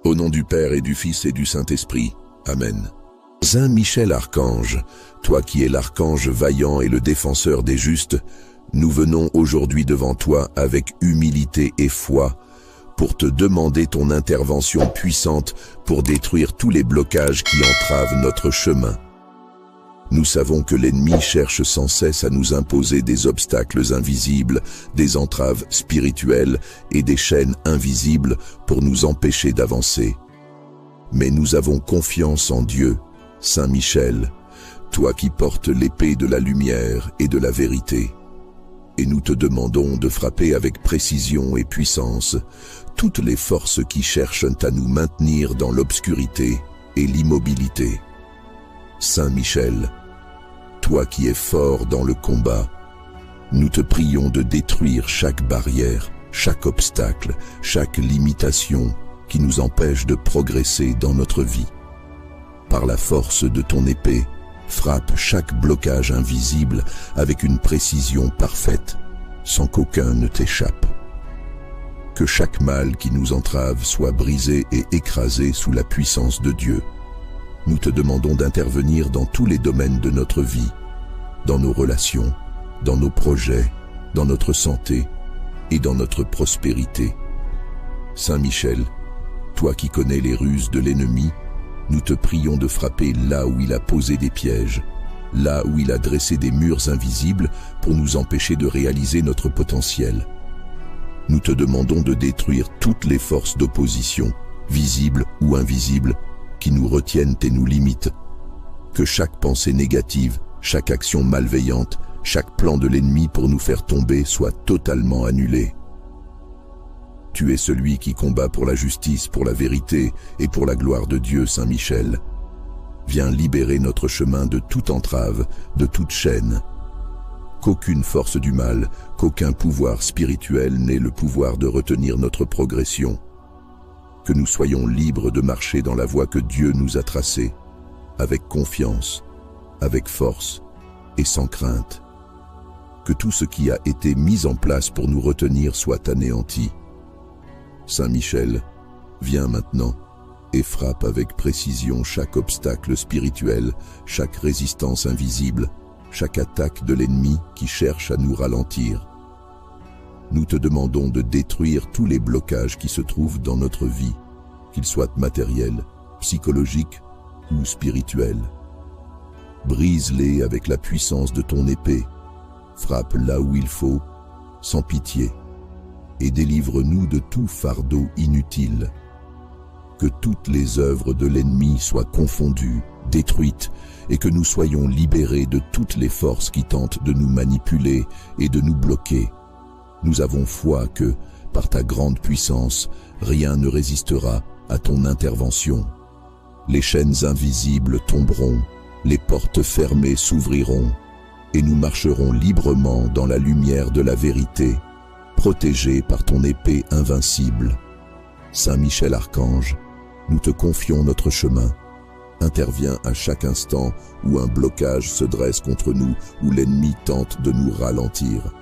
Au nom du Père et du Fils et du Saint-Esprit. Amen. Saint Michel Archange, toi qui es l'archange vaillant et le défenseur des justes, nous venons aujourd'hui devant toi avec humilité et foi pour te demander ton intervention puissante pour détruire tous les blocages qui entravent notre chemin. Nous savons que l'ennemi cherche sans cesse à nous imposer des obstacles invisibles, des entraves spirituelles et des chaînes invisibles pour nous empêcher d'avancer. Mais nous avons confiance en Dieu, Saint Michel, toi qui portes l'épée de la lumière et de la vérité. Et nous te demandons de frapper avec précision et puissance toutes les forces qui cherchent à nous maintenir dans l'obscurité et l'immobilité. Saint Michel, toi qui es fort dans le combat, nous te prions de détruire chaque barrière, chaque obstacle, chaque limitation qui nous empêche de progresser dans notre vie. Par la force de ton épée, frappe chaque blocage invisible avec une précision parfaite, sans qu'aucun ne t'échappe. Que chaque mal qui nous entrave soit brisé et écrasé sous la puissance de Dieu. Nous te demandons d'intervenir dans tous les domaines de notre vie, dans nos relations, dans nos projets, dans notre santé et dans notre prospérité. Saint Michel, toi qui connais les ruses de l'ennemi, nous te prions de frapper là où il a posé des pièges, là où il a dressé des murs invisibles pour nous empêcher de réaliser notre potentiel. Nous te demandons de détruire toutes les forces d'opposition, visibles ou invisibles, qui nous retiennent et nous limitent. Que chaque pensée négative, chaque action malveillante, chaque plan de l'ennemi pour nous faire tomber soit totalement annulé. Tu es celui qui combat pour la justice, pour la vérité et pour la gloire de Dieu, Saint Michel. Viens libérer notre chemin de toute entrave, de toute chaîne. Qu'aucune force du mal, qu'aucun pouvoir spirituel n'ait le pouvoir de retenir notre progression. Que nous soyons libres de marcher dans la voie que Dieu nous a tracée, avec confiance, avec force et sans crainte. Que tout ce qui a été mis en place pour nous retenir soit anéanti. Saint Michel, viens maintenant et frappe avec précision chaque obstacle spirituel, chaque résistance invisible, chaque attaque de l'ennemi qui cherche à nous ralentir. Nous te demandons de détruire tous les blocages qui se trouvent dans notre vie, qu'ils soient matériels, psychologiques ou spirituels. Brise-les avec la puissance de ton épée, frappe là où il faut, sans pitié, et délivre-nous de tout fardeau inutile. Que toutes les œuvres de l'ennemi soient confondues, détruites, et que nous soyons libérés de toutes les forces qui tentent de nous manipuler et de nous bloquer. Nous avons foi que, par ta grande puissance, rien ne résistera à ton intervention. Les chaînes invisibles tomberont, les portes fermées s'ouvriront, et nous marcherons librement dans la lumière de la vérité, protégés par ton épée invincible. Saint Michel Archange, nous te confions notre chemin. Interviens à chaque instant où un blocage se dresse contre nous, où l'ennemi tente de nous ralentir.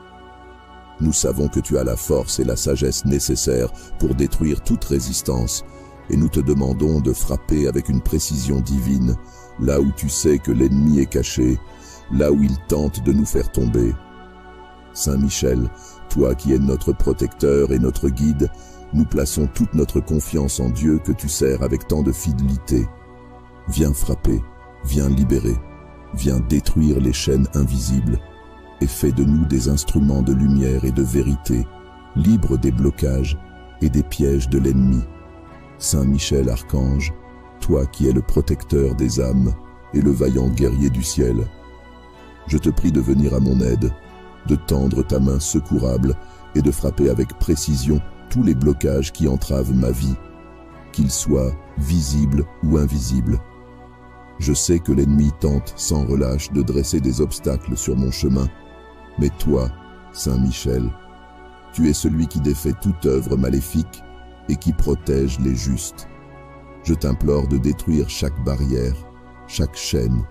Nous savons que tu as la force et la sagesse nécessaires pour détruire toute résistance, et nous te demandons de frapper avec une précision divine, là où tu sais que l'ennemi est caché, là où il tente de nous faire tomber. Saint Michel, toi qui es notre protecteur et notre guide, nous plaçons toute notre confiance en Dieu que tu sers avec tant de fidélité. Viens frapper, viens libérer, viens détruire les chaînes invisibles et fais de nous des instruments de lumière et de vérité, libres des blocages et des pièges de l'ennemi. Saint Michel Archange, toi qui es le protecteur des âmes et le vaillant guerrier du ciel, je te prie de venir à mon aide, de tendre ta main secourable et de frapper avec précision tous les blocages qui entravent ma vie, qu'ils soient visibles ou invisibles. Je sais que l'ennemi tente sans relâche de dresser des obstacles sur mon chemin, mais toi, Saint Michel, tu es celui qui défait toute œuvre maléfique et qui protège les justes. Je t'implore de détruire chaque barrière, chaque chaîne,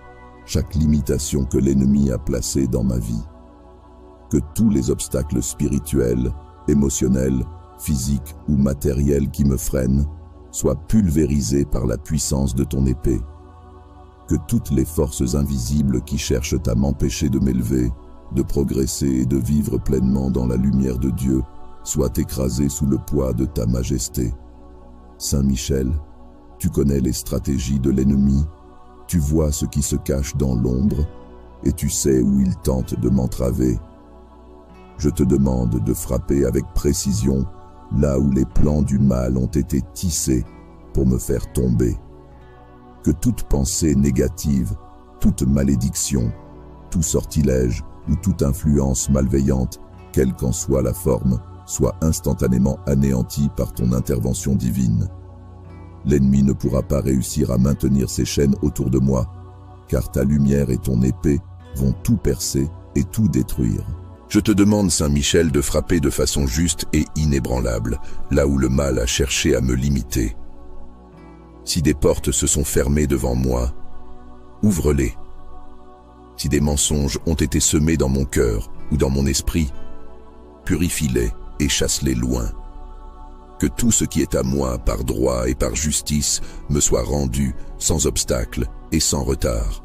chaque limitation que l'ennemi a placée dans ma vie. Que tous les obstacles spirituels, émotionnels, physiques ou matériels qui me freinent soient pulvérisés par la puissance de ton épée. Que toutes les forces invisibles qui cherchent à m'empêcher de m'élever, de progresser et de vivre pleinement dans la lumière de Dieu soient écrasées sous le poids de ta majesté. Saint Michel, tu connais les stratégies de l'ennemi, tu vois ce qui se cache dans l'ombre, et tu sais où il tente de m'entraver. Je te demande de frapper avec précision là où les plans du mal ont été tissés pour me faire tomber. Que toute pensée négative, toute malédiction, tout sortilège ou toute influence malveillante, quelle qu'en soit la forme, soit instantanément anéantie par ton intervention divine. L'ennemi ne pourra pas réussir à maintenir ses chaînes autour de moi, car ta lumière et ton épée vont tout percer et tout détruire. Je te demande, Saint Michel, de frapper de façon juste et inébranlable, là où le mal a cherché à me limiter. Si des portes se sont fermées devant moi, ouvre-les. Si des mensonges ont été semés dans mon cœur ou dans mon esprit, purifie-les et chasse-les loin. Que tout ce qui est à moi par droit et par justice me soit rendu sans obstacle et sans retard.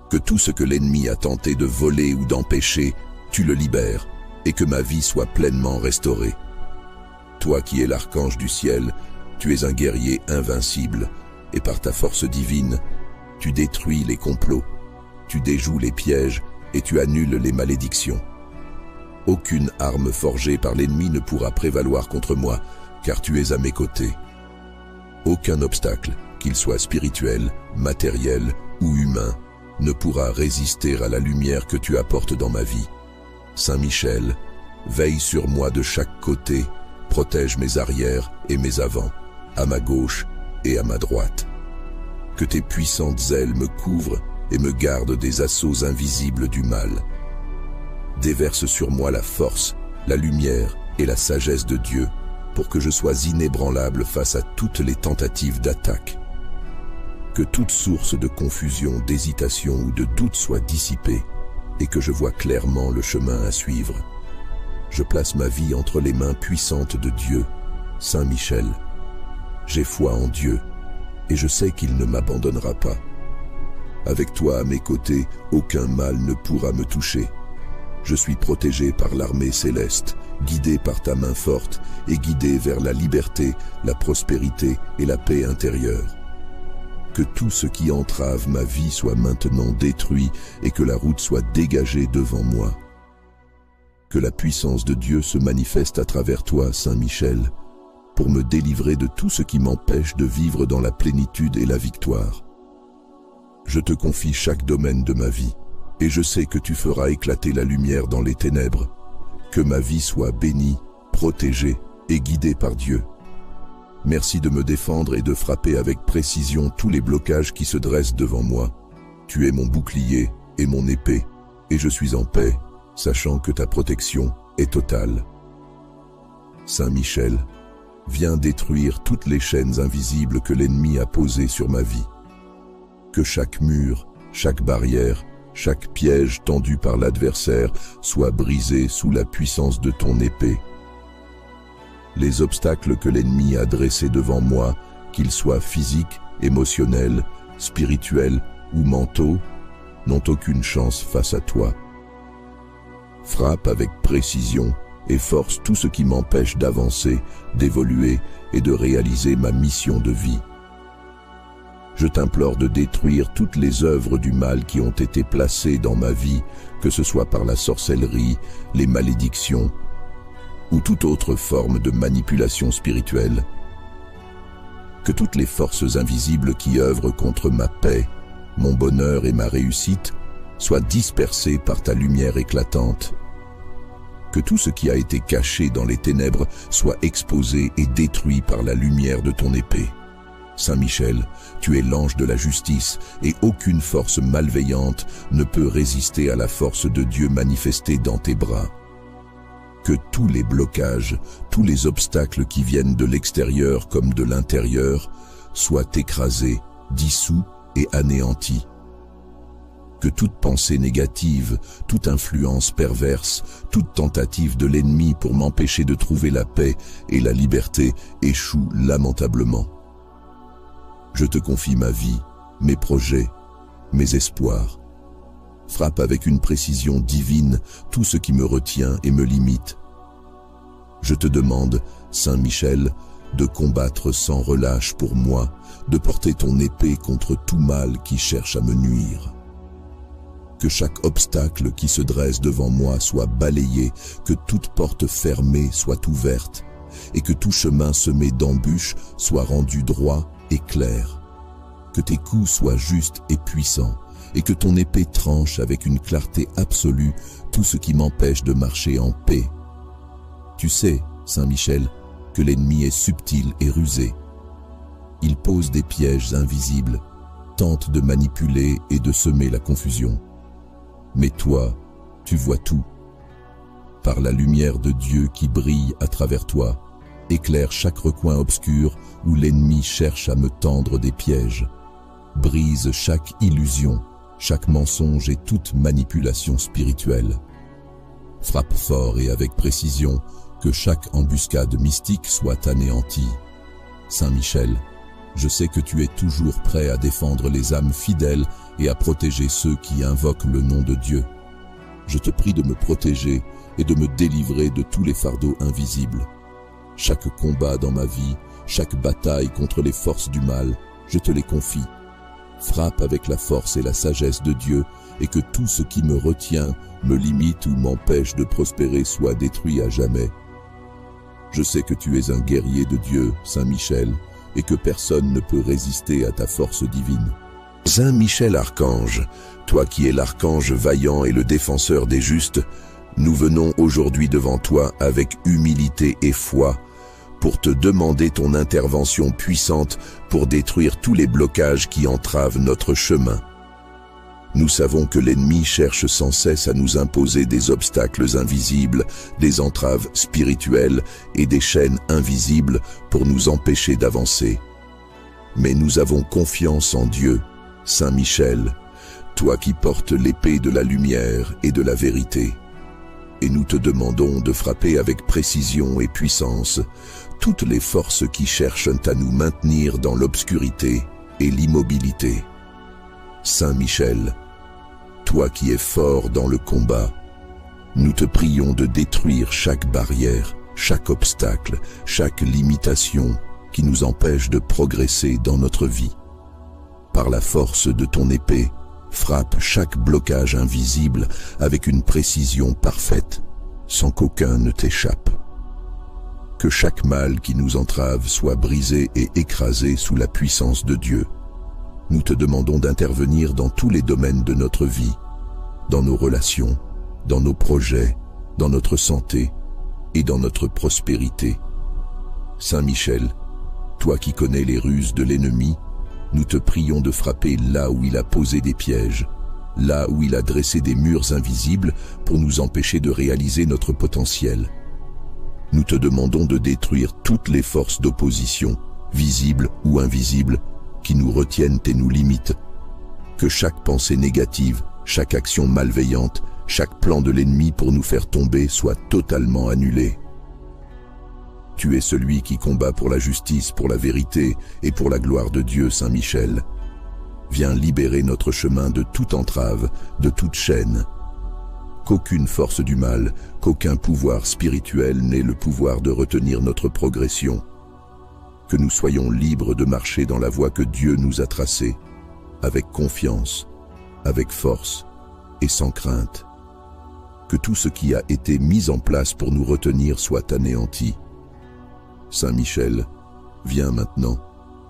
Que tout ce que l'ennemi a tenté de voler ou d'empêcher, tu le libères, et que ma vie soit pleinement restaurée. Toi qui es l'archange du ciel, tu es un guerrier invincible, et par ta force divine, tu détruis les complots, tu déjoues les pièges et tu annules les malédictions. Aucune arme forgée par l'ennemi ne pourra prévaloir contre moi, car tu es à mes côtés. Aucun obstacle, qu'il soit spirituel, matériel ou humain, ne pourra résister à la lumière que tu apportes dans ma vie. Saint Michel, veille sur moi de chaque côté, protège mes arrières et mes avants, à ma gauche et à ma droite. Que tes puissantes ailes me couvrent et me gardent des assauts invisibles du mal. Déverse sur moi la force, la lumière et la sagesse de Dieu, pour que je sois inébranlable face à toutes les tentatives d'attaque. Que toute source de confusion, d'hésitation ou de doute soit dissipée, et que je vois clairement le chemin à suivre. Je place ma vie entre les mains puissantes de Dieu, Saint Michel. J'ai foi en Dieu, et je sais qu'il ne m'abandonnera pas. Avec toi à mes côtés, aucun mal ne pourra me toucher. Je suis protégé par l'armée céleste, guidé par ta main forte et guidé vers la liberté, la prospérité et la paix intérieure. Que tout ce qui entrave ma vie soit maintenant détruit et que la route soit dégagée devant moi. Que la puissance de Dieu se manifeste à travers toi, Saint Michel, pour me délivrer de tout ce qui m'empêche de vivre dans la plénitude et la victoire. Je te confie chaque domaine de ma vie, et je sais que tu feras éclater la lumière dans les ténèbres. Que ma vie soit bénie, protégée et guidée par Dieu. Merci de me défendre et de frapper avec précision tous les blocages qui se dressent devant moi. Tu es mon bouclier et mon épée, et je suis en paix, sachant que ta protection est totale. Saint Michel, viens détruire toutes les chaînes invisibles que l'ennemi a posées sur ma vie. Que chaque mur, chaque barrière, chaque piège tendu par l'adversaire soit brisé sous la puissance de ton épée. Les obstacles que l'ennemi a dressés devant moi, qu'ils soient physiques, émotionnels, spirituels ou mentaux, n'ont aucune chance face à toi. Frappe avec précision et force tout ce qui m'empêche d'avancer, d'évoluer et de réaliser ma mission de vie. Je t'implore de détruire toutes les œuvres du mal qui ont été placées dans ma vie, que ce soit par la sorcellerie, les malédictions ou toute autre forme de manipulation spirituelle. Que toutes les forces invisibles qui œuvrent contre ma paix, mon bonheur et ma réussite soient dispersées par ta lumière éclatante. Que tout ce qui a été caché dans les ténèbres soit exposé et détruit par la lumière de ton épée. Saint Michel, tu es l'ange de la justice et aucune force malveillante ne peut résister à la force de Dieu manifestée dans tes bras. Que tous les blocages, tous les obstacles qui viennent de l'extérieur comme de l'intérieur soient écrasés, dissous et anéantis. Que toute pensée négative, toute influence perverse, toute tentative de l'ennemi pour m'empêcher de trouver la paix et la liberté échoue lamentablement. Je te confie ma vie, mes projets, mes espoirs. Frappe avec une précision divine tout ce qui me retient et me limite. Je te demande, Saint Michel, de combattre sans relâche pour moi, de porter ton épée contre tout mal qui cherche à me nuire. Que chaque obstacle qui se dresse devant moi soit balayé, que toute porte fermée soit ouverte, et que tout chemin semé d'embûches soit rendu droit et clair. Que tes coups soient justes et puissants, et que ton épée tranche avec une clarté absolue tout ce qui m'empêche de marcher en paix. Tu sais, Saint Michel, que l'ennemi est subtil et rusé. Il pose des pièges invisibles, tente de manipuler et de semer la confusion. Mais toi, tu vois tout. Par la lumière de Dieu qui brille à travers toi, éclaire chaque recoin obscur où l'ennemi cherche à me tendre des pièges. Brise chaque illusion, chaque mensonge et toute manipulation spirituelle. Frappe fort et avec précision, que chaque embuscade mystique soit anéantie. Saint Michel, je sais que tu es toujours prêt à défendre les âmes fidèles et à protéger ceux qui invoquent le nom de Dieu. Je te prie de me protéger et de me délivrer de tous les fardeaux invisibles. Chaque combat dans ma vie, chaque bataille contre les forces du mal, je te les confie. Frappe avec la force et la sagesse de Dieu et que tout ce qui me retient, me limite ou m'empêche de prospérer soit détruit à jamais. Je sais que tu es un guerrier de Dieu, Saint Michel, et que personne ne peut résister à ta force divine. Saint Michel Archange, toi qui es l'archange vaillant et le défenseur des justes, nous venons aujourd'hui devant toi avec humilité et foi pour te demander ton intervention puissante pour détruire tous les blocages qui entravent notre chemin. Nous savons que l'ennemi cherche sans cesse à nous imposer des obstacles invisibles, des entraves spirituelles et des chaînes invisibles pour nous empêcher d'avancer. Mais nous avons confiance en Dieu, Saint Michel, toi qui portes l'épée de la lumière et de la vérité. Et nous te demandons de frapper avec précision et puissance toutes les forces qui cherchent à nous maintenir dans l'obscurité et l'immobilité. Saint Michel, toi qui es fort dans le combat, nous te prions de détruire chaque barrière, chaque obstacle, chaque limitation qui nous empêche de progresser dans notre vie. Par la force de ton épée, frappe chaque blocage invisible avec une précision parfaite, sans qu'aucun ne t'échappe. Que chaque mal qui nous entrave soit brisé et écrasé sous la puissance de Dieu. Nous te demandons d'intervenir dans tous les domaines de notre vie, dans nos relations, dans nos projets, dans notre santé et dans notre prospérité. Saint Michel, toi qui connais les ruses de l'ennemi, nous te prions de frapper là où il a posé des pièges, là où il a dressé des murs invisibles pour nous empêcher de réaliser notre potentiel. Nous te demandons de détruire toutes les forces d'opposition, visibles ou invisibles, qui nous retiennent et nous limitent. Que chaque pensée négative, chaque action malveillante, chaque plan de l'ennemi pour nous faire tomber soit totalement annulé. Tu es celui qui combat pour la justice, pour la vérité et pour la gloire de Dieu, Saint Michel. Viens libérer notre chemin de toute entrave, de toute chaîne. Qu'aucune force du mal, qu'aucun pouvoir spirituel n'ait le pouvoir de retenir notre progression. Que nous soyons libres de marcher dans la voie que Dieu nous a tracée, avec confiance, avec force et sans crainte. Que tout ce qui a été mis en place pour nous retenir soit anéanti. Saint Michel, viens maintenant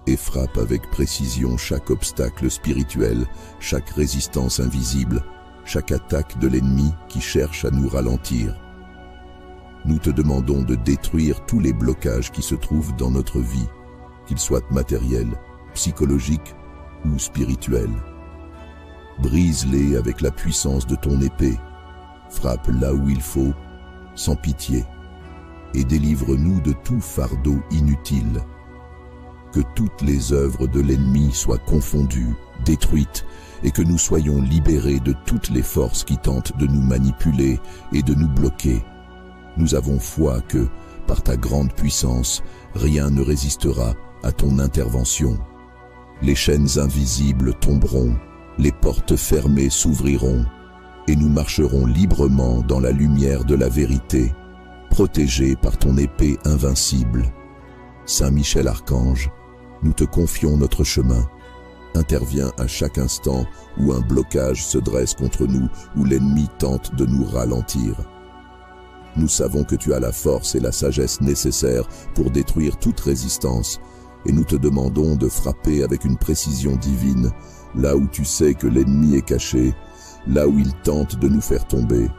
et frappe avec précision chaque obstacle spirituel, chaque résistance invisible, chaque attaque de l'ennemi qui cherche à nous ralentir. Nous te demandons de détruire tous les blocages qui se trouvent dans notre vie, qu'ils soient matériels, psychologiques ou spirituels. Brise-les avec la puissance de ton épée, frappe là où il faut, sans pitié, et délivre-nous de tout fardeau inutile. Que toutes les œuvres de l'ennemi soient confondues, détruites et que nous soyons libérés de toutes les forces qui tentent de nous manipuler et de nous bloquer. Nous avons foi que, par ta grande puissance, rien ne résistera à ton intervention. Les chaînes invisibles tomberont, les portes fermées s'ouvriront, et nous marcherons librement dans la lumière de la vérité, protégés par ton épée invincible. Saint Michel Archange, nous te confions notre chemin. Interviens à chaque instant où un blocage se dresse contre nous, où l'ennemi tente de nous ralentir. Nous savons que tu as la force et la sagesse nécessaires pour détruire toute résistance, et nous te demandons de frapper avec une précision divine, là où tu sais que l'ennemi est caché, là où il tente de nous faire tomber.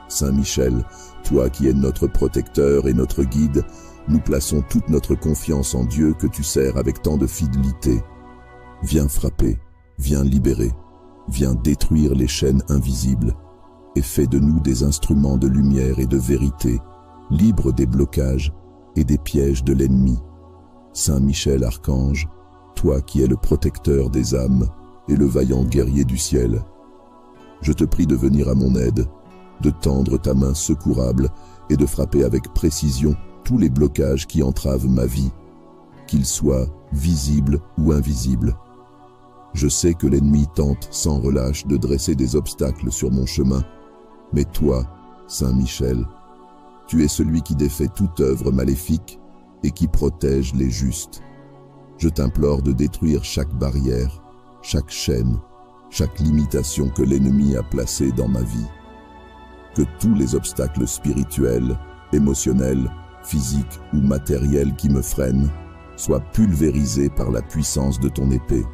Saint Michel, toi qui es notre protecteur et notre guide, nous plaçons toute notre confiance en Dieu que tu sers avec tant de fidélité. Viens frapper, viens libérer, viens détruire les chaînes invisibles, et fais de nous des instruments de lumière et de vérité, libres des blocages et des pièges de l'ennemi. Saint Michel Archange, toi qui es le protecteur des âmes et le vaillant guerrier du ciel, je te prie de venir à mon aide, de tendre ta main secourable et de frapper avec précision tous les blocages qui entravent ma vie, qu'ils soient visibles ou invisibles. Je sais que l'ennemi tente sans relâche de dresser des obstacles sur mon chemin, mais toi, Saint Michel, tu es celui qui défait toute œuvre maléfique et qui protège les justes. Je t'implore de détruire chaque barrière, chaque chaîne, chaque limitation que l'ennemi a placée dans ma vie. Que tous les obstacles spirituels, émotionnels, physiques ou matériels qui me freinent soient pulvérisés par la puissance de ton épée.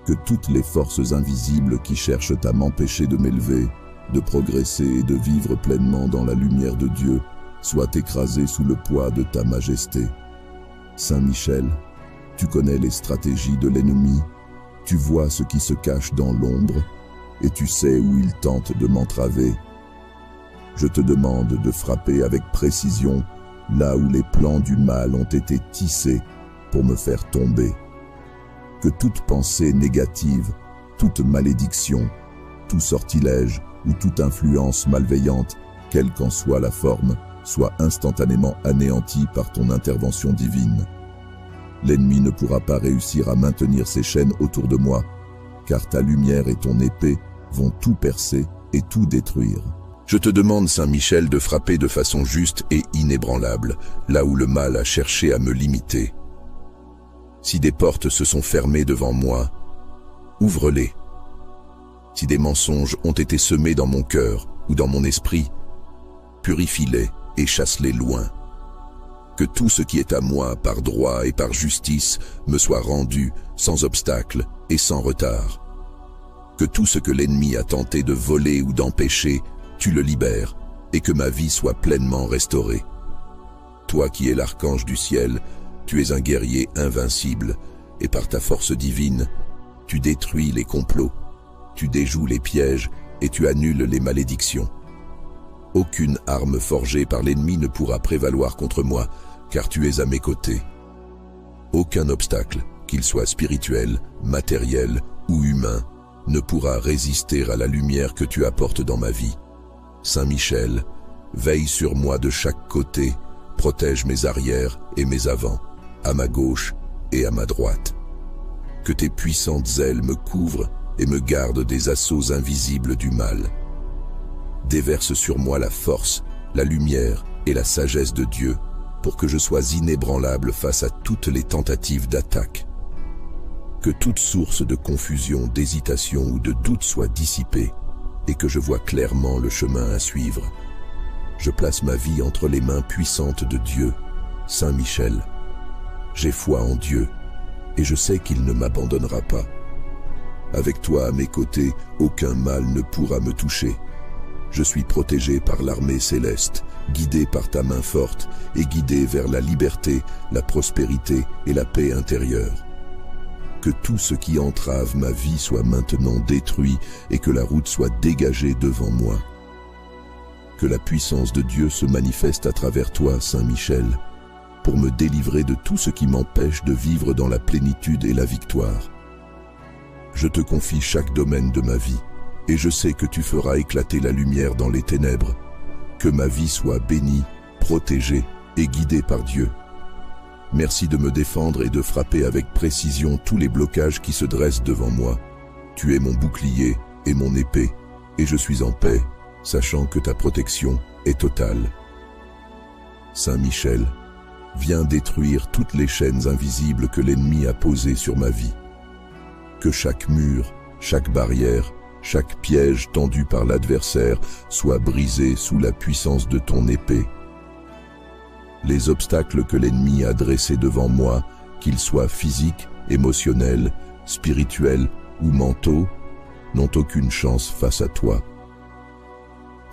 Que toutes les forces invisibles qui cherchent à m'empêcher de m'élever, de progresser et de vivre pleinement dans la lumière de Dieu soient écrasées sous le poids de ta majesté. Saint Michel, tu connais les stratégies de l'ennemi, tu vois ce qui se cache dans l'ombre et tu sais où il tente de m'entraver. Je te demande de frapper avec précision là où les plans du mal ont été tissés pour me faire tomber. Que toute pensée négative, toute malédiction, tout sortilège ou toute influence malveillante, quelle qu'en soit la forme, soit instantanément anéantie par ton intervention divine. L'ennemi ne pourra pas réussir à maintenir ses chaînes autour de moi, car ta lumière et ton épée vont tout percer et tout détruire. Je te demande, Saint Michel, de frapper de façon juste et inébranlable, là où le mal a cherché à me limiter. Si des portes se sont fermées devant moi, ouvre-les. Si des mensonges ont été semés dans mon cœur ou dans mon esprit, purifie-les et chasse-les loin. Que tout ce qui est à moi par droit et par justice me soit rendu sans obstacle et sans retard. Que tout ce que l'ennemi a tenté de voler ou d'empêcher, tu le libères et que ma vie soit pleinement restaurée. Toi qui es l'archange du ciel, tu es un guerrier invincible et par ta force divine, tu détruis les complots, tu déjoues les pièges et tu annules les malédictions. Aucune arme forgée par l'ennemi ne pourra prévaloir contre moi, car tu es à mes côtés. Aucun obstacle, qu'il soit spirituel, matériel ou humain, ne pourra résister à la lumière que tu apportes dans ma vie. Saint Michel, veille sur moi de chaque côté, protège mes arrières et mes avants, à ma gauche et à ma droite. Que tes puissantes ailes me couvrent et me gardent des assauts invisibles du mal. Déverse sur moi la force, la lumière et la sagesse de Dieu, pour que je sois inébranlable face à toutes les tentatives d'attaque. Que toute source de confusion, d'hésitation ou de doute soit dissipée, et que je vois clairement le chemin à suivre. Je place ma vie entre les mains puissantes de Dieu, Saint Michel. J'ai foi en Dieu, et je sais qu'il ne m'abandonnera pas. Avec toi à mes côtés, aucun mal ne pourra me toucher. Je suis protégé par l'armée céleste, guidé par ta main forte et guidé vers la liberté, la prospérité et la paix intérieure. Que tout ce qui entrave ma vie soit maintenant détruit et que la route soit dégagée devant moi. Que la puissance de Dieu se manifeste à travers toi, Saint Michel, pour me délivrer de tout ce qui m'empêche de vivre dans la plénitude et la victoire. je te confie chaque domaine de ma vie, et je sais que tu feras éclater la lumière dans les ténèbres. Que ma vie soit bénie, protégée et guidée par Dieu. Merci de me défendre et de frapper avec précision tous les blocages qui se dressent devant moi. Tu es mon bouclier et mon épée, et je suis en paix, sachant que ta protection est totale. Saint Michel, viens détruire toutes les chaînes invisibles que l'ennemi a posées sur ma vie. Que chaque mur, chaque barrière, chaque piège tendu par l'adversaire soit brisé sous la puissance de ton épée. Les obstacles que l'ennemi a dressés devant moi, qu'ils soient physiques, émotionnels, spirituels ou mentaux, n'ont aucune chance face à toi.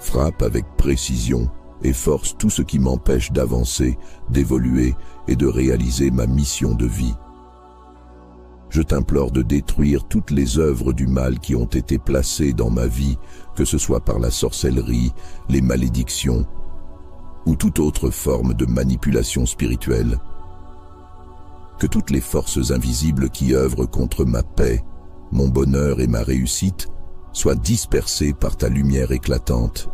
Frappe avec précision et force tout ce qui m'empêche d'avancer, d'évoluer et de réaliser ma mission de vie. Je t'implore de détruire toutes les œuvres du mal qui ont été placées dans ma vie, que ce soit par la sorcellerie, les malédictions ou toute autre forme de manipulation spirituelle. Que toutes les forces invisibles qui œuvrent contre ma paix, mon bonheur et ma réussite soient dispersées par ta lumière éclatante.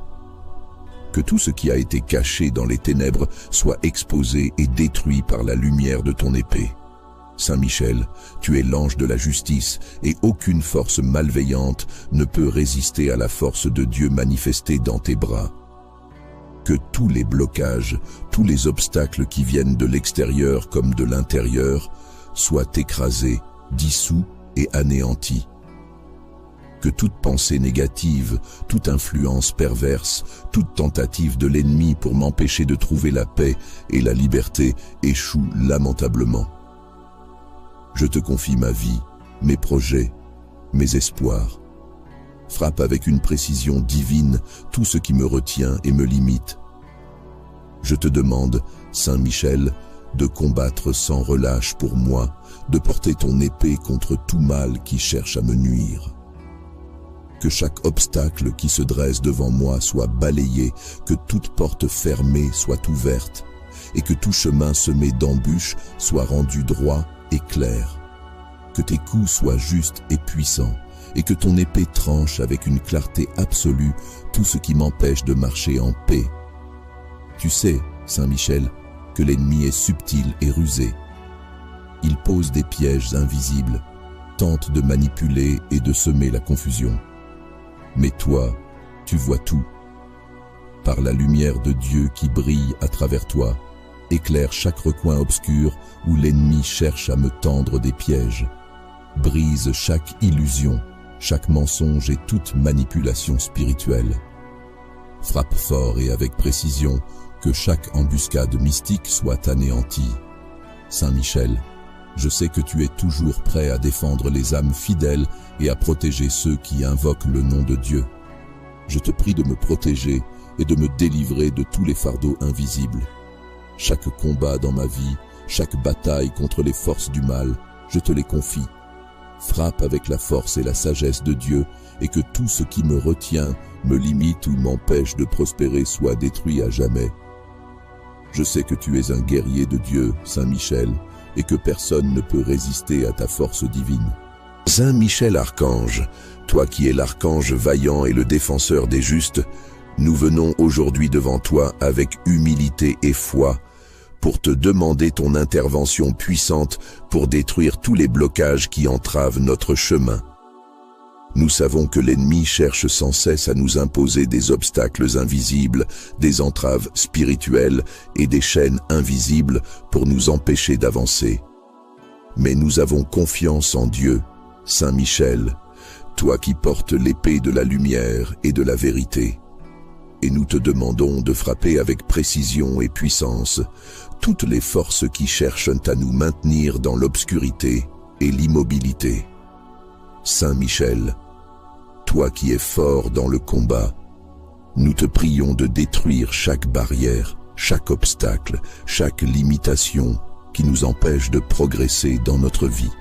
Que tout ce qui a été caché dans les ténèbres soit exposé et détruit par la lumière de ton épée. Saint Michel, tu es l'ange de la justice et aucune force malveillante ne peut résister à la force de Dieu manifestée dans tes bras. Que tous les blocages, tous les obstacles qui viennent de l'extérieur comme de l'intérieur soient écrasés, dissous et anéantis. Que toute pensée négative, toute influence perverse, toute tentative de l'ennemi pour m'empêcher de trouver la paix et la liberté échoue lamentablement. Je te confie ma vie, mes projets, mes espoirs. Frappe avec une précision divine tout ce qui me retient et me limite. Je te demande, Saint Michel, de combattre sans relâche pour moi, de porter ton épée contre tout mal qui cherche à me nuire. Que chaque obstacle qui se dresse devant moi soit balayé, que toute porte fermée soit ouverte, et que tout chemin semé d'embûches soit rendu droit et clair. Que tes coups soient justes et puissants, et que ton épée tranche avec une clarté absolue tout ce qui m'empêche de marcher en paix. Tu sais, Saint Michel, que l'ennemi est subtil et rusé. Il pose des pièges invisibles, tente de manipuler et de semer la confusion. Mais toi, tu vois tout. Par la lumière de Dieu qui brille à travers toi, éclaire chaque recoin obscur où l'ennemi cherche à me tendre des pièges. Brise chaque illusion, chaque mensonge et toute manipulation spirituelle. Frappe fort et avec précision, que chaque embuscade mystique soit anéantie. Saint Michel, je sais que tu es toujours prêt à défendre les âmes fidèles et à protéger ceux qui invoquent le nom de Dieu. Je te prie de me protéger et de me délivrer de tous les fardeaux invisibles. Chaque combat dans ma vie, chaque bataille contre les forces du mal, je te les confie. Frappe avec la force et la sagesse de Dieu et que tout ce qui me retient, me limite ou m'empêche de prospérer soit détruit à jamais. Je sais que tu es un guerrier de Dieu, Saint Michel, et que personne ne peut résister à ta force divine. Saint Michel Archange, toi qui es l'archange vaillant et le défenseur des justes, nous venons aujourd'hui devant toi avec humilité et foi pour te demander ton intervention puissante pour détruire tous les blocages qui entravent notre chemin. Nous savons que l'ennemi cherche sans cesse à nous imposer des obstacles invisibles, des entraves spirituelles et des chaînes invisibles pour nous empêcher d'avancer. Mais nous avons confiance en Dieu, Saint Michel, toi qui portes l'épée de la lumière et de la vérité. Et nous te demandons de frapper avec précision et puissance toutes les forces qui cherchent à nous maintenir dans l'obscurité et l'immobilité. Saint Michel, toi qui es fort dans le combat, nous te prions de détruire chaque barrière, chaque obstacle, chaque limitation qui nous empêche de progresser dans notre vie.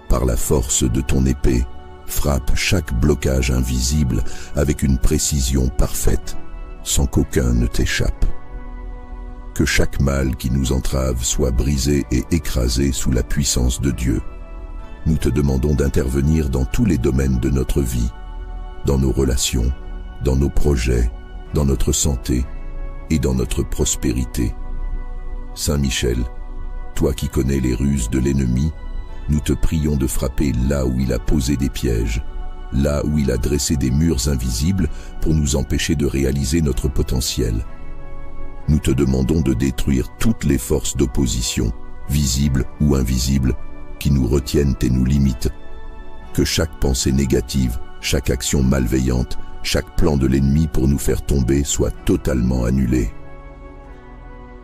Par la force de ton épée, frappe chaque blocage invisible avec une précision parfaite, sans qu'aucun ne t'échappe. Que chaque mal qui nous entrave soit brisé et écrasé sous la puissance de Dieu. Nous te demandons d'intervenir dans tous les domaines de notre vie, dans nos relations, dans nos projets, dans notre santé et dans notre prospérité. Saint Michel, toi qui connais les ruses de l'ennemi, nous te prions de frapper là où il a posé des pièges, là où il a dressé des murs invisibles pour nous empêcher de réaliser notre potentiel. Nous te demandons de détruire toutes les forces d'opposition, visibles ou invisibles, qui nous retiennent et nous limitent. Que chaque pensée négative, chaque action malveillante, chaque plan de l'ennemi pour nous faire tomber soit totalement annulé.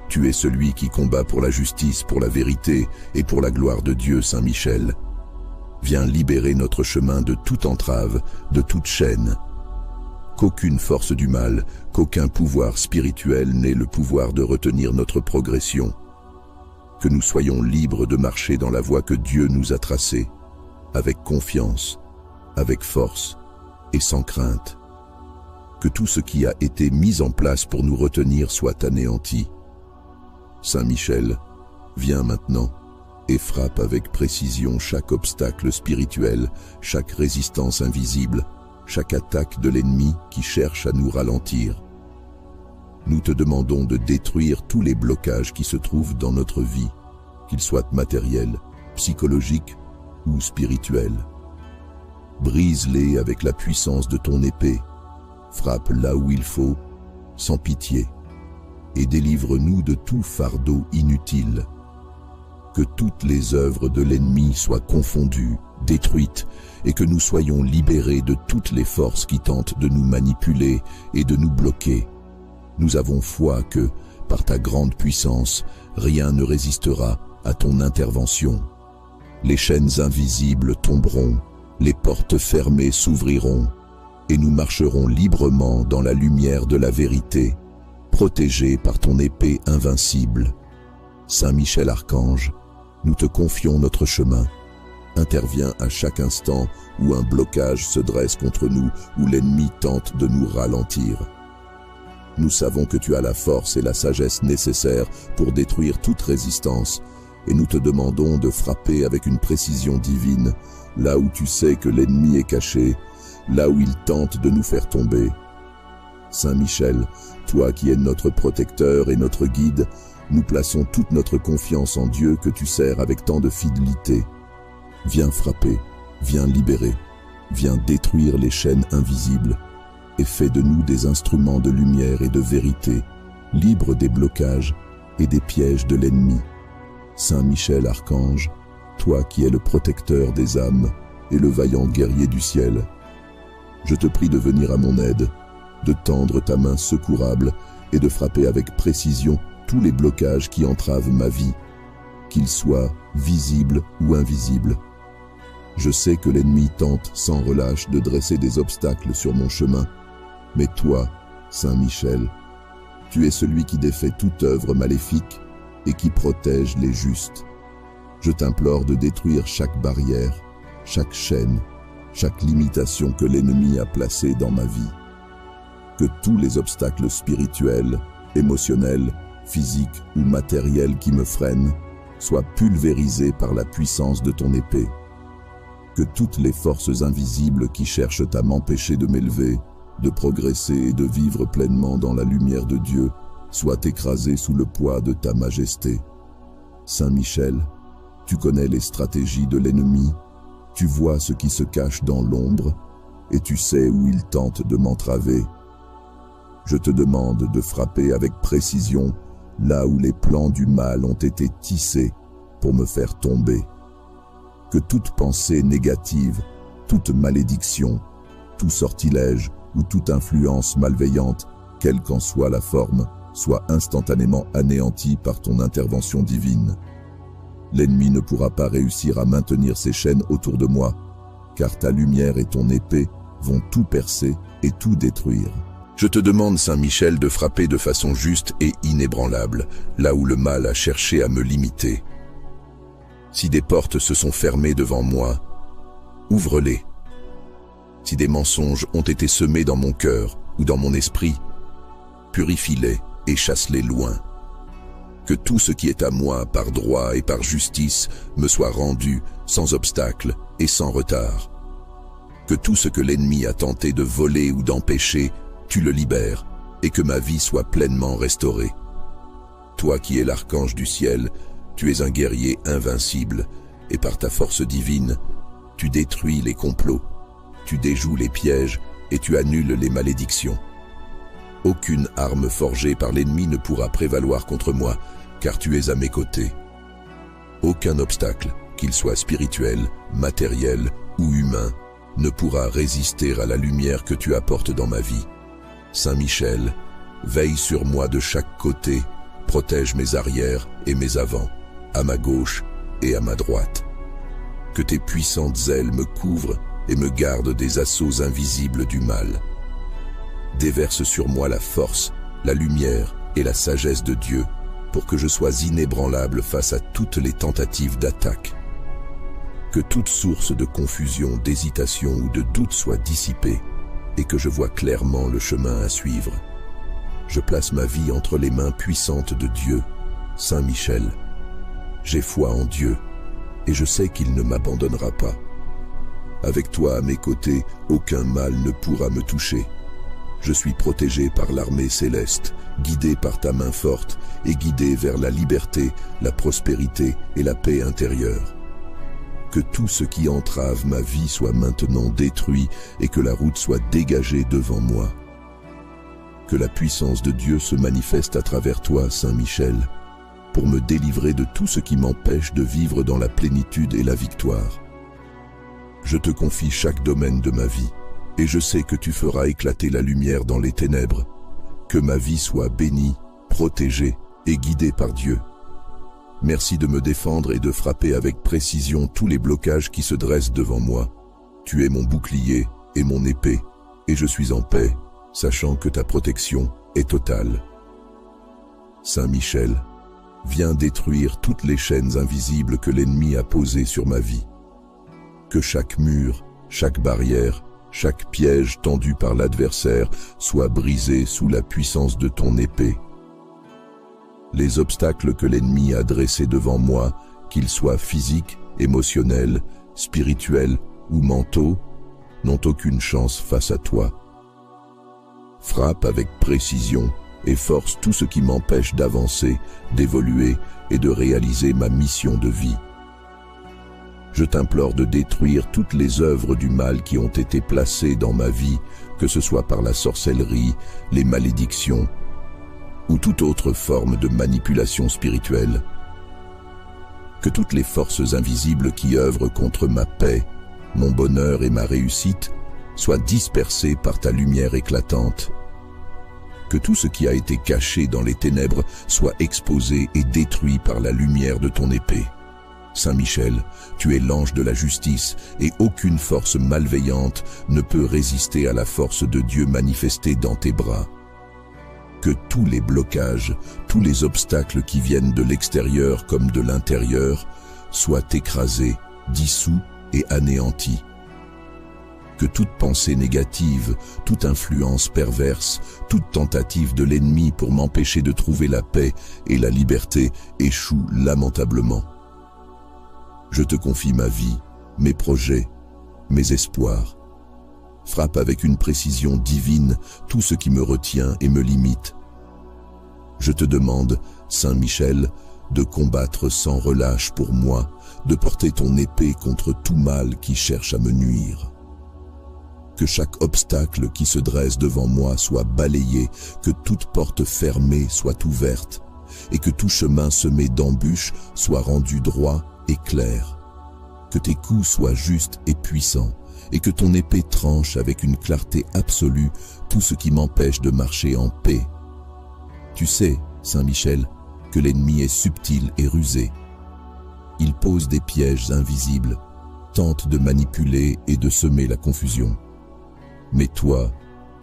Tu es celui qui combat pour la justice, pour la vérité et pour la gloire de Dieu, Saint Michel. Viens libérer notre chemin de toute entrave, de toute chaîne. Qu'aucune force du mal, qu'aucun pouvoir spirituel n'ait le pouvoir de retenir notre progression. Que nous soyons libres de marcher dans la voie que Dieu nous a tracée, avec confiance, avec force et sans crainte. Que tout ce qui a été mis en place pour nous retenir soit anéanti. Saint Michel, viens maintenant et frappe avec précision chaque obstacle spirituel, chaque résistance invisible, chaque attaque de l'ennemi qui cherche à nous ralentir. Nous te demandons de détruire tous les blocages qui se trouvent dans notre vie, qu'ils soient matériels, psychologiques ou spirituels. Brise-les avec la puissance de ton épée, frappe là où il faut, sans pitié, et délivre-nous de tout fardeau inutile. Que toutes les œuvres de l'ennemi soient confondues, détruites, et que nous soyons libérés de toutes les forces qui tentent de nous manipuler et de nous bloquer. Nous avons foi que, par ta grande puissance, rien ne résistera à ton intervention. Les chaînes invisibles tomberont, les portes fermées s'ouvriront, et nous marcherons librement dans la lumière de la vérité, protégés par ton épée invincible. Saint Michel Archange, nous te confions notre chemin. Interviens à chaque instant où un blocage se dresse contre nous, où l'ennemi tente de nous ralentir. Nous savons que tu as la force et la sagesse nécessaires pour détruire toute résistance, et nous te demandons de frapper avec une précision divine, là où tu sais que l'ennemi est caché, là où il tente de nous faire tomber. Saint Michel, toi qui es notre protecteur et notre guide, nous plaçons toute notre confiance en Dieu que tu sers avec tant de fidélité. Viens frapper, viens libérer, viens détruire les chaînes invisibles et fais de nous des instruments de lumière et de vérité, libres des blocages et des pièges de l'ennemi. Saint Michel Archange, toi qui es le protecteur des âmes et le vaillant guerrier du ciel, je te prie de venir à mon aide, de tendre ta main secourable et de frapper avec précision tous les blocages qui entravent ma vie, qu'ils soient visibles ou invisibles. Je sais que l'ennemi tente sans relâche de dresser des obstacles sur mon chemin, mais toi, Saint Michel, tu es celui qui défait toute œuvre maléfique et qui protège les justes. Je t'implore de détruire chaque barrière, chaque chaîne, chaque limitation que l'ennemi a placée dans ma vie. Que tous les obstacles spirituels, émotionnels, physiques ou matériels qui me freinent soient pulvérisés par la puissance de ton épée. Que toutes les forces invisibles qui cherchent à m'empêcher de m'élever, de progresser et de vivre pleinement dans la lumière de Dieu soient écrasées sous le poids de ta majesté. Saint Michel, tu connais les stratégies de l'ennemi, tu vois ce qui se cache dans l'ombre et tu sais où il tente de m'entraver. Je te demande de frapper avec précision là où les plans du mal ont été tissés pour me faire tomber. Que toute pensée négative, toute malédiction, tout sortilège ou toute influence malveillante, quelle qu'en soit la forme, soit instantanément anéantie par ton intervention divine. L'ennemi ne pourra pas réussir à maintenir ses chaînes autour de moi, car ta lumière et ton épée vont tout percer et tout détruire. Je te demande, Saint Michel, de frapper de façon juste et inébranlable, là où le mal a cherché à me limiter. Si des portes se sont fermées devant moi, ouvre-les. Si des mensonges ont été semés dans mon cœur ou dans mon esprit, purifie-les et chasse-les loin. Que tout ce qui est à moi par droit et par justice me soit rendu sans obstacle et sans retard. Que tout ce que l'ennemi a tenté de voler ou d'empêcher, tu le libères, et que ma vie soit pleinement restaurée. Toi qui es l'archange du ciel, tu es un guerrier invincible, et par ta force divine, tu détruis les complots, tu déjoues les pièges et tu annules les malédictions. Aucune arme forgée par l'ennemi ne pourra prévaloir contre moi, car tu es à mes côtés. Aucun obstacle, qu'il soit spirituel, matériel ou humain, ne pourra résister à la lumière que tu apportes dans ma vie. Saint Michel, veille sur moi de chaque côté, protège mes arrières et mes avants, à ma gauche et à ma droite. Que tes puissantes ailes me couvrent et me gardent des assauts invisibles du mal. Déverse sur moi la force, la lumière et la sagesse de Dieu, pour que je sois inébranlable face à toutes les tentatives d'attaque. Que toute source de confusion, d'hésitation ou de doute soit dissipée, et que je vois clairement le chemin à suivre. Je place ma vie entre les mains puissantes de Dieu, Saint Michel. J'ai foi en Dieu, et je sais qu'il ne m'abandonnera pas. Avec toi à mes côtés, aucun mal ne pourra me toucher. Je suis protégé par l'armée céleste, guidé par ta main forte et guidé vers la liberté, la prospérité et la paix intérieure. Que tout ce qui entrave ma vie soit maintenant détruit et que la route soit dégagée devant moi. Que la puissance de Dieu se manifeste à travers toi, Saint Michel, pour me délivrer de tout ce qui m'empêche de vivre dans la plénitude et la victoire. Je te confie chaque domaine de ma vie, et je sais que tu feras éclater la lumière dans les ténèbres. Que ma vie soit bénie, protégée et guidée par Dieu. Merci de me défendre et de frapper avec précision tous les blocages qui se dressent devant moi. Tu es mon bouclier et mon épée, et je suis en paix, sachant que ta protection est totale. Saint Michel, viens détruire toutes les chaînes invisibles que l'ennemi a posées sur ma vie. Que chaque mur, chaque barrière, chaque piège tendu par l'adversaire soit brisé sous la puissance de ton épée. Les obstacles que l'ennemi a dressés devant moi, qu'ils soient physiques, émotionnels, spirituels ou mentaux, n'ont aucune chance face à toi. Frappe avec précision et force tout ce qui m'empêche d'avancer, d'évoluer et de réaliser ma mission de vie. Je t'implore de détruire toutes les œuvres du mal qui ont été placées dans ma vie, que ce soit par la sorcellerie, les malédictions ou toute autre forme de manipulation spirituelle. Que toutes les forces invisibles qui œuvrent contre ma paix, mon bonheur et ma réussite soient dispersées par ta lumière éclatante. Que tout ce qui a été caché dans les ténèbres soit exposé et détruit par la lumière de ton épée. Saint Michel, tu es l'ange de la justice et aucune force malveillante ne peut résister à la force de Dieu manifestée dans tes bras. Que tous les blocages, tous les obstacles qui viennent de l'extérieur comme de l'intérieur soient écrasés, dissous et anéantis. Que toute pensée négative, toute influence perverse, toute tentative de l'ennemi pour m'empêcher de trouver la paix et la liberté échoue lamentablement. Je te confie ma vie, mes projets, mes espoirs. Frappe avec une précision divine tout ce qui me retient et me limite. Je te demande, Saint Michel, de combattre sans relâche pour moi, de porter ton épée contre tout mal qui cherche à me nuire. Que chaque obstacle qui se dresse devant moi soit balayé, que toute porte fermée soit ouverte, et que tout chemin semé d'embûches soit rendu droit et clair. Que tes coups soient justes et puissants, et que ton épée tranche avec une clarté absolue tout ce qui m'empêche de marcher en paix. Tu sais, Saint Michel, que l'ennemi est subtil et rusé. Il pose des pièges invisibles, tente de manipuler et de semer la confusion. Mais toi,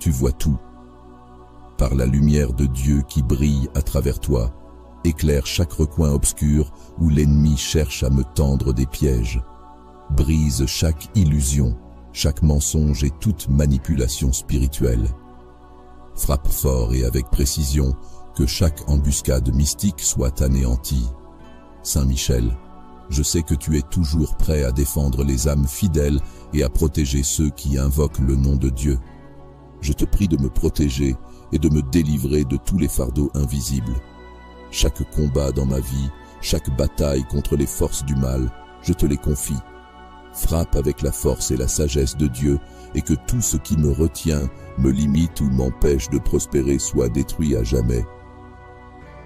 tu vois tout. Par la lumière de Dieu qui brille à travers toi, éclaire chaque recoin obscur où l'ennemi cherche à me tendre des pièges. Brise chaque illusion, chaque mensonge et toute manipulation spirituelle. Frappe fort et avec précision, que chaque embuscade mystique soit anéantie. Saint Michel, je sais que tu es toujours prêt à défendre les âmes fidèles et à protéger ceux qui invoquent le nom de Dieu. Je te prie de me protéger et de me délivrer de tous les fardeaux invisibles. Chaque combat dans ma vie, chaque bataille contre les forces du mal, je te les confie. Frappe avec la force et la sagesse de Dieu et que tout ce qui me retient, me limite ou m'empêche de prospérer soit détruit à jamais.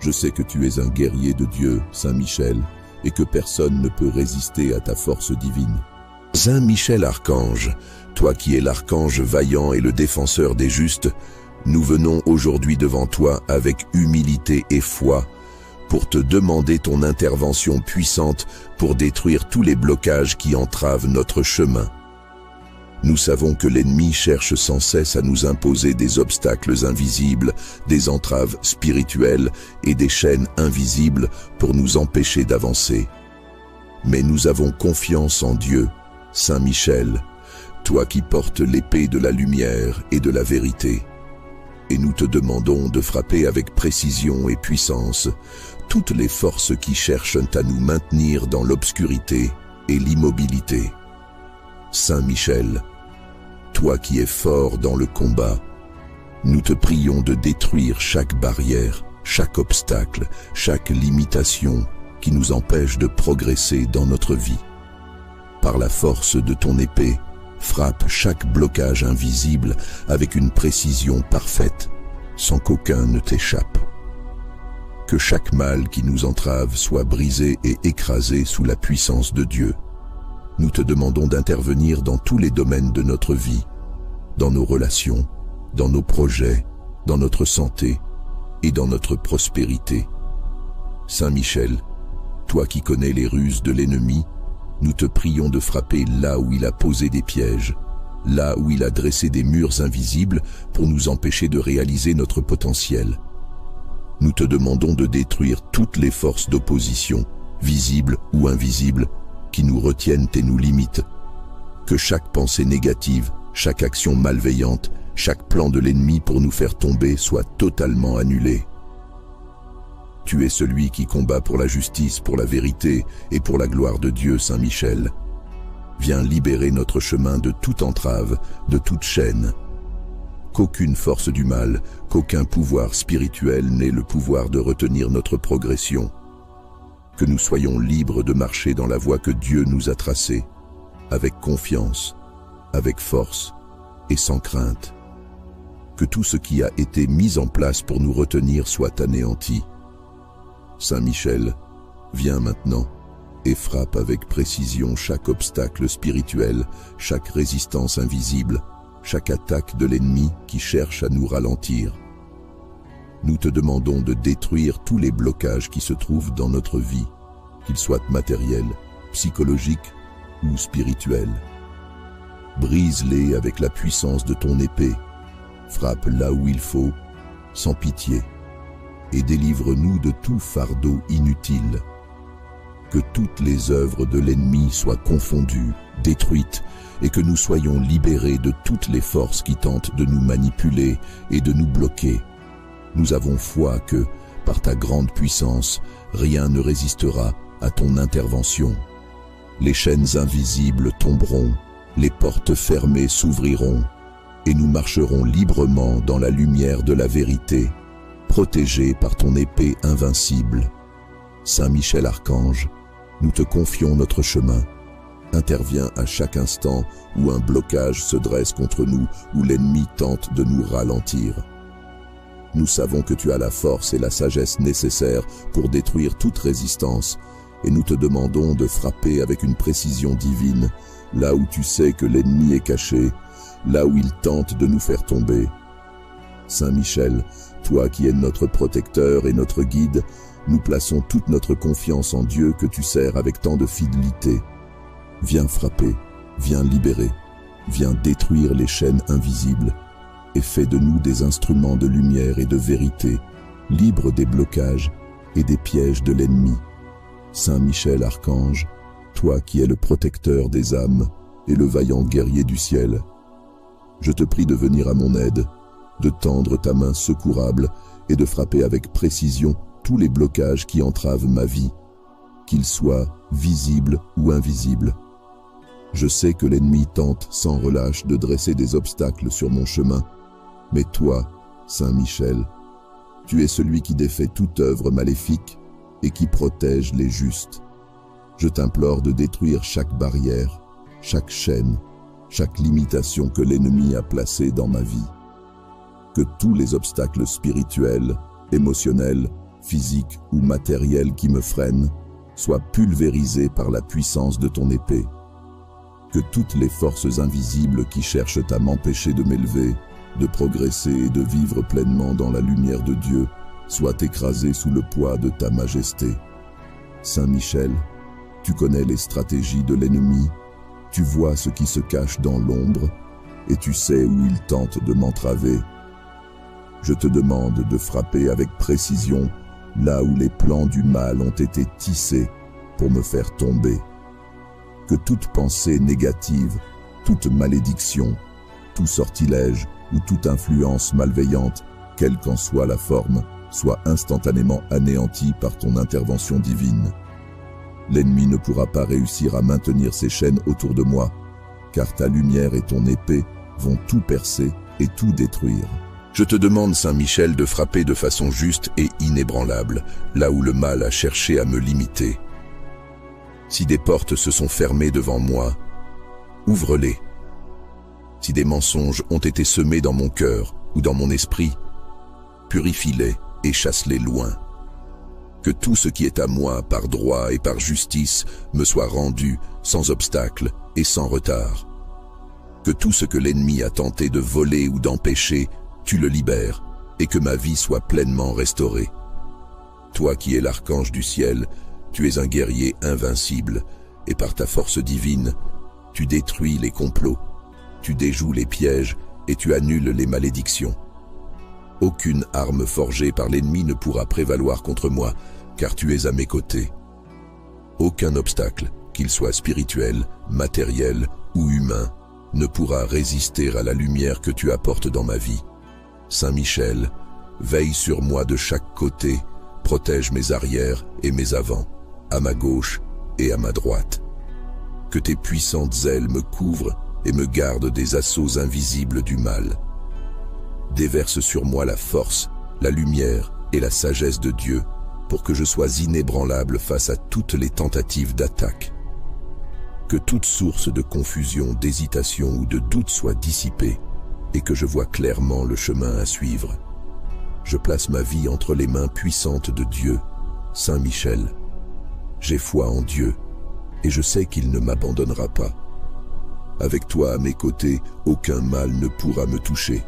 Je sais que tu es un guerrier de Dieu, Saint Michel, et que personne ne peut résister à ta force divine. Saint Michel Archange, toi qui es l'archange vaillant et le défenseur des justes, nous venons aujourd'hui devant toi avec humilité et foi pour te demander ton intervention puissante pour détruire tous les blocages qui entravent notre chemin. Nous savons que l'ennemi cherche sans cesse à nous imposer des obstacles invisibles, des entraves spirituelles et des chaînes invisibles pour nous empêcher d'avancer. Mais nous avons confiance en Dieu, Saint Michel, toi qui portes l'épée de la lumière et de la vérité. Et nous te demandons de frapper avec précision et puissance toutes les forces qui cherchent à nous maintenir dans l'obscurité et l'immobilité. Saint Michel, toi qui es fort dans le combat, nous te prions de détruire chaque barrière, chaque obstacle, chaque limitation qui nous empêche de progresser dans notre vie. Par la force de ton épée, frappe chaque blocage invisible avec une précision parfaite, sans qu'aucun ne t'échappe. Que chaque mal qui nous entrave soit brisé et écrasé sous la puissance de Dieu. Nous te demandons d'intervenir dans tous les domaines de notre vie, dans nos relations, dans nos projets, dans notre santé et dans notre prospérité. Saint Michel, toi qui connais les ruses de l'ennemi, nous te prions de frapper là où il a posé des pièges, là où il a dressé des murs invisibles pour nous empêcher de réaliser notre potentiel. Nous te demandons de détruire toutes les forces d'opposition, visibles ou invisibles, qui nous retiennent et nous limitent. Que chaque pensée négative, chaque action malveillante, chaque plan de l'ennemi pour nous faire tomber soit totalement annulé. Tu es celui qui combat pour la justice, pour la vérité et pour la gloire de Dieu, Saint Michel. Viens libérer notre chemin de toute entrave, de toute chaîne. Qu'aucune force du mal, qu'aucun pouvoir spirituel n'ait le pouvoir de retenir notre progression. Que nous soyons libres de marcher dans la voie que Dieu nous a tracée, avec confiance, avec force et sans crainte. Que tout ce qui a été mis en place pour nous retenir soit anéanti. Saint Michel, viens maintenant et frappe avec précision chaque obstacle spirituel, chaque résistance invisible, chaque attaque de l'ennemi qui cherche à nous ralentir. Nous te demandons de détruire tous les blocages qui se trouvent dans notre vie, qu'ils soient matériels, psychologiques ou spirituels. Brise-les avec la puissance de ton épée, frappe là où il faut, sans pitié, et délivre-nous de tout fardeau inutile. Que toutes les œuvres de l'ennemi soient confondues, détruites, et que nous soyons libérés de toutes les forces qui tentent de nous manipuler et de nous bloquer. Nous avons foi que, par ta grande puissance, rien ne résistera à ton intervention. Les chaînes invisibles tomberont, les portes fermées s'ouvriront, et nous marcherons librement dans la lumière de la vérité, protégés par ton épée invincible. Saint Michel Archange, nous te confions notre chemin. Interviens à chaque instant où un blocage se dresse contre nous, où l'ennemi tente de nous ralentir. Nous savons que tu as la force et la sagesse nécessaires pour détruire toute résistance, et nous te demandons de frapper avec une précision divine, là où tu sais que l'ennemi est caché, là où il tente de nous faire tomber. Saint Michel, toi qui es notre protecteur et notre guide, nous plaçons toute notre confiance en Dieu que tu sers avec tant de fidélité. Viens frapper, viens libérer, viens détruire les chaînes invisibles et fais de nous des instruments de lumière et de vérité, libres des blocages et des pièges de l'ennemi. Saint Michel Archange, toi qui es le protecteur des âmes et le vaillant guerrier du ciel, je te prie de venir à mon aide, de tendre ta main secourable et de frapper avec précision tous les blocages qui entravent ma vie, qu'ils soient visibles ou invisibles. Je sais que l'ennemi tente sans relâche de dresser des obstacles sur mon chemin, mais toi, Saint Michel, tu es celui qui défait toute œuvre maléfique et qui protège les justes. Je t'implore de détruire chaque barrière, chaque chaîne, chaque limitation que l'ennemi a placée dans ma vie. Que tous les obstacles spirituels, émotionnels, physiques ou matériels qui me freinent soient pulvérisés par la puissance de ton épée. Que toutes les forces invisibles qui cherchent à m'empêcher de m'élever, de progresser et de vivre pleinement dans la lumière de Dieu soient écrasées sous le poids de ta majesté. Saint Michel, tu connais les stratégies de l'ennemi, tu vois ce qui se cache dans l'ombre et tu sais où il tente de m'entraver. Je te demande de frapper avec précision là où les plans du mal ont été tissés pour me faire tomber. Que toute pensée négative, toute malédiction, tout sortilège ou toute influence malveillante, quelle qu'en soit la forme, soit instantanément anéantie par ton intervention divine. L'ennemi ne pourra pas réussir à maintenir ses chaînes autour de moi, car ta lumière et ton épée vont tout percer et tout détruire. Je te demande, Saint Michel, de frapper de façon juste et inébranlable, là où le mal a cherché à me limiter. Si des portes se sont fermées devant moi, ouvre-les. Si des mensonges ont été semés dans mon cœur ou dans mon esprit, purifie-les et chasse-les loin. Que tout ce qui est à moi par droit et par justice me soit rendu sans obstacle et sans retard. Que tout ce que l'ennemi a tenté de voler ou d'empêcher, tu le libères et que ma vie soit pleinement restaurée. Toi qui es l'archange du ciel, tu es un guerrier invincible et par ta force divine, tu détruis les complots, tu déjoues les pièges et tu annules les malédictions. Aucune arme forgée par l'ennemi ne pourra prévaloir contre moi, car tu es à mes côtés. Aucun obstacle, qu'il soit spirituel, matériel ou humain, ne pourra résister à la lumière que tu apportes dans ma vie. Saint Michel, veille sur moi de chaque côté, protège mes arrières et mes avants, à ma gauche et à ma droite. Que tes puissantes ailes me couvrent et me gardent des assauts invisibles du mal. Déverse sur moi la force, la lumière et la sagesse de Dieu pour que je sois inébranlable face à toutes les tentatives d'attaque. Que toute source de confusion, d'hésitation ou de doute soit dissipée et que je vois clairement le chemin à suivre. Je place ma vie entre les mains puissantes de Dieu, Saint Michel. J'ai foi en Dieu et je sais qu'il ne m'abandonnera pas. Avec toi à mes côtés, aucun mal ne pourra me toucher.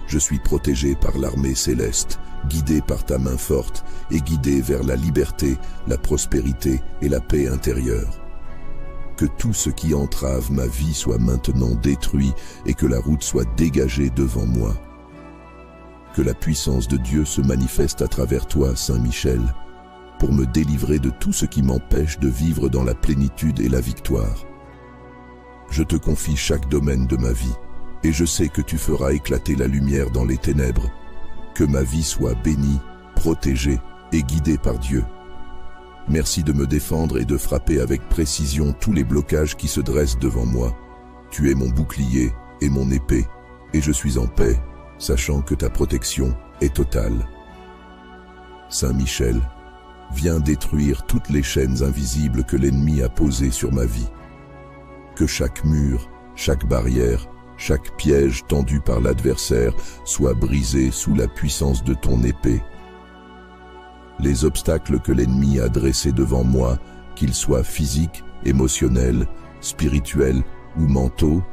Je suis protégé par l'armée céleste, guidé par ta main forte et guidé vers la liberté, la prospérité et la paix intérieure. Que tout ce qui entrave ma vie soit maintenant détruit et que la route soit dégagée devant moi. Que la puissance de Dieu se manifeste à travers toi, Saint Michel, pour me délivrer de tout ce qui m'empêche de vivre dans la plénitude et la victoire. Je te confie chaque domaine de ma vie, et je sais que tu feras éclater la lumière dans les ténèbres. Que ma vie soit bénie, protégée et guidée par Dieu. Merci de me défendre et de frapper avec précision tous les blocages qui se dressent devant moi. Tu es mon bouclier et mon épée, et je suis en paix, sachant que ta protection est totale. Saint Michel, viens détruire toutes les chaînes invisibles que l'ennemi a posées sur ma vie. Que chaque mur, chaque barrière, chaque piège tendu par l'adversaire soit brisé sous la puissance de ton épée. Les obstacles que l'ennemi a dressés devant moi, qu'ils soient physiques, émotionnels, spirituels ou mentaux,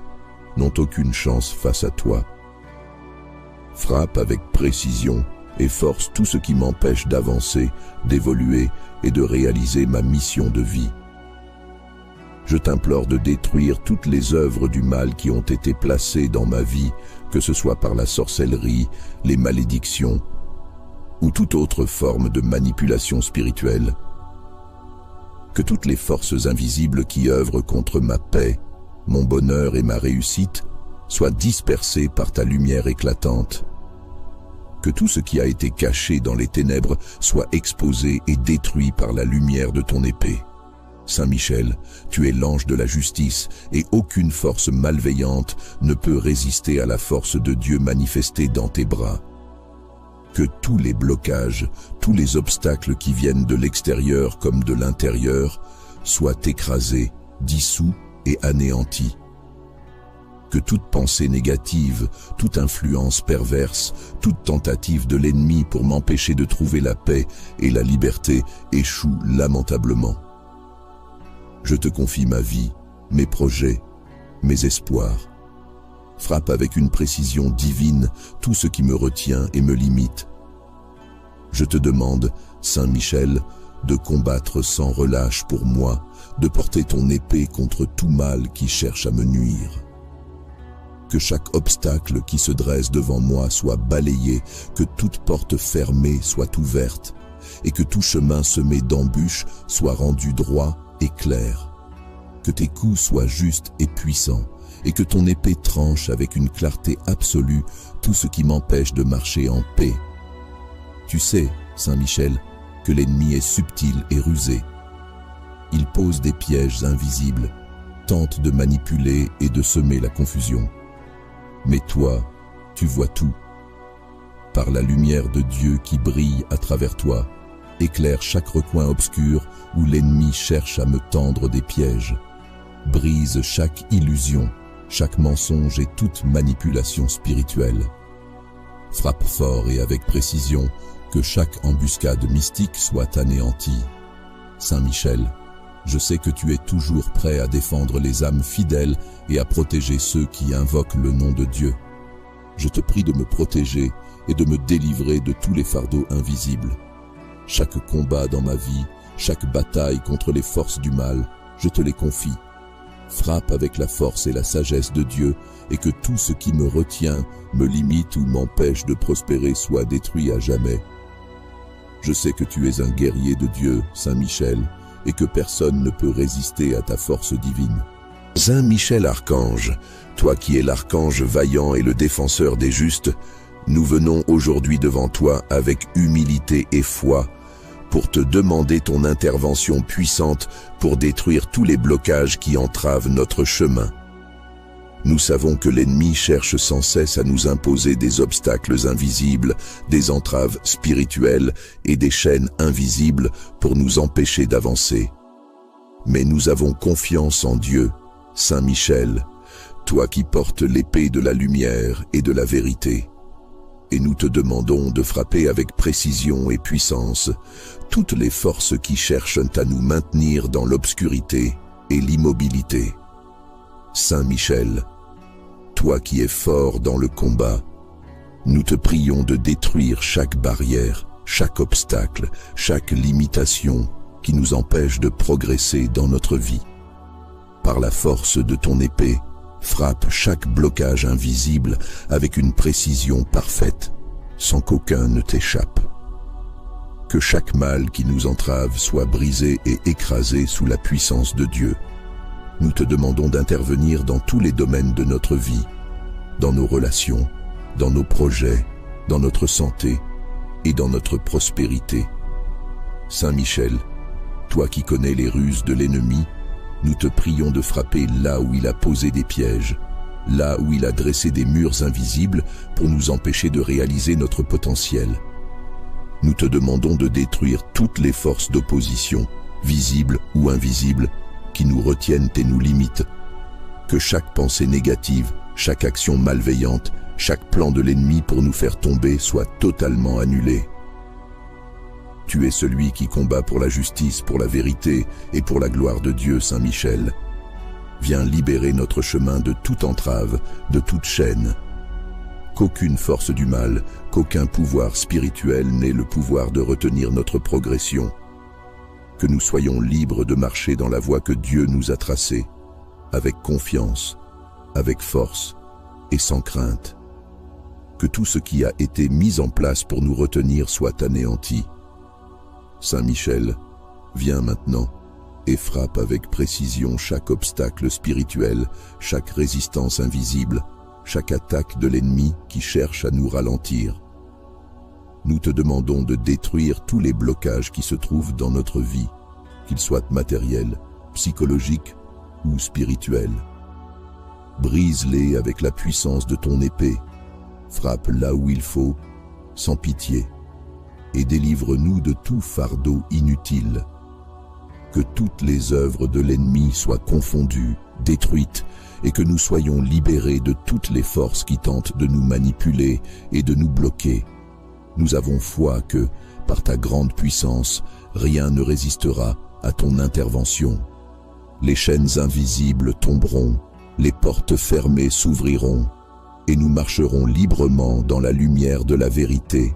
n'ont aucune chance face à toi. Frappe avec précision et force tout ce qui m'empêche d'avancer, d'évoluer et de réaliser ma mission de vie. Je t'implore de détruire toutes les œuvres du mal qui ont été placées dans ma vie, que ce soit par la sorcellerie, les malédictions ou toute autre forme de manipulation spirituelle. Que toutes les forces invisibles qui œuvrent contre ma paix, mon bonheur et ma réussite soient dispersées par ta lumière éclatante. Que tout ce qui a été caché dans les ténèbres soit exposé et détruit par la lumière de ton épée. Saint Michel, tu es l'ange de la justice et aucune force malveillante ne peut résister à la force de Dieu manifestée dans tes bras. Que tous les blocages, tous les obstacles qui viennent de l'extérieur comme de l'intérieur soient écrasés, dissous et anéantis. Que toute pensée négative, toute influence perverse, toute tentative de l'ennemi pour m'empêcher de trouver la paix et la liberté échoue lamentablement. Je te confie ma vie, mes projets, mes espoirs. Frappe avec une précision divine tout ce qui me retient et me limite. Je te demande, Saint Michel, de combattre sans relâche pour moi, de porter ton épée contre tout mal qui cherche à me nuire. Que chaque obstacle qui se dresse devant moi soit balayé, que toute porte fermée soit ouverte, et que tout chemin semé d'embûches soit rendu droit et clair. Que tes coups soient justes et puissants, et que ton épée tranche avec une clarté absolue tout ce qui m'empêche de marcher en paix. Tu sais, Saint Michel, que l'ennemi est subtil et rusé. Il pose des pièges invisibles, tente de manipuler et de semer la confusion. Mais toi, tu vois tout. Par la lumière de Dieu qui brille à travers toi, éclaire chaque recoin obscur où l'ennemi cherche à me tendre des pièges. Brise chaque illusion, chaque mensonge et toute manipulation spirituelle. Frappe fort et avec précision, que chaque embuscade mystique soit anéantie. Saint Michel, je sais que tu es toujours prêt à défendre les âmes fidèles et à protéger ceux qui invoquent le nom de Dieu. Je te prie de me protéger et de me délivrer de tous les fardeaux invisibles. Chaque combat dans ma vie, chaque bataille contre les forces du mal, je te les confie. Frappe avec la force et la sagesse de Dieu et que tout ce qui me retient, me limite ou m'empêche de prospérer soit détruit à jamais. Je sais que tu es un guerrier de Dieu, Saint Michel, et que personne ne peut résister à ta force divine. Saint Michel Archange, toi qui es l'archange vaillant et le défenseur des justes, nous venons aujourd'hui devant toi avec humilité et foi pour te demander ton intervention puissante pour détruire tous les blocages qui entravent notre chemin. Nous savons que l'ennemi cherche sans cesse à nous imposer des obstacles invisibles, des entraves spirituelles et des chaînes invisibles pour nous empêcher d'avancer. Mais nous avons confiance en Dieu, Saint Michel, toi qui portes l'épée de la lumière et de la vérité. Et nous te demandons de frapper avec précision et puissance toutes les forces qui cherchent à nous maintenir dans l'obscurité et l'immobilité. Saint Michel, toi qui es fort dans le combat, nous te prions de détruire chaque barrière, chaque obstacle, chaque limitation qui nous empêche de progresser dans notre vie. Par la force de ton épée, frappe chaque blocage invisible avec une précision parfaite, sans qu'aucun ne t'échappe. Que chaque mal qui nous entrave soit brisé et écrasé sous la puissance de Dieu. Nous te demandons d'intervenir dans tous les domaines de notre vie, dans nos relations, dans nos projets, dans notre santé et dans notre prospérité. Saint Michel, toi qui connais les ruses de l'ennemi, nous te prions de frapper là où il a posé des pièges, là où il a dressé des murs invisibles pour nous empêcher de réaliser notre potentiel. Nous te demandons de détruire toutes les forces d'opposition, visibles ou invisibles, qui nous retiennent et nous limitent. Que chaque pensée négative, chaque action malveillante, chaque plan de l'ennemi pour nous faire tomber soit totalement annulé. Tu es celui qui combat pour la justice, pour la vérité et pour la gloire de Dieu, Saint Michel. Viens libérer notre chemin de toute entrave, de toute chaîne. Qu'aucune force du mal, qu'aucun pouvoir spirituel n'ait le pouvoir de retenir notre progression. Que nous soyons libres de marcher dans la voie que Dieu nous a tracée, avec confiance, avec force et sans crainte. Que tout ce qui a été mis en place pour nous retenir soit anéanti. Saint Michel, viens maintenant et frappe avec précision chaque obstacle spirituel, chaque résistance invisible, chaque attaque de l'ennemi qui cherche à nous ralentir. nous te demandons de détruire tous les blocages qui se trouvent dans notre vie, qu'ils soient matériels, psychologiques ou spirituels. Brise-les avec la puissance de ton épée, frappe là où il faut, sans pitié, et délivre-nous de tout fardeau inutile. Que toutes les œuvres de l'ennemi soient confondues, détruites, et que nous soyons libérés de toutes les forces qui tentent de nous manipuler et de nous bloquer. Nous avons foi que, par ta grande puissance, rien ne résistera à ton intervention. Les chaînes invisibles tomberont, les portes fermées s'ouvriront, et nous marcherons librement dans la lumière de la vérité,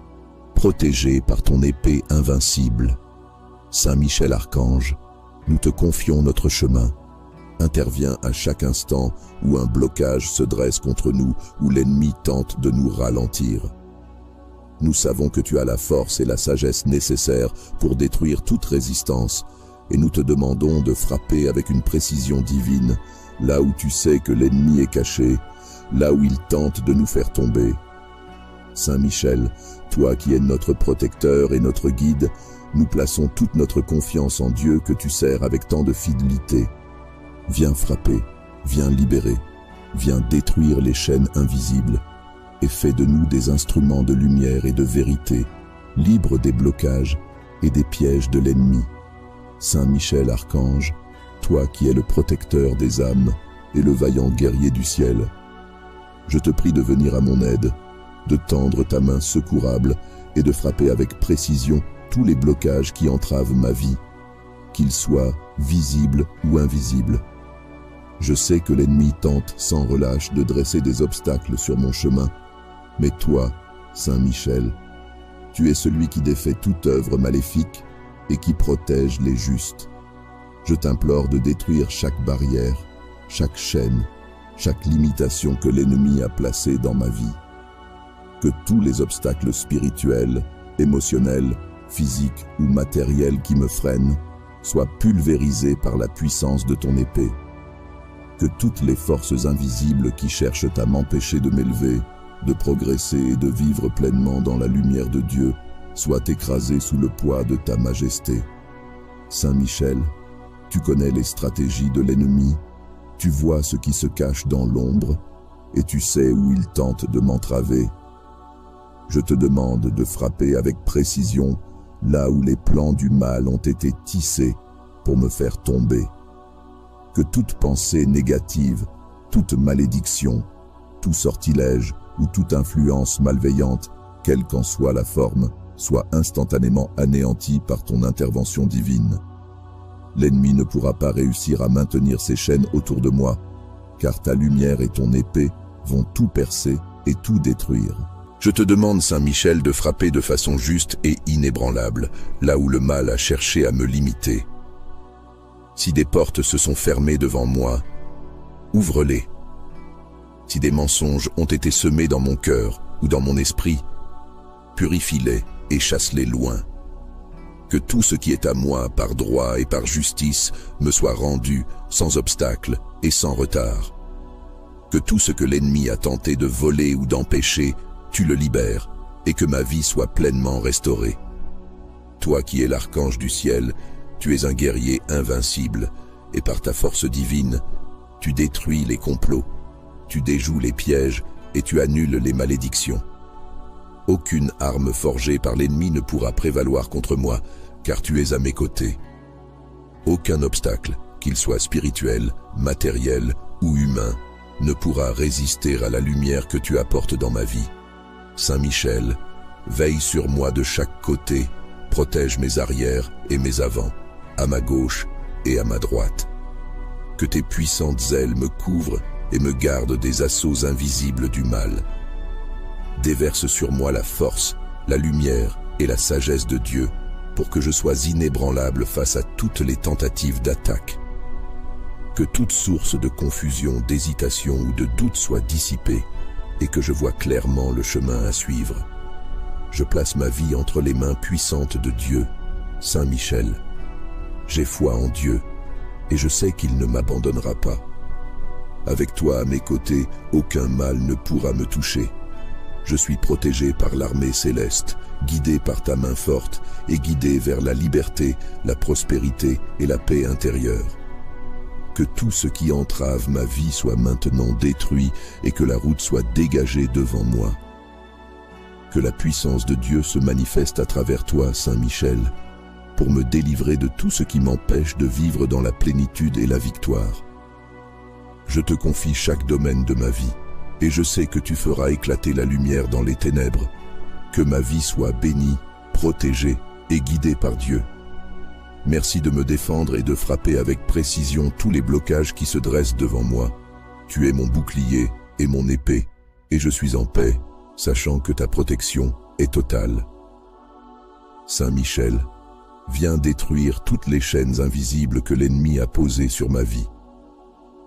protégés par ton épée invincible. Saint Michel Archange, nous te confions notre chemin. Interviens à chaque instant où un blocage se dresse contre nous, où l'ennemi tente de nous ralentir. Nous savons que tu as la force et la sagesse nécessaires pour détruire toute résistance, et nous te demandons de frapper avec une précision divine, là où tu sais que l'ennemi est caché, là où il tente de nous faire tomber. Saint Michel, toi qui es notre protecteur et notre guide, nous plaçons toute notre confiance en Dieu que tu sers avec tant de fidélité. Viens frapper, viens libérer, viens détruire les chaînes invisibles, et fais de nous des instruments de lumière et de vérité, libres des blocages et des pièges de l'ennemi. Saint Michel Archange, toi qui es le protecteur des âmes et le vaillant guerrier du ciel, je te prie de venir à mon aide, de tendre ta main secourable et de frapper avec précision tous les blocages qui entravent ma vie, qu'ils soient visibles ou invisibles. Je sais que l'ennemi tente sans relâche de dresser des obstacles sur mon chemin, mais toi, Saint Michel, tu es celui qui défait toute œuvre maléfique et qui protège les justes. Je t'implore de détruire chaque barrière, chaque chaîne, chaque limitation que l'ennemi a placée dans ma vie. Que tous les obstacles spirituels, émotionnels, physiques ou matériels qui me freinent soient pulvérisés par la puissance de ton épée. Que toutes les forces invisibles qui cherchent à m'empêcher de m'élever, de progresser et de vivre pleinement dans la lumière de Dieu soient écrasées sous le poids de ta majesté. Saint Michel, tu connais les stratégies de l'ennemi, tu vois ce qui se cache dans l'ombre et tu sais où il tente de m'entraver. Je te demande de frapper avec précision là où les plans du mal ont été tissés pour me faire tomber. Que toute pensée négative, toute malédiction, tout sortilège ou toute influence malveillante, quelle qu'en soit la forme, soit instantanément anéantie par ton intervention divine. L'ennemi ne pourra pas réussir à maintenir ses chaînes autour de moi, car ta lumière et ton épée vont tout percer et tout détruire. Je te demande, Saint Michel, de frapper de façon juste et inébranlable, là où le mal a cherché à me limiter. Si des portes se sont fermées devant moi, ouvre-les. Si des mensonges ont été semés dans mon cœur ou dans mon esprit, purifie-les et chasse-les loin. Que tout ce qui est à moi par droit et par justice me soit rendu sans obstacle et sans retard. Que tout ce que l'ennemi a tenté de voler ou d'empêcher, tu le libères et que ma vie soit pleinement restaurée. Toi qui es l'archange du ciel, tu es un guerrier invincible et par ta force divine, tu détruis les complots, tu déjoues les pièges et tu annules les malédictions. Aucune arme forgée par l'ennemi ne pourra prévaloir contre moi, car tu es à mes côtés. Aucun obstacle, qu'il soit spirituel, matériel ou humain, ne pourra résister à la lumière que tu apportes dans ma vie. Saint Michel, veille sur moi de chaque côté, protège mes arrières et mes avants, à ma gauche et à ma droite. Que tes puissantes ailes me couvrent et me gardent des assauts invisibles du mal. Déverse sur moi la force, la lumière et la sagesse de Dieu pour que je sois inébranlable face à toutes les tentatives d'attaque. Que toute source de confusion, d'hésitation ou de doute soit dissipée et que je vois clairement le chemin à suivre. Je place ma vie entre les mains puissantes de Dieu, Saint Michel. J'ai foi en Dieu et je sais qu'il ne m'abandonnera pas. Avec toi à mes côtés, aucun mal ne pourra me toucher. Je suis protégé par l'armée céleste guidé par ta main forte et guidé vers la liberté, la prospérité et la paix intérieure. Que tout ce qui entrave ma vie soit maintenant détruit et que la route soit dégagée devant moi. Que la puissance de Dieu se manifeste à travers toi, Saint Michel, pour me délivrer de tout ce qui m'empêche de vivre dans la plénitude et la victoire. Je te confie chaque domaine de ma vie, et je sais que tu feras éclater la lumière dans les ténèbres. Que ma vie soit bénie, protégée et guidée par Dieu. Merci de me défendre et de frapper avec précision tous les blocages qui se dressent devant moi. Tu es mon bouclier et mon épée, et je suis en paix, sachant que ta protection est totale. Saint Michel, viens détruire toutes les chaînes invisibles que l'ennemi a posées sur ma vie.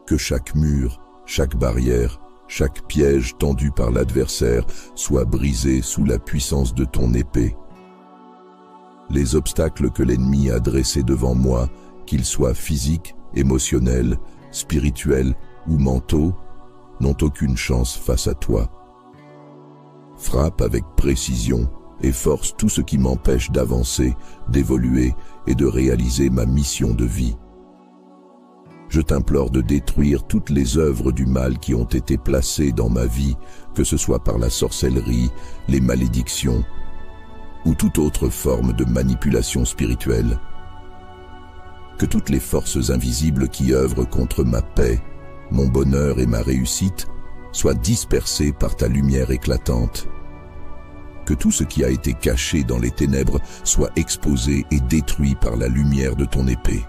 Que chaque mur, chaque barrière, chaque piège tendu par l'adversaire soit brisé sous la puissance de ton épée. Les obstacles que l'ennemi a dressés devant moi, qu'ils soient physiques, émotionnels, spirituels ou mentaux, n'ont aucune chance face à toi. Frappe avec précision et force tout ce qui m'empêche d'avancer, d'évoluer et de réaliser ma mission de vie. Je t'implore de détruire toutes les œuvres du mal qui ont été placées dans ma vie, que ce soit par la sorcellerie, les malédictions ou toute autre forme de manipulation spirituelle. Que toutes les forces invisibles qui œuvrent contre ma paix, mon bonheur et ma réussite soient dispersées par ta lumière éclatante. Que tout ce qui a été caché dans les ténèbres soit exposé et détruit par la lumière de ton épée.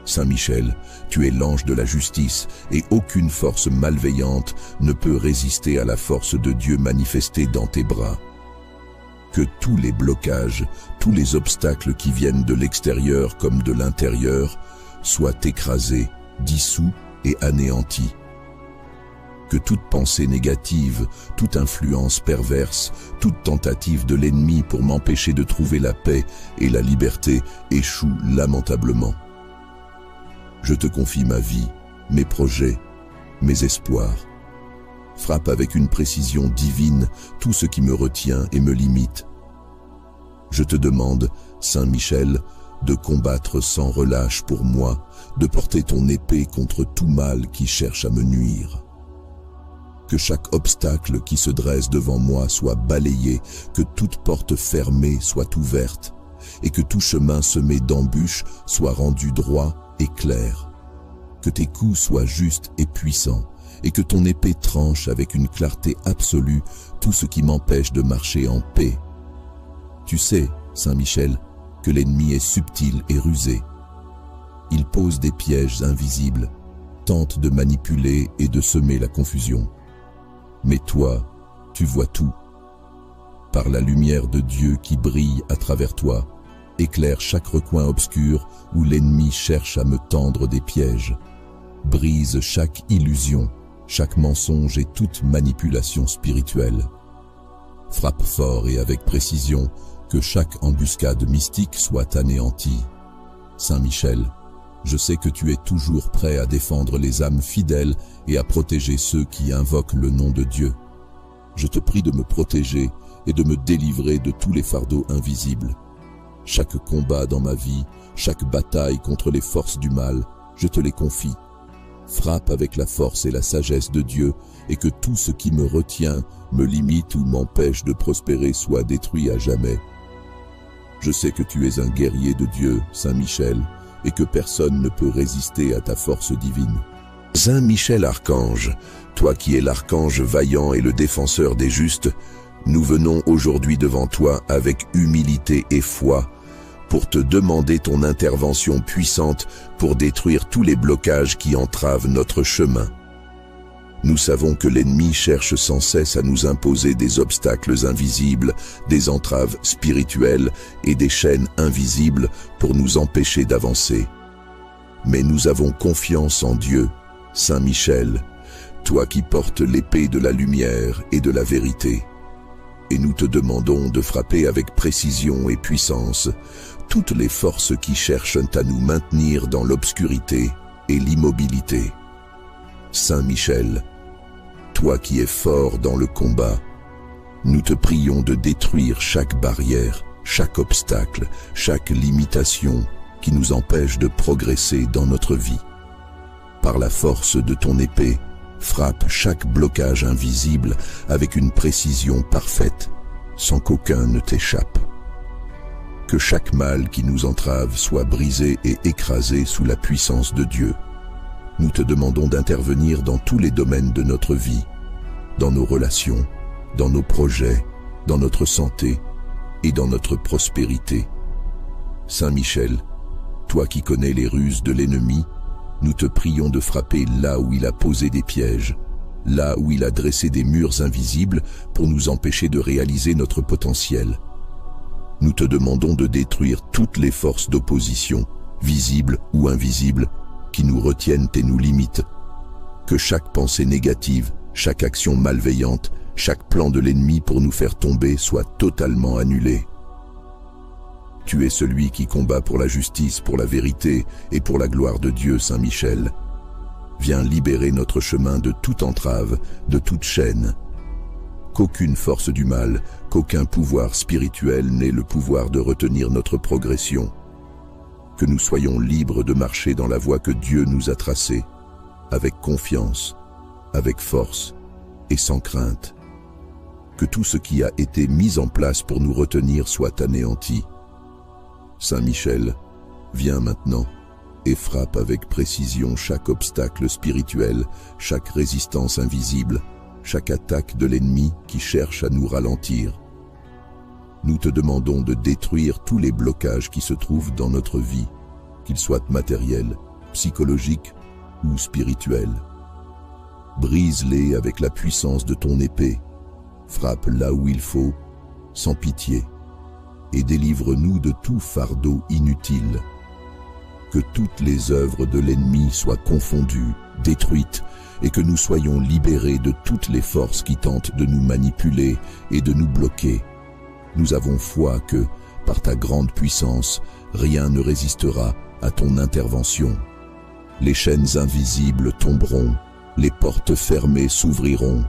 Saint Michel, tu es l'ange de la justice et aucune force malveillante ne peut résister à la force de Dieu manifestée dans tes bras. Que tous les blocages, tous les obstacles qui viennent de l'extérieur comme de l'intérieur soient écrasés, dissous et anéantis. Que toute pensée négative, toute influence perverse, toute tentative de l'ennemi pour m'empêcher de trouver la paix et la liberté échoue lamentablement. Je te confie ma vie, mes projets, mes espoirs. Frappe avec une précision divine tout ce qui me retient et me limite. Je te demande, Saint Michel, de combattre sans relâche pour moi, de porter ton épée contre tout mal qui cherche à me nuire. Que chaque obstacle qui se dresse devant moi soit balayé, que toute porte fermée soit ouverte, et que tout chemin semé d'embûches soit rendu droit et clair. Que tes coups soient justes et puissants, et que ton épée tranche avec une clarté absolue tout ce qui m'empêche de marcher en paix. Tu sais, Saint Michel, que l'ennemi est subtil et rusé. Il pose des pièges invisibles, tente de manipuler et de semer la confusion. Mais toi, tu vois tout. Par la lumière de Dieu qui brille à travers toi, éclaire chaque recoin obscur où l'ennemi cherche à me tendre des pièges. Brise chaque illusion, chaque mensonge et toute manipulation spirituelle. Frappe fort et avec précision, que chaque embuscade mystique soit anéantie. Saint Michel, je sais que tu es toujours prêt à défendre les âmes fidèles et à protéger ceux qui invoquent le nom de Dieu. Je te prie de me protéger et de me délivrer de tous les fardeaux invisibles. Chaque combat dans ma vie, chaque bataille contre les forces du mal, je te les confie. Frappe avec la force et la sagesse de Dieu et que tout ce qui me retient, me limite ou m'empêche de prospérer soit détruit à jamais. Je sais que tu es un guerrier de Dieu, Saint Michel, et que personne ne peut résister à ta force divine. Saint Michel Archange, toi qui es l'archange vaillant et le défenseur des justes, nous venons aujourd'hui devant toi avec humilité et foi pour te demander ton intervention puissante pour détruire tous les blocages qui entravent notre chemin. Nous savons que l'ennemi cherche sans cesse à nous imposer des obstacles invisibles, des entraves spirituelles et des chaînes invisibles pour nous empêcher d'avancer. Mais nous avons confiance en Dieu, Saint Michel, toi qui portes l'épée de la lumière et de la vérité. Et nous te demandons de frapper avec précision et puissance toutes les forces qui cherchent à nous maintenir dans l'obscurité et l'immobilité. Saint Michel, toi qui es fort dans le combat, nous te prions de détruire chaque barrière, chaque obstacle, chaque limitation qui nous empêche de progresser dans notre vie. Par la force de ton épée, frappe chaque blocage invisible avec une précision parfaite, sans qu'aucun ne t'échappe. Que chaque mal qui nous entrave soit brisé et écrasé sous la puissance de Dieu. Nous te demandons d'intervenir dans tous les domaines de notre vie, dans nos relations, dans nos projets, dans notre santé et dans notre prospérité. Saint Michel, toi qui connais les ruses de l'ennemi, nous te prions de frapper là où il a posé des pièges, là où il a dressé des murs invisibles pour nous empêcher de réaliser notre potentiel. Nous te demandons de détruire toutes les forces d'opposition, visibles ou invisibles, qui nous retiennent et nous limitent. Que chaque pensée négative, chaque action malveillante, chaque plan de l'ennemi pour nous faire tomber soit totalement annulé. Tu es celui qui combat pour la justice, pour la vérité et pour la gloire de Dieu, Saint Michel. Viens libérer notre chemin de toute entrave, de toute chaîne. Qu'aucune force du mal, qu'aucun pouvoir spirituel n'ait le pouvoir de retenir notre progression. Que nous soyons libres de marcher dans la voie que Dieu nous a tracée, avec confiance, avec force et sans crainte. Que tout ce qui a été mis en place pour nous retenir soit anéanti. Saint Michel, viens maintenant et frappe avec précision chaque obstacle spirituel, chaque résistance invisible, chaque attaque de l'ennemi qui cherche à nous ralentir. Nous te demandons de détruire tous les blocages qui se trouvent dans notre vie, qu'ils soient matériels, psychologiques ou spirituels. Brise-les avec la puissance de ton épée, frappe là où il faut, sans pitié, et délivre-nous de tout fardeau inutile. Que toutes les œuvres de l'ennemi soient confondues, détruites, et que nous soyons libérés de toutes les forces qui tentent de nous manipuler et de nous bloquer. Nous avons foi que, par ta grande puissance, rien ne résistera à ton intervention. Les chaînes invisibles tomberont, les portes fermées s'ouvriront,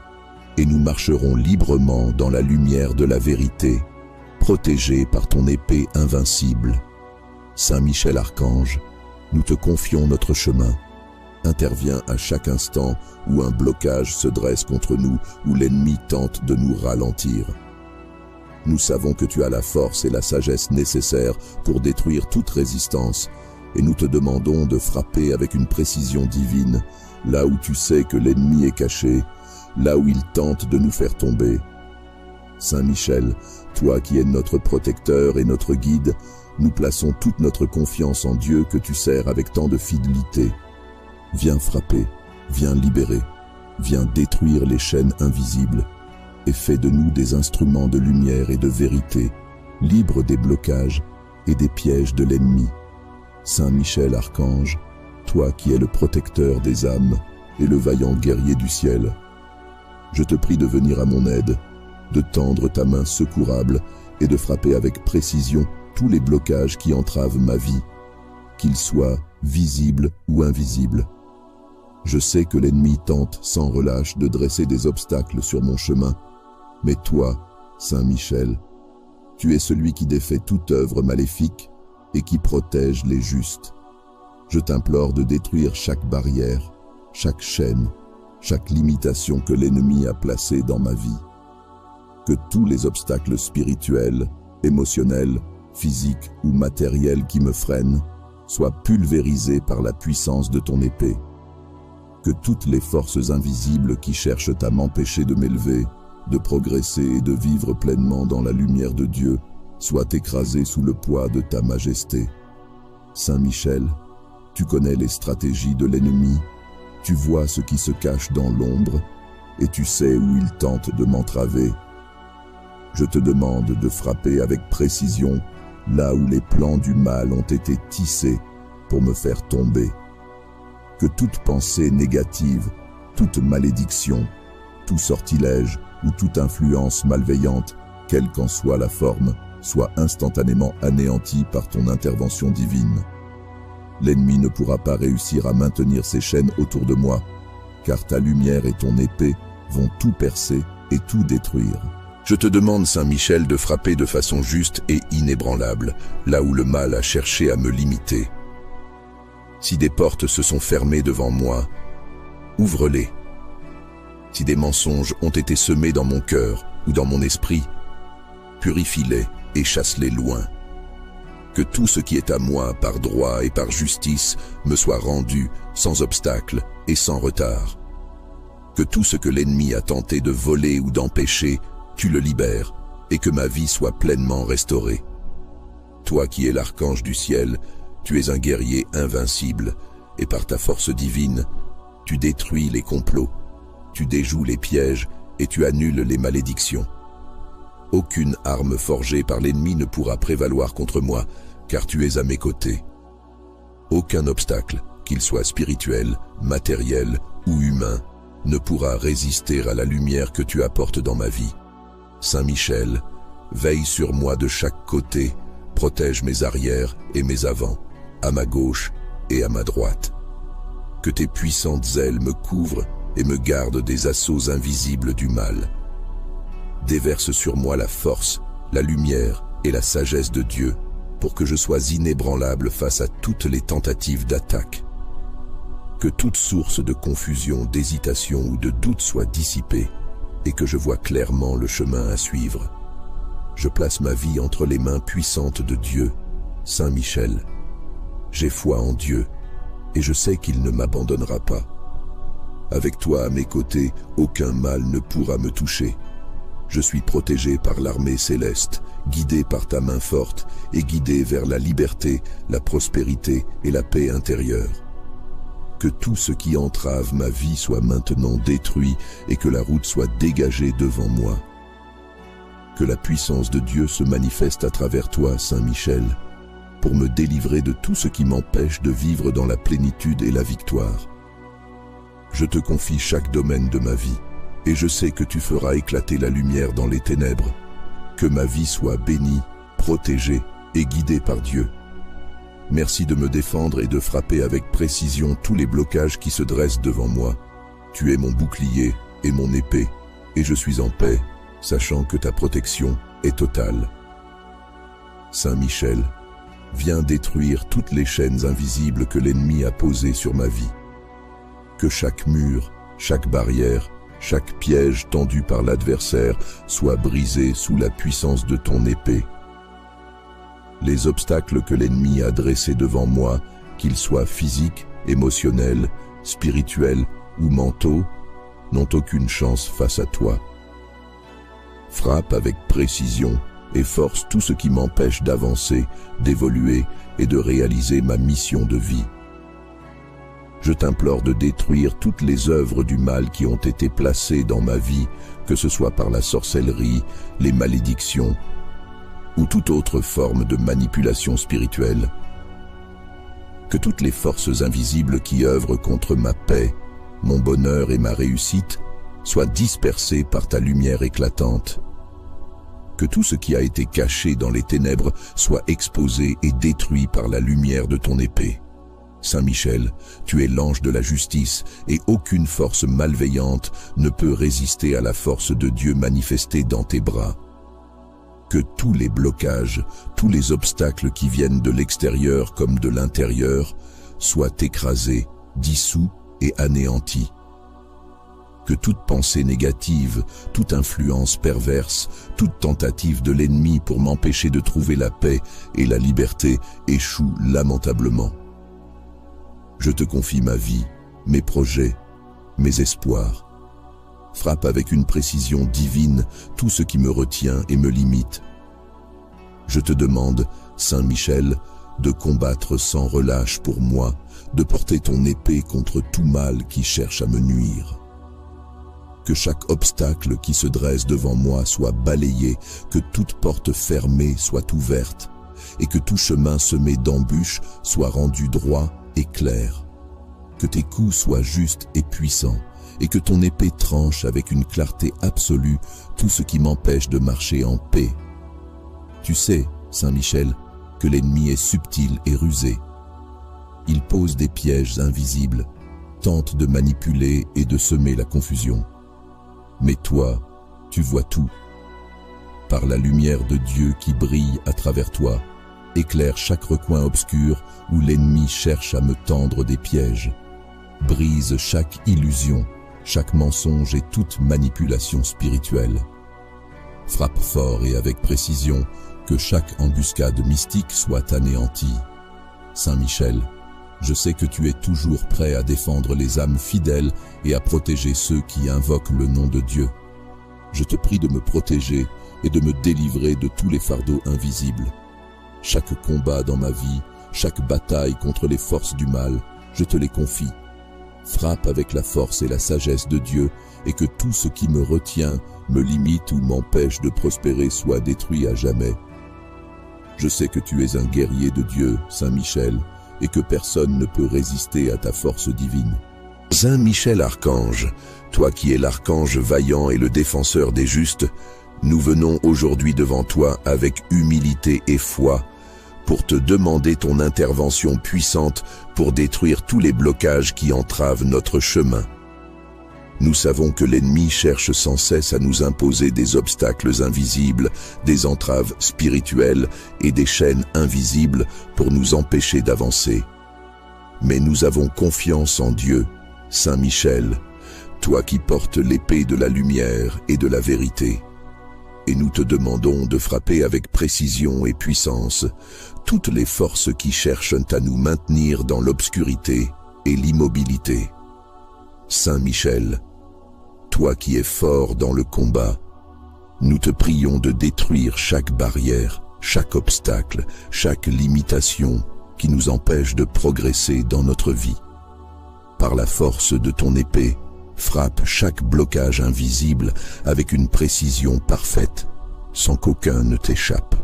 et nous marcherons librement dans la lumière de la vérité, protégés par ton épée invincible. Saint Michel Archange, nous te confions notre chemin. Interviens à chaque instant où un blocage se dresse contre nous, où l'ennemi tente de nous ralentir. Nous savons que tu as la force et la sagesse nécessaires pour détruire toute résistance, et nous te demandons de frapper avec une précision divine, là où tu sais que l'ennemi est caché, là où il tente de nous faire tomber. Saint Michel, toi qui es notre protecteur et notre guide, nous plaçons toute notre confiance en Dieu que tu sers avec tant de fidélité. Viens frapper, viens libérer, viens détruire les chaînes invisibles, et fais de nous des instruments de lumière et de vérité, libres des blocages et des pièges de l'ennemi. Saint Michel Archange, toi qui es le protecteur des âmes et le vaillant guerrier du ciel, je te prie de venir à mon aide, de tendre ta main secourable et de frapper avec précision tous les blocages qui entravent ma vie, qu'ils soient visibles ou invisibles. Je sais que l'ennemi tente sans relâche de dresser des obstacles sur mon chemin, mais toi, Saint Michel, tu es celui qui défait toute œuvre maléfique et qui protège les justes. Je t'implore de détruire chaque barrière, chaque chaîne, chaque limitation que l'ennemi a placée dans ma vie. Que tous les obstacles spirituels, émotionnels, physiques ou matériels qui me freinent soient pulvérisés par la puissance de ton épée. Que toutes les forces invisibles qui cherchent à m'empêcher de m'élever, de progresser et de vivre pleinement dans la lumière de Dieu soient écrasées sous le poids de ta majesté. Saint Michel, tu connais les stratégies de l'ennemi, tu vois ce qui se cache dans l'ombre et tu sais où il tente de m'entraver. Je te demande de frapper avec précision là où les plans du mal ont été tissés pour me faire tomber. Que toute pensée négative, toute malédiction, tout sortilège ou toute influence malveillante, quelle qu'en soit la forme, soit instantanément anéantie par ton intervention divine. L'ennemi ne pourra pas réussir à maintenir ses chaînes autour de moi, car ta lumière et ton épée vont tout percer et tout détruire. Je te demande, Saint Michel, de frapper de façon juste et inébranlable, là où le mal a cherché à me limiter. Si des portes se sont fermées devant moi, ouvre-les. Si des mensonges ont été semés dans mon cœur ou dans mon esprit, purifie-les et chasse-les loin. Que tout ce qui est à moi par droit et par justice me soit rendu sans obstacle et sans retard. Que tout ce que l'ennemi a tenté de voler ou d'empêcher, tu le libères et que ma vie soit pleinement restaurée. Toi qui es l'archange du ciel, tu es un guerrier invincible et par ta force divine, tu détruis les complots, tu déjoues les pièges et tu annules les malédictions. Aucune arme forgée par l'ennemi ne pourra prévaloir contre moi, car tu es à mes côtés. Aucun obstacle, qu'il soit spirituel, matériel ou humain, ne pourra résister à la lumière que tu apportes dans ma vie. Saint Michel, veille sur moi de chaque côté, protège mes arrières et mes avants, à ma gauche et à ma droite. Que tes puissantes ailes me couvrent et me gardent des assauts invisibles du mal. Déverse sur moi la force, la lumière et la sagesse de Dieu, pour que je sois inébranlable face à toutes les tentatives d'attaque. Que toute source de confusion, d'hésitation ou de doute soit dissipée, et que je vois clairement le chemin à suivre. Je place ma vie entre les mains puissantes de Dieu, Saint Michel. J'ai foi en Dieu, et je sais qu'il ne m'abandonnera pas. Avec toi à mes côtés, aucun mal ne pourra me toucher. Je suis protégé par l'armée céleste, guidé par ta main forte et guidé vers la liberté, la prospérité et la paix intérieure. Que tout ce qui entrave ma vie soit maintenant détruit et que la route soit dégagée devant moi. Que la puissance de Dieu se manifeste à travers toi, Saint Michel, pour me délivrer de tout ce qui m'empêche de vivre dans la plénitude et la victoire. Je te confie chaque domaine de ma vie, et je sais que tu feras éclater la lumière dans les ténèbres. Que ma vie soit bénie, protégée et guidée par Dieu. Merci de me défendre et de frapper avec précision tous les blocages qui se dressent devant moi. Tu es mon bouclier et mon épée, et je suis en paix, sachant que ta protection est totale. Saint Michel, viens détruire toutes les chaînes invisibles que l'ennemi a posées sur ma vie. Que chaque mur, chaque barrière, chaque piège tendu par l'adversaire soit brisé sous la puissance de ton épée. Les obstacles que l'ennemi a dressés devant moi, qu'ils soient physiques, émotionnels, spirituels ou mentaux, n'ont aucune chance face à toi. Frappe avec précision et force tout ce qui m'empêche d'avancer, d'évoluer et de réaliser ma mission de vie. Je t'implore de détruire toutes les œuvres du mal qui ont été placées dans ma vie, que ce soit par la sorcellerie, les malédictions ou toute autre forme de manipulation spirituelle. Que toutes les forces invisibles qui œuvrent contre ma paix, mon bonheur et ma réussite soient dispersées par ta lumière éclatante. Que tout ce qui a été caché dans les ténèbres soit exposé et détruit par la lumière de ton épée. Saint Michel, tu es l'ange de la justice et aucune force malveillante ne peut résister à la force de Dieu manifestée dans tes bras. Que tous les blocages, tous les obstacles qui viennent de l'extérieur comme de l'intérieur soient écrasés, dissous et anéantis. Que toute pensée négative, toute influence perverse, toute tentative de l'ennemi pour m'empêcher de trouver la paix et la liberté échoue lamentablement. Je te confie ma vie, mes projets, mes espoirs. Frappe avec une précision divine tout ce qui me retient et me limite. Je te demande, Saint Michel, de combattre sans relâche pour moi, de porter ton épée contre tout mal qui cherche à me nuire. Que chaque obstacle qui se dresse devant moi soit balayé, que toute porte fermée soit ouverte, et que tout chemin semé d'embûches soit rendu droit et clair. Que tes coups soient justes et puissants, et que ton épée tranche avec une clarté absolue tout ce qui m'empêche de marcher en paix. Tu sais, Saint Michel, que l'ennemi est subtil et rusé. Il pose des pièges invisibles, tente de manipuler et de semer la confusion. Mais toi, tu vois tout. par la lumière de Dieu qui brille à travers toi, éclaire chaque recoin obscur où l'ennemi cherche à me tendre des pièges. Brise chaque illusion, chaque mensonge et toute manipulation spirituelle. Frappe fort et avec précision, que chaque embuscade mystique soit anéantie. Saint Michel, je sais que tu es toujours prêt à défendre les âmes fidèles et à protéger ceux qui invoquent le nom de Dieu. Je te prie de me protéger et de me délivrer de tous les fardeaux invisibles. Chaque combat dans ma vie, chaque bataille contre les forces du mal, je te les confie. Frappe avec la force et la sagesse de Dieu et que tout ce qui me retient, me limite ou m'empêche de prospérer soit détruit à jamais. Je sais que tu es un guerrier de Dieu, Saint Michel, et que personne ne peut résister à ta force divine. Saint Michel Archange, toi qui es l'archange vaillant et le défenseur des justes, nous venons aujourd'hui devant toi avec humilité et foi pour te demander ton intervention puissante pour détruire tous les blocages qui entravent notre chemin. Nous savons que l'ennemi cherche sans cesse à nous imposer des obstacles invisibles, des entraves spirituelles et des chaînes invisibles pour nous empêcher d'avancer. Mais nous avons confiance en Dieu, Saint Michel, toi qui portes l'épée de la lumière et de la vérité. Et nous te demandons de frapper avec précision et puissance toutes les forces qui cherchent à nous maintenir dans l'obscurité et l'immobilité. Saint Michel, toi qui es fort dans le combat, nous te prions de détruire chaque barrière, chaque obstacle, chaque limitation qui nous empêche de progresser dans notre vie. Par la force de ton épée, frappe chaque blocage invisible avec une précision parfaite, sans qu'aucun ne t'échappe.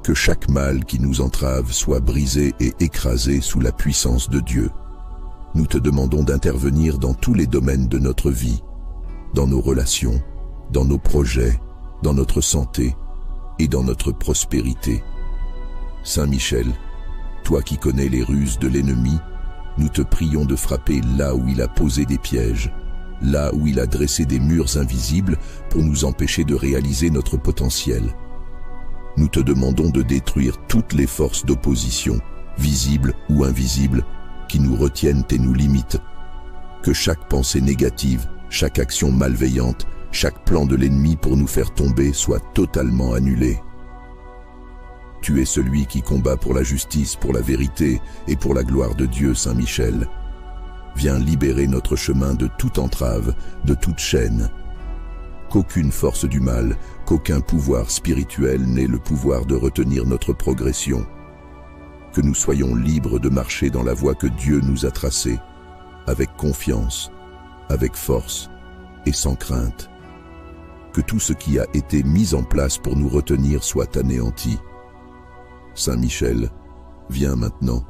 Que chaque mal qui nous entrave soit brisé et écrasé sous la puissance de Dieu. Nous te demandons d'intervenir dans tous les domaines de notre vie, dans nos relations, dans nos projets, dans notre santé et dans notre prospérité. Saint Michel, toi qui connais les ruses de l'ennemi, nous te prions de frapper là où il a posé des pièges, là où il a dressé des murs invisibles pour nous empêcher de réaliser notre potentiel. Nous te demandons de détruire toutes les forces d'opposition, visibles ou invisibles, qui nous retiennent et nous limitent. Que chaque pensée négative, chaque action malveillante, chaque plan de l'ennemi pour nous faire tomber soit totalement annulé. Tu es celui qui combat pour la justice, pour la vérité et pour la gloire de Dieu, Saint Michel. Viens libérer notre chemin de toute entrave, de toute chaîne. Qu'aucune force du mal, qu'aucun pouvoir spirituel n'ait le pouvoir de retenir notre progression. Que nous soyons libres de marcher dans la voie que Dieu nous a tracée, avec confiance, avec force et sans crainte. Que tout ce qui a été mis en place pour nous retenir soit anéanti. Saint Michel, viens maintenant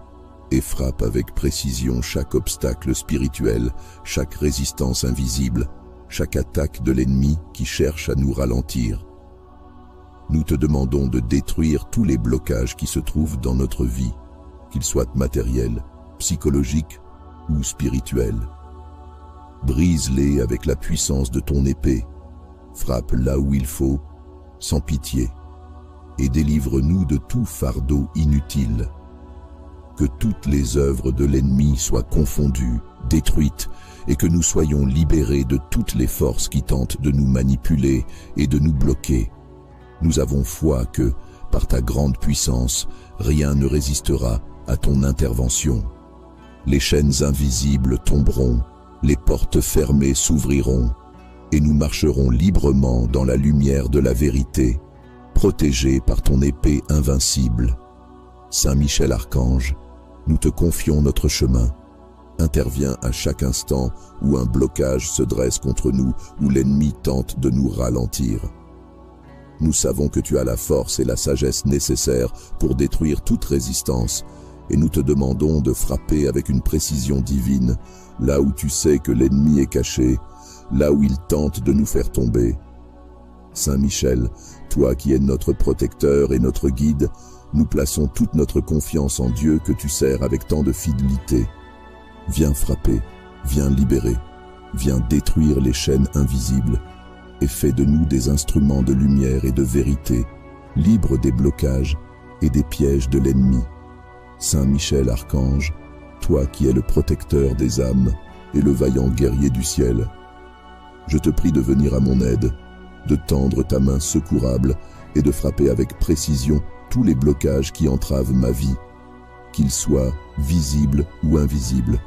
et frappe avec précision chaque obstacle spirituel, chaque résistance invisible, chaque attaque de l'ennemi qui cherche à nous ralentir. Nous te demandons de détruire tous les blocages qui se trouvent dans notre vie, qu'ils soient matériels, psychologiques ou spirituels. Brise-les avec la puissance de ton épée, frappe là où il faut, sans pitié, et délivre-nous de tout fardeau inutile. Que toutes les œuvres de l'ennemi soient confondues, détruites, et que nous soyons libérés de toutes les forces qui tentent de nous manipuler et de nous bloquer. Nous avons foi que, par ta grande puissance, rien ne résistera à ton intervention. Les chaînes invisibles tomberont, les portes fermées s'ouvriront, et nous marcherons librement dans la lumière de la vérité, protégés par ton épée invincible. Saint Michel Archange, nous te confions notre chemin. Interviens à chaque instant où un blocage se dresse contre nous, où l'ennemi tente de nous ralentir. Nous savons que tu as la force et la sagesse nécessaires pour détruire toute résistance, et nous te demandons de frapper avec une précision divine, là où tu sais que l'ennemi est caché, là où il tente de nous faire tomber. Saint Michel, toi qui es notre protecteur et notre guide, nous plaçons toute notre confiance en Dieu que tu sers avec tant de fidélité. Viens frapper, viens libérer, viens détruire les chaînes invisibles, et fais de nous des instruments de lumière et de vérité, libres des blocages et des pièges de l'ennemi. Saint Michel Archange, toi qui es le protecteur des âmes et le vaillant guerrier du ciel, je te prie de venir à mon aide, de tendre ta main secourable et de frapper avec précision tous les blocages qui entravent ma vie, qu'ils soient visibles ou invisibles.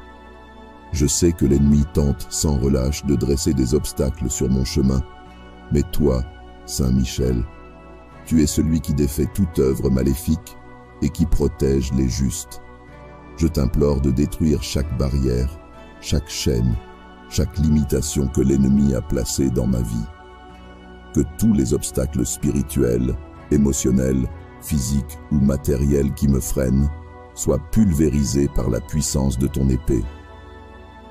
Je sais que l'ennemi tente sans relâche de dresser des obstacles sur mon chemin, mais toi, Saint Michel, tu es celui qui défait toute œuvre maléfique et qui protège les justes. Je t'implore de détruire chaque barrière, chaque chaîne, chaque limitation que l'ennemi a placée dans ma vie. Que tous les obstacles spirituels, émotionnels, physiques ou matériels qui me freinent soient pulvérisés par la puissance de ton épée.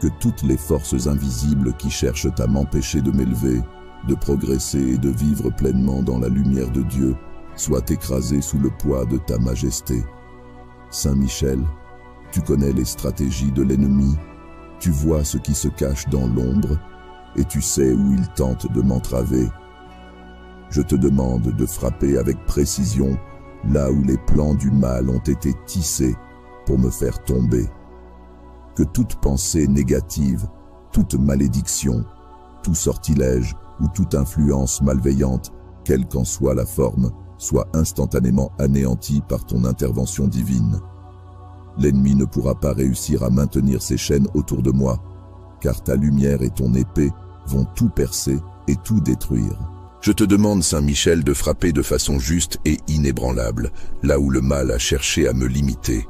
Que toutes les forces invisibles qui cherchent à m'empêcher de m'élever, de progresser et de vivre pleinement dans la lumière de Dieu soient écrasées sous le poids de ta majesté. Saint Michel, tu connais les stratégies de l'ennemi, tu vois ce qui se cache dans l'ombre et tu sais où il tente de m'entraver. Je te demande de frapper avec précision là où les plans du mal ont été tissés pour me faire tomber. Que toute pensée négative, toute malédiction, tout sortilège ou toute influence malveillante, quelle qu'en soit la forme, soit instantanément anéantie par ton intervention divine. L'ennemi ne pourra pas réussir à maintenir ses chaînes autour de moi, car ta lumière et ton épée vont tout percer et tout détruire. Je te demande, Saint Michel, de frapper de façon juste et inébranlable, là où le mal a cherché à me limiter.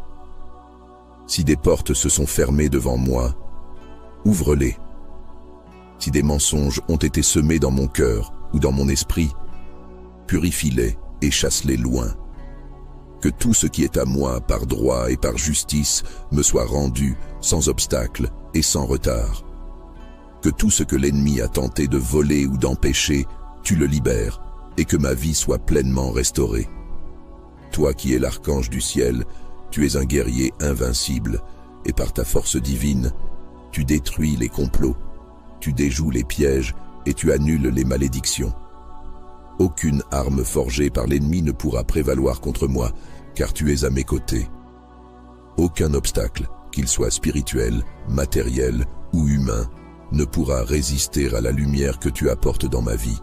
Si des portes se sont fermées devant moi, ouvre-les. Si des mensonges ont été semés dans mon cœur ou dans mon esprit, purifie-les et chasse-les loin. Que tout ce qui est à moi par droit et par justice me soit rendu sans obstacle et sans retard. Que tout ce que l'ennemi a tenté de voler ou d'empêcher, tu le libères et que ma vie soit pleinement restaurée. Toi qui es l'archange du ciel, tu es un guerrier invincible et par ta force divine, tu détruis les complots, tu déjoues les pièges et tu annules les malédictions. Aucune arme forgée par l'ennemi ne pourra prévaloir contre moi, car tu es à mes côtés. Aucun obstacle, qu'il soit spirituel, matériel ou humain, ne pourra résister à la lumière que tu apportes dans ma vie.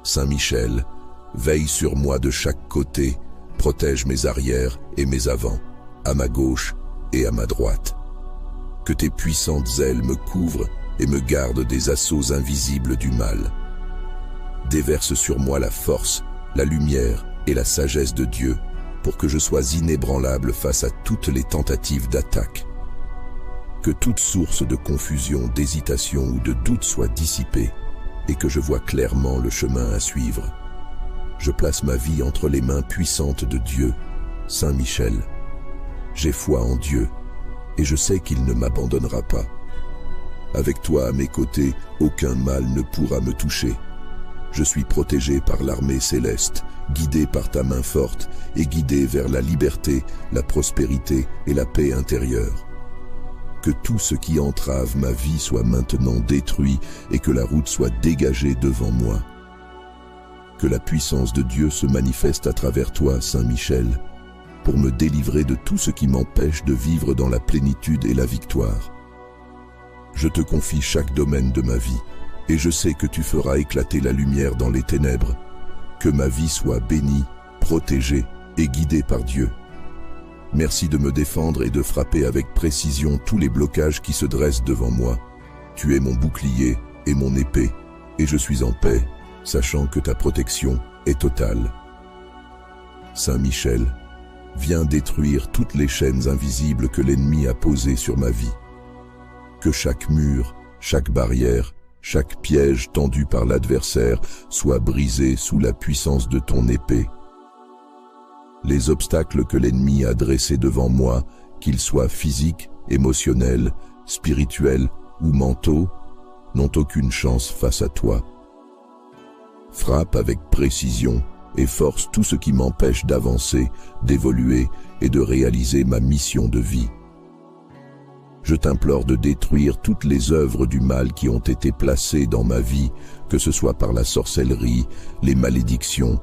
Saint Michel, veille sur moi de chaque côté, protège mes arrières et mes avants, à ma gauche et à ma droite. Que tes puissantes ailes me couvrent et me gardent des assauts invisibles du mal. Déverse sur moi la force, la lumière et la sagesse de Dieu, pour que je sois inébranlable face à toutes les tentatives d'attaque. Que toute source de confusion, d'hésitation ou de doute soit dissipée, et que je vois clairement le chemin à suivre. Je place ma vie entre les mains puissantes de Dieu, Saint Michel. J'ai foi en Dieu, et je sais qu'il ne m'abandonnera pas. Avec toi à mes côtés, aucun mal ne pourra me toucher. Je suis protégé par l'armée céleste, guidé par ta main forte et guidé vers la liberté, la prospérité et la paix intérieure. Que tout ce qui entrave ma vie soit maintenant détruit et que la route soit dégagée devant moi. Que la puissance de Dieu se manifeste à travers toi, Saint Michel, pour me délivrer de tout ce qui m'empêche de vivre dans la plénitude et la victoire. Je te confie chaque domaine de ma vie, et je sais que tu feras éclater la lumière dans les ténèbres. Que ma vie soit bénie, protégée et guidée par Dieu. Merci de me défendre et de frapper avec précision tous les blocages qui se dressent devant moi. Tu es mon bouclier et mon épée, et je suis en paix, sachant que ta protection est totale. Saint Michel, viens détruire toutes les chaînes invisibles que l'ennemi a posées sur ma vie. Que chaque mur, chaque barrière, chaque piège tendu par l'adversaire soit brisé sous la puissance de ton épée. Les obstacles que l'ennemi a dressés devant moi, qu'ils soient physiques, émotionnels, spirituels ou mentaux, n'ont aucune chance face à toi. Frappe avec précision et force tout ce qui m'empêche d'avancer, d'évoluer et de réaliser ma mission de vie. Je t'implore de détruire toutes les œuvres du mal qui ont été placées dans ma vie, que ce soit par la sorcellerie, les malédictions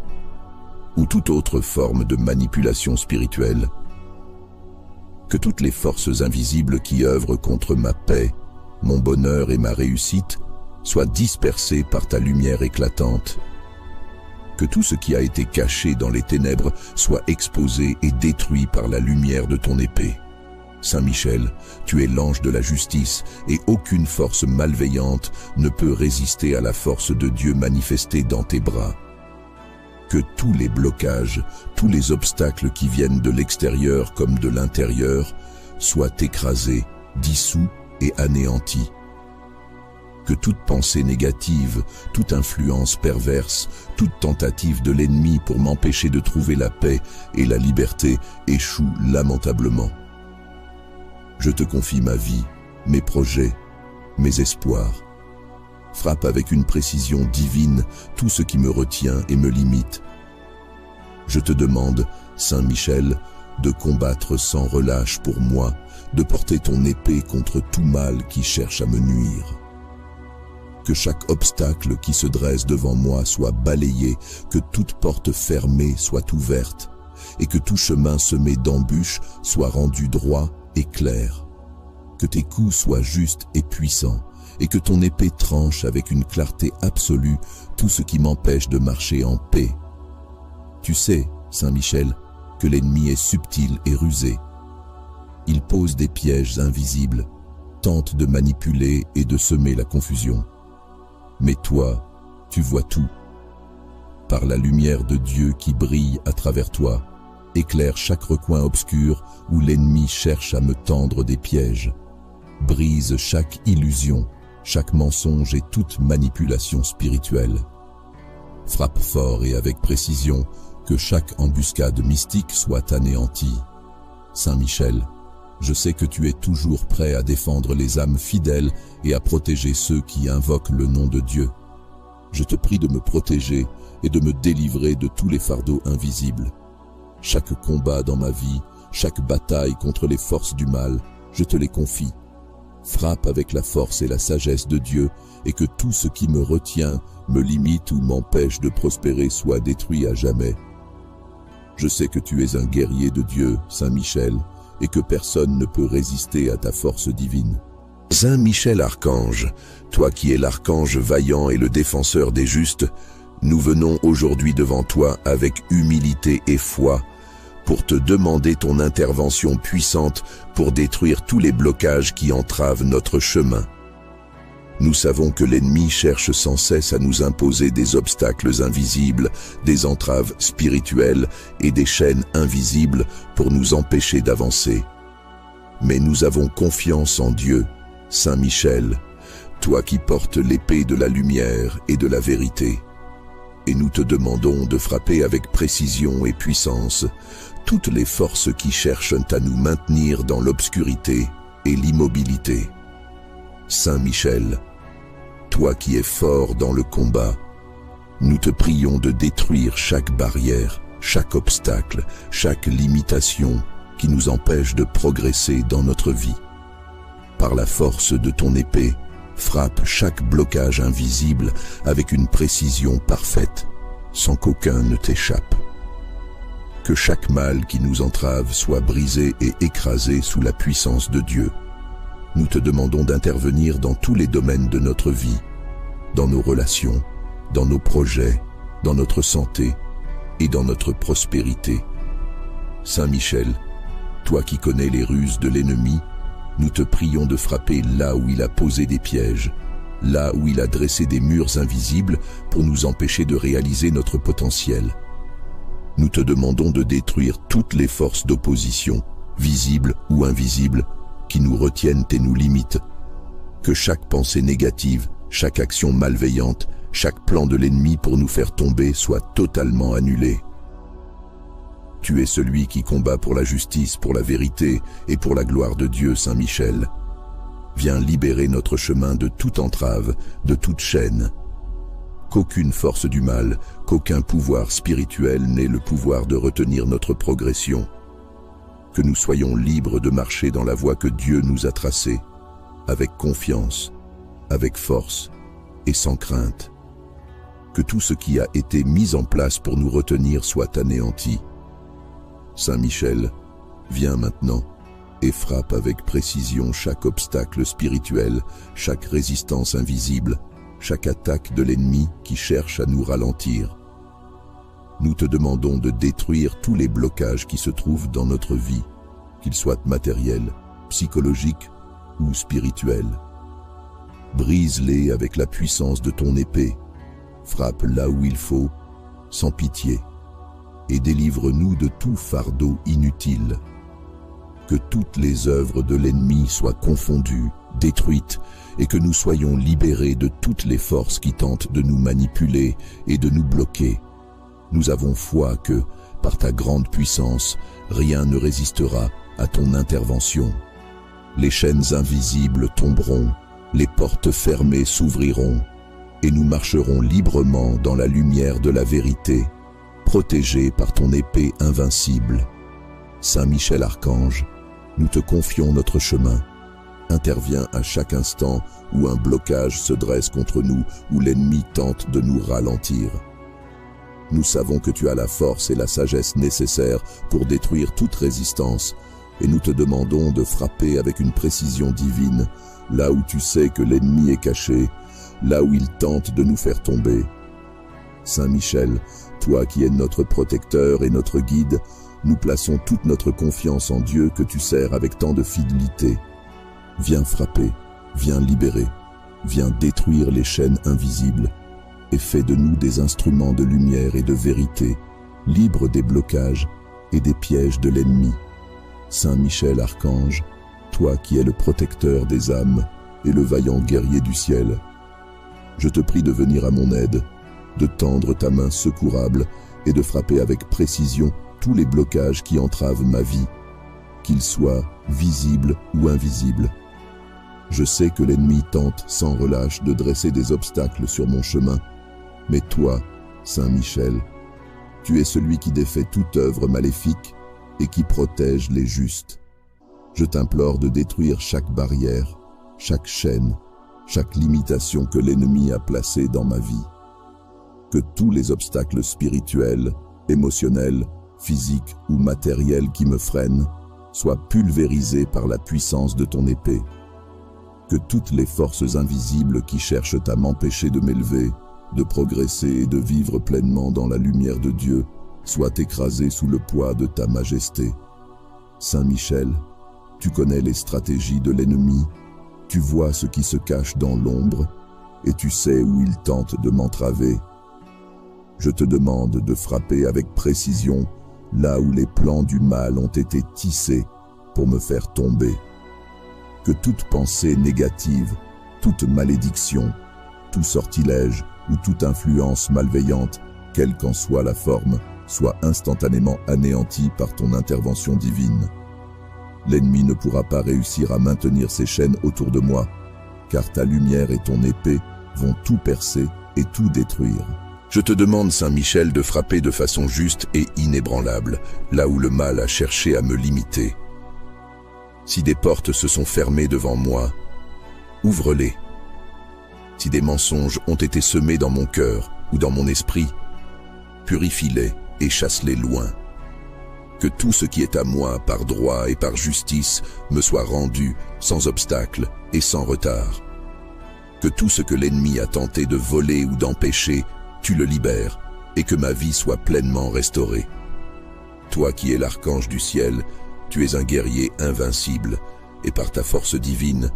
ou toute autre forme de manipulation spirituelle. Que toutes les forces invisibles qui œuvrent contre ma paix, mon bonheur et ma réussite soient dispersées par ta lumière éclatante. Que tout ce qui a été caché dans les ténèbres soit exposé et détruit par la lumière de ton épée. Saint Michel, tu es l'ange de la justice et aucune force malveillante ne peut résister à la force de Dieu manifestée dans tes bras. Que tous les blocages, tous les obstacles qui viennent de l'extérieur comme de l'intérieur soient écrasés, dissous et anéantis. Que toute pensée négative, toute influence perverse, toute tentative de l'ennemi pour m'empêcher de trouver la paix et la liberté échoue lamentablement. Je te confie ma vie, mes projets, mes espoirs. Frappe avec une précision divine tout ce qui me retient et me limite. Je te demande, Saint Michel, de combattre sans relâche pour moi, de porter ton épée contre tout mal qui cherche à me nuire. Que chaque obstacle qui se dresse devant moi soit balayé, que toute porte fermée soit ouverte, et que tout chemin semé d'embûches soit rendu droit et clair. Que tes coups soient justes et puissants, et que ton épée tranche avec une clarté absolue tout ce qui m'empêche de marcher en paix. Tu sais, Saint Michel, que l'ennemi est subtil et rusé. Il pose des pièges invisibles, tente de manipuler et de semer la confusion. Mais toi, tu vois tout. Par la lumière de Dieu qui brille à travers toi, éclaire chaque recoin obscur où l'ennemi cherche à me tendre des pièges. Brise chaque illusion, chaque mensonge et toute manipulation spirituelle. Frappe fort et avec précision, que chaque embuscade mystique soit anéantie. Saint Michel, je sais que tu es toujours prêt à défendre les âmes fidèles et à protéger ceux qui invoquent le nom de Dieu. Je te prie de me protéger et de me délivrer de tous les fardeaux invisibles. Chaque combat dans ma vie, chaque bataille contre les forces du mal, je te les confie. Frappe avec la force et la sagesse de Dieu et que tout ce qui me retient, me limite ou m'empêche de prospérer soit détruit à jamais. Je sais que tu es un guerrier de Dieu, Saint Michel, et que personne ne peut résister à ta force divine. Saint Michel Archange, toi qui es l'archange vaillant et le défenseur des justes, nous venons aujourd'hui devant toi avec humilité et foi pour te demander ton intervention puissante pour détruire tous les blocages qui entravent notre chemin. Nous savons que l'ennemi cherche sans cesse à nous imposer des obstacles invisibles, des entraves spirituelles et des chaînes invisibles pour nous empêcher d'avancer. Mais nous avons confiance en Dieu, Saint Michel, toi qui portes l'épée de la lumière et de la vérité. Et nous te demandons de frapper avec précision et puissance toutes les forces qui cherchent à nous maintenir dans l'obscurité et l'immobilité. Saint Michel, toi qui es fort dans le combat, nous te prions de détruire chaque barrière, chaque obstacle, chaque limitation qui nous empêche de progresser dans notre vie. Par la force de ton épée, frappe chaque blocage invisible avec une précision parfaite, sans qu'aucun ne t'échappe. Que chaque mal qui nous entrave soit brisé et écrasé sous la puissance de Dieu. Nous te demandons d'intervenir dans tous les domaines de notre vie, dans nos relations, dans nos projets, dans notre santé et dans notre prospérité. Saint Michel, toi qui connais les ruses de l'ennemi, nous te prions de frapper là où il a posé des pièges, là où il a dressé des murs invisibles pour nous empêcher de réaliser notre potentiel. Nous te demandons de détruire toutes les forces d'opposition, visibles ou invisibles, qui nous retiennent et nous limitent. Que chaque pensée négative, chaque action malveillante, chaque plan de l'ennemi pour nous faire tomber soit totalement annulé. Tu es celui qui combat pour la justice, pour la vérité et pour la gloire de Dieu, Saint Michel. Viens libérer notre chemin de toute entrave, de toute chaîne. Qu'aucune force du mal, qu'aucun pouvoir spirituel n'ait le pouvoir de retenir notre progression. que nous soyons libres de marcher dans la voie que Dieu nous a tracée, avec confiance, avec force et sans crainte. Que tout ce qui a été mis en place pour nous retenir soit anéanti. Saint Michel, viens maintenant et frappe avec précision chaque obstacle spirituel, chaque résistance invisible, chaque attaque de l'ennemi qui cherche à nous ralentir. Nous te demandons de détruire tous les blocages qui se trouvent dans notre vie, qu'ils soient matériels, psychologiques ou spirituels. Brise-les avec la puissance de ton épée, frappe là où il faut, sans pitié, et délivre-nous de tout fardeau inutile. Que toutes les œuvres de l'ennemi soient confondues, détruites, et que nous soyons libérés de toutes les forces qui tentent de nous manipuler et de nous bloquer. Nous avons foi que, par ta grande puissance, rien ne résistera à ton intervention. Les chaînes invisibles tomberont, les portes fermées s'ouvriront, et nous marcherons librement dans la lumière de la vérité, protégés par ton épée invincible. Saint Michel Archange, nous te confions notre chemin. Interviens à chaque instant où un blocage se dresse contre nous, où l'ennemi tente de nous ralentir. Nous savons que tu as la force et la sagesse nécessaires pour détruire toute résistance, et nous te demandons de frapper avec une précision divine, là où tu sais que l'ennemi est caché, là où il tente de nous faire tomber. Saint Michel, toi qui es notre protecteur et notre guide, nous plaçons toute notre confiance en Dieu que tu sers avec tant de fidélité. Viens frapper, viens libérer, viens détruire les chaînes invisibles, et fais de nous des instruments de lumière et de vérité, libres des blocages et des pièges de l'ennemi. Saint Michel Archange, toi qui es le protecteur des âmes et le vaillant guerrier du ciel, je te prie de venir à mon aide, de tendre ta main secourable et de frapper avec précision tous les blocages qui entravent ma vie, qu'ils soient visibles ou invisibles. Je sais que l'ennemi tente sans relâche de dresser des obstacles sur mon chemin, mais toi, Saint Michel, tu es celui qui défait toute œuvre maléfique et qui protège les justes. Je t'implore de détruire chaque barrière, chaque chaîne, chaque limitation que l'ennemi a placée dans ma vie. Que tous les obstacles spirituels, émotionnels, physiques ou matériels qui me freinent soient pulvérisés par la puissance de ton épée. Que toutes les forces invisibles qui cherchent à m'empêcher de m'élever, de progresser et de vivre pleinement dans la lumière de Dieu soient écrasées sous le poids de ta majesté. Saint Michel, tu connais les stratégies de l'ennemi, tu vois ce qui se cache dans l'ombre et tu sais où il tente de m'entraver. Je te demande de frapper avec précision là où les plans du mal ont été tissés pour me faire tomber. Que toute pensée négative, toute malédiction, tout sortilège ou toute influence malveillante, quelle qu'en soit la forme, soit instantanément anéantie par ton intervention divine. L'ennemi ne pourra pas réussir à maintenir ses chaînes autour de moi, car ta lumière et ton épée vont tout percer et tout détruire. Je te demande, Saint Michel, de frapper de façon juste et inébranlable, là où le mal a cherché à me limiter. Si des portes se sont fermées devant moi, ouvre-les. Si des mensonges ont été semés dans mon cœur ou dans mon esprit, purifie-les et chasse-les loin. Que tout ce qui est à moi par droit et par justice me soit rendu sans obstacle et sans retard. Que tout ce que l'ennemi a tenté de voler ou d'empêcher, tu le libères et que ma vie soit pleinement restaurée. Toi qui es l'archange du ciel, tu es un guerrier invincible et par ta force divine,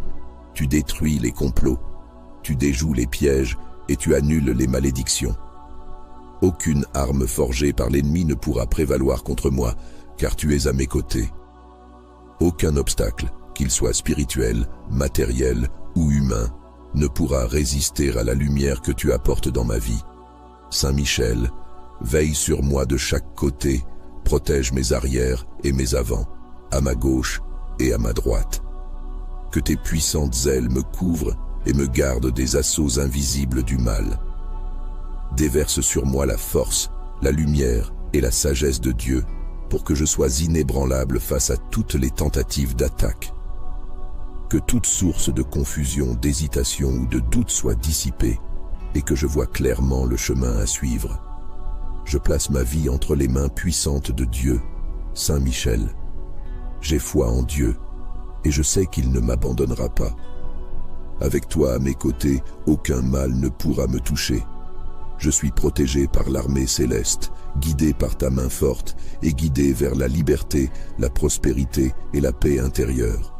tu détruis les complots, tu déjoues les pièges et tu annules les malédictions. Aucune arme forgée par l'ennemi ne pourra prévaloir contre moi, car tu es à mes côtés. Aucun obstacle, qu'il soit spirituel, matériel ou humain, ne pourra résister à la lumière que tu apportes dans ma vie. Saint Michel, veille sur moi de chaque côté, protège mes arrières et mes avants, à ma gauche et à ma droite. Que tes puissantes ailes me couvrent et me gardent des assauts invisibles du mal. Déverse sur moi la force, la lumière et la sagesse de Dieu, pour que je sois inébranlable face à toutes les tentatives d'attaque. Que toute source de confusion, d'hésitation ou de doute soit dissipée et que je vois clairement le chemin à suivre. Je place ma vie entre les mains puissantes de Dieu, Saint Michel. J'ai foi en Dieu et je sais qu'il ne m'abandonnera pas. Avec toi à mes côtés, aucun mal ne pourra me toucher. Je suis protégé par l'armée céleste, guidé par ta main forte et guidé vers la liberté, la prospérité et la paix intérieure.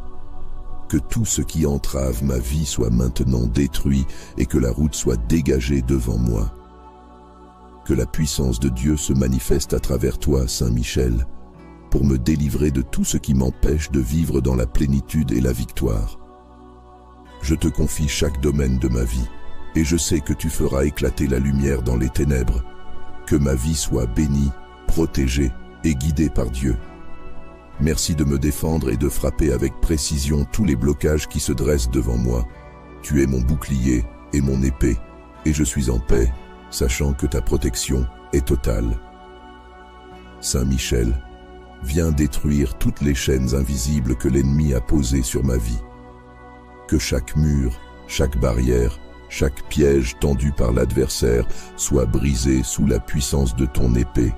Que tout ce qui entrave ma vie soit maintenant détruit et que la route soit dégagée devant moi. Que la puissance de Dieu se manifeste à travers toi, Saint Michel, pour me délivrer de tout ce qui m'empêche de vivre dans la plénitude et la victoire. Je te confie chaque domaine de ma vie, et je sais que tu feras éclater la lumière dans les ténèbres. Que ma vie soit bénie, protégée et guidée par Dieu. Merci de me défendre et de frapper avec précision tous les blocages qui se dressent devant moi. Tu es mon bouclier et mon épée, et je suis en paix, sachant que ta protection est totale. Saint Michel, viens détruire toutes les chaînes invisibles que l'ennemi a posées sur ma vie. Que chaque mur, chaque barrière, chaque piège tendu par l'adversaire soit brisé sous la puissance de ton épée.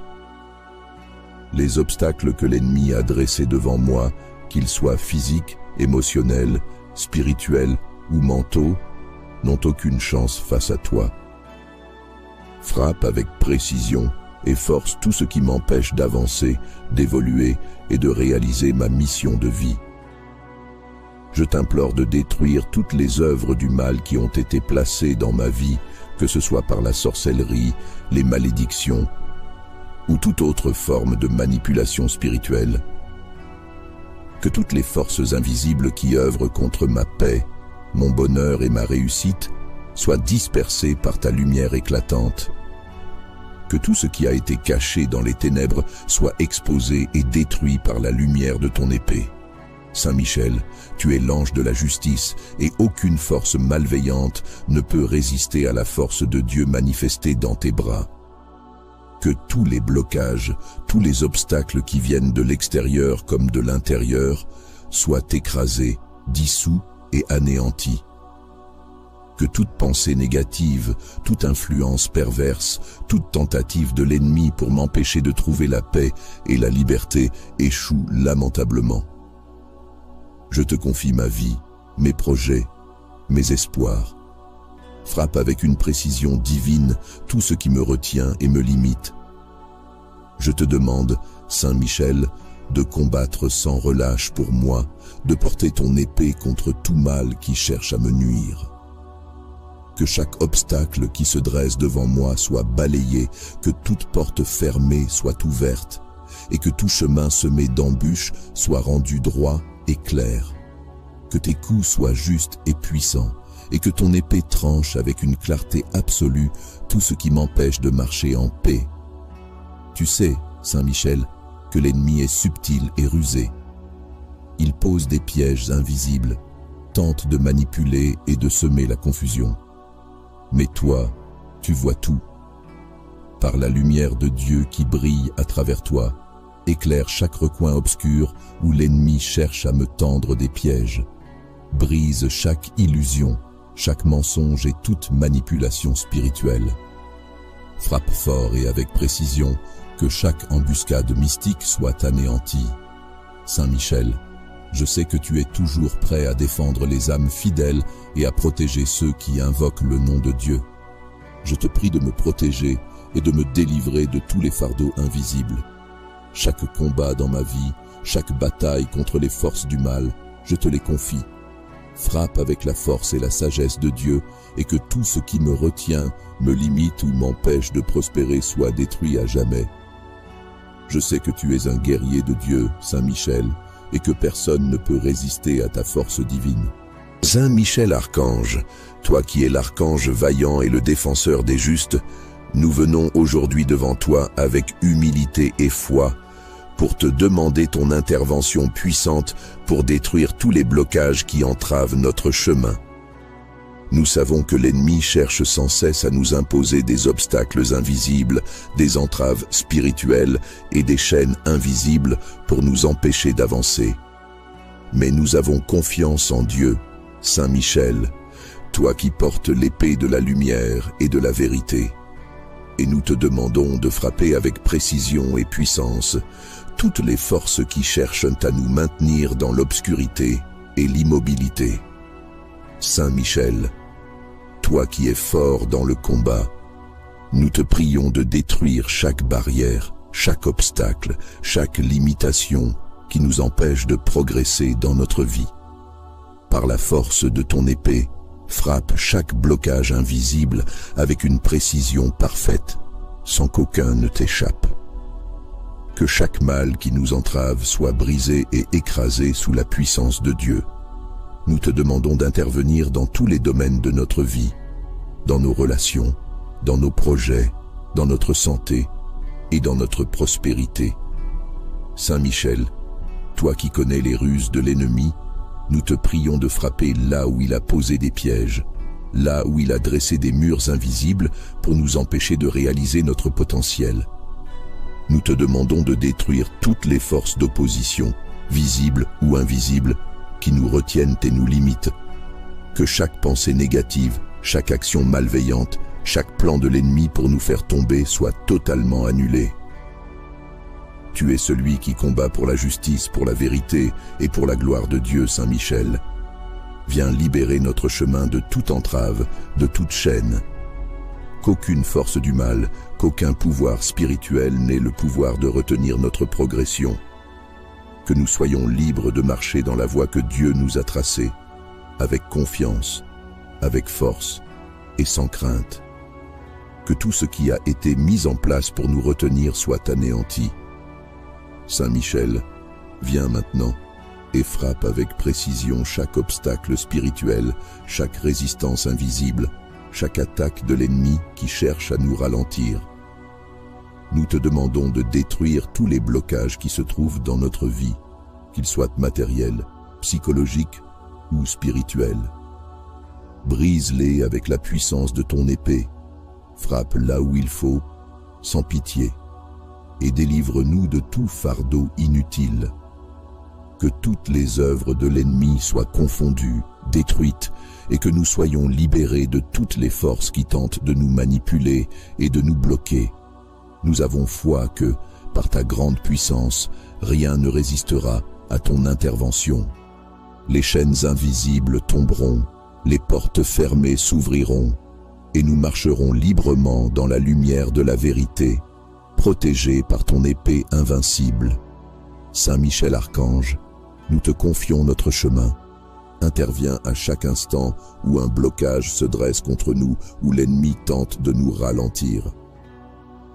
Les obstacles que l'ennemi a dressés devant moi, qu'ils soient physiques, émotionnels, spirituels ou mentaux, n'ont aucune chance face à toi. Frappe avec précision et force tout ce qui m'empêche d'avancer, d'évoluer et de réaliser ma mission de vie. Je t'implore de détruire toutes les œuvres du mal qui ont été placées dans ma vie, que ce soit par la sorcellerie, les malédictions ou toute autre forme de manipulation spirituelle. Que toutes les forces invisibles qui œuvrent contre ma paix, mon bonheur et ma réussite soient dispersées par ta lumière éclatante. Que tout ce qui a été caché dans les ténèbres soit exposé et détruit par la lumière de ton épée. Saint Michel, tu es l'ange de la justice et aucune force malveillante ne peut résister à la force de Dieu manifestée dans tes bras. Que tous les blocages, tous les obstacles qui viennent de l'extérieur comme de l'intérieur soient écrasés, dissous et anéantis. Que toute pensée négative, toute influence perverse, toute tentative de l'ennemi pour m'empêcher de trouver la paix et la liberté échoue lamentablement. Je te confie ma vie, mes projets, mes espoirs. Frappe avec une précision divine tout ce qui me retient et me limite. Je te demande, Saint Michel, de combattre sans relâche pour moi, de porter ton épée contre tout mal qui cherche à me nuire. Que chaque obstacle qui se dresse devant moi soit balayé, que toute porte fermée soit ouverte, et que tout chemin semé d'embûches soit rendu droit et clair. Que tes coups soient justes et puissants, et que ton épée tranche avec une clarté absolue tout ce qui m'empêche de marcher en paix. Tu sais, Saint Michel, que l'ennemi est subtil et rusé. Il pose des pièges invisibles, tente de manipuler et de semer la confusion. Mais toi, tu vois tout. Par la lumière de Dieu qui brille à travers toi, éclaire chaque recoin obscur où l'ennemi cherche à me tendre des pièges. Brise chaque illusion, chaque mensonge et toute manipulation spirituelle. Frappe fort et avec précision, que chaque embuscade mystique soit anéantie. Saint Michel, je sais que tu es toujours prêt à défendre les âmes fidèles et à protéger ceux qui invoquent le nom de Dieu. Je te prie de me protéger et de me délivrer de tous les fardeaux invisibles. Chaque combat dans ma vie, chaque bataille contre les forces du mal, je te les confie. Frappe avec la force et la sagesse de Dieu et que tout ce qui me retient, me limite ou m'empêche de prospérer soit détruit à jamais. Je sais que tu es un guerrier de Dieu, Saint Michel, et que personne ne peut résister à ta force divine. Saint Michel Archange, toi qui es l'archange vaillant et le défenseur des justes, nous venons aujourd'hui devant toi avec humilité et foi pour te demander ton intervention puissante pour détruire tous les blocages qui entravent notre chemin. Nous savons que l'ennemi cherche sans cesse à nous imposer des obstacles invisibles, des entraves spirituelles et des chaînes invisibles pour nous empêcher d'avancer. Mais nous avons confiance en Dieu, Saint Michel, toi qui portes l'épée de la lumière et de la vérité. Et nous te demandons de frapper avec précision et puissance toutes les forces qui cherchent à nous maintenir dans l'obscurité et l'immobilité. Saint Michel, toi qui es fort dans le combat, nous te prions de détruire chaque barrière, chaque obstacle, chaque limitation qui nous empêche de progresser dans notre vie. Par la force de ton épée, frappe chaque blocage invisible avec une précision parfaite, sans qu'aucun ne t'échappe. Que chaque mal qui nous entrave soit brisé et écrasé sous la puissance de Dieu. Nous te demandons d'intervenir dans tous les domaines de notre vie, dans nos relations, dans nos projets, dans notre santé et dans notre prospérité. Saint Michel, toi qui connais les ruses de l'ennemi, nous te prions de frapper là où il a posé des pièges, là où il a dressé des murs invisibles pour nous empêcher de réaliser notre potentiel. Nous te demandons de détruire toutes les forces d'opposition, visibles ou invisibles, qui nous retiennent et nous limitent. Que chaque pensée négative, chaque action malveillante, chaque plan de l'ennemi pour nous faire tomber soit totalement annulé. Tu es celui qui combat pour la justice, pour la vérité et pour la gloire de Dieu, Saint Michel. Viens libérer notre chemin de toute entrave, de toute chaîne. Qu'aucune force du mal, qu'aucun pouvoir spirituel n'ait le pouvoir de retenir notre progression. Que nous soyons libres de marcher dans la voie que Dieu nous a tracée, avec confiance, avec force et sans crainte. Que tout ce qui a été mis en place pour nous retenir soit anéanti. Saint Michel, viens maintenant et frappe avec précision chaque obstacle spirituel, chaque résistance invisible, chaque attaque de l'ennemi qui cherche à nous ralentir. Nous te demandons de détruire tous les blocages qui se trouvent dans notre vie, qu'ils soient matériels, psychologiques ou spirituels. Brise-les avec la puissance de ton épée, frappe là où il faut, sans pitié, et délivre-nous de tout fardeau inutile. Que toutes les œuvres de l'ennemi soient confondues, détruites, et que nous soyons libérés de toutes les forces qui tentent de nous manipuler et de nous bloquer. Nous avons foi que, par ta grande puissance, rien ne résistera à ton intervention. Les chaînes invisibles tomberont, les portes fermées s'ouvriront, et nous marcherons librement dans la lumière de la vérité, protégés par ton épée invincible. Saint Michel Archange, nous te confions notre chemin. Interviens à chaque instant où un blocage se dresse contre nous, où l'ennemi tente de nous ralentir.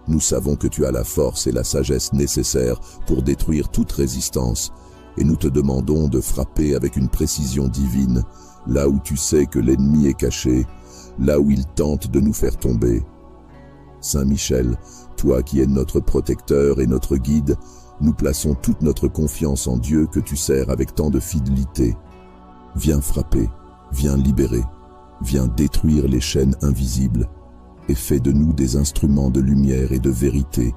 Nous savons que tu as la force et la sagesse nécessaires pour détruire toute résistance, et nous te demandons de frapper avec une précision divine, là où tu sais que l'ennemi est caché, là où il tente de nous faire tomber. Saint Michel, toi qui es notre protecteur et notre guide, nous plaçons toute notre confiance en Dieu que tu sers avec tant de fidélité. Viens frapper, viens libérer, viens détruire les chaînes invisibles et fais de nous des instruments de lumière et de vérité,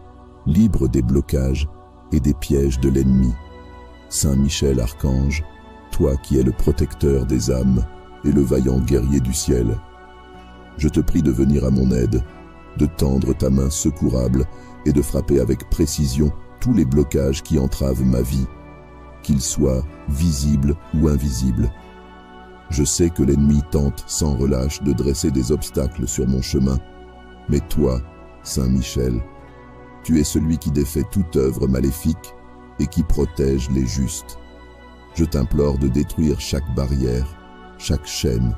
libres des blocages et des pièges de l'ennemi. Saint Michel Archange, toi qui es le protecteur des âmes et le vaillant guerrier du ciel, je te prie de venir à mon aide, de tendre ta main secourable et de frapper avec précision tous les blocages qui entravent ma vie, qu'ils soient visibles ou invisibles. Je sais que l'ennemi tente sans relâche de dresser des obstacles sur mon chemin, mais toi, Saint Michel, tu es celui qui défait toute œuvre maléfique et qui protège les justes. Je t'implore de détruire chaque barrière, chaque chaîne,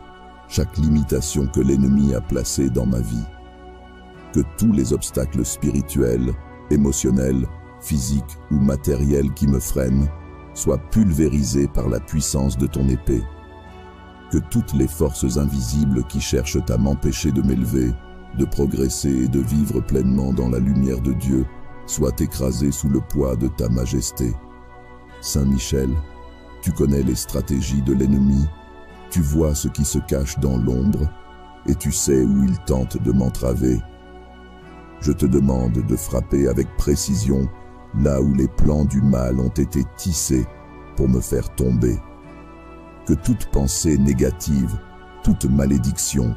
chaque limitation que l'ennemi a placée dans ma vie. Que tous les obstacles spirituels, émotionnels, physiques ou matériels qui me freinent soient pulvérisés par la puissance de ton épée. Que toutes les forces invisibles qui cherchent à m'empêcher de m'élever, de progresser et de vivre pleinement dans la lumière de Dieu soient écrasées sous le poids de ta majesté. Saint Michel, tu connais les stratégies de l'ennemi, Tu vois ce qui se cache dans l'ombre et tu sais où il tente de m'entraver. Je te demande de frapper avec précision là où les plans du mal ont été tissés pour me faire tomber. Que toute pensée négative, toute malédiction,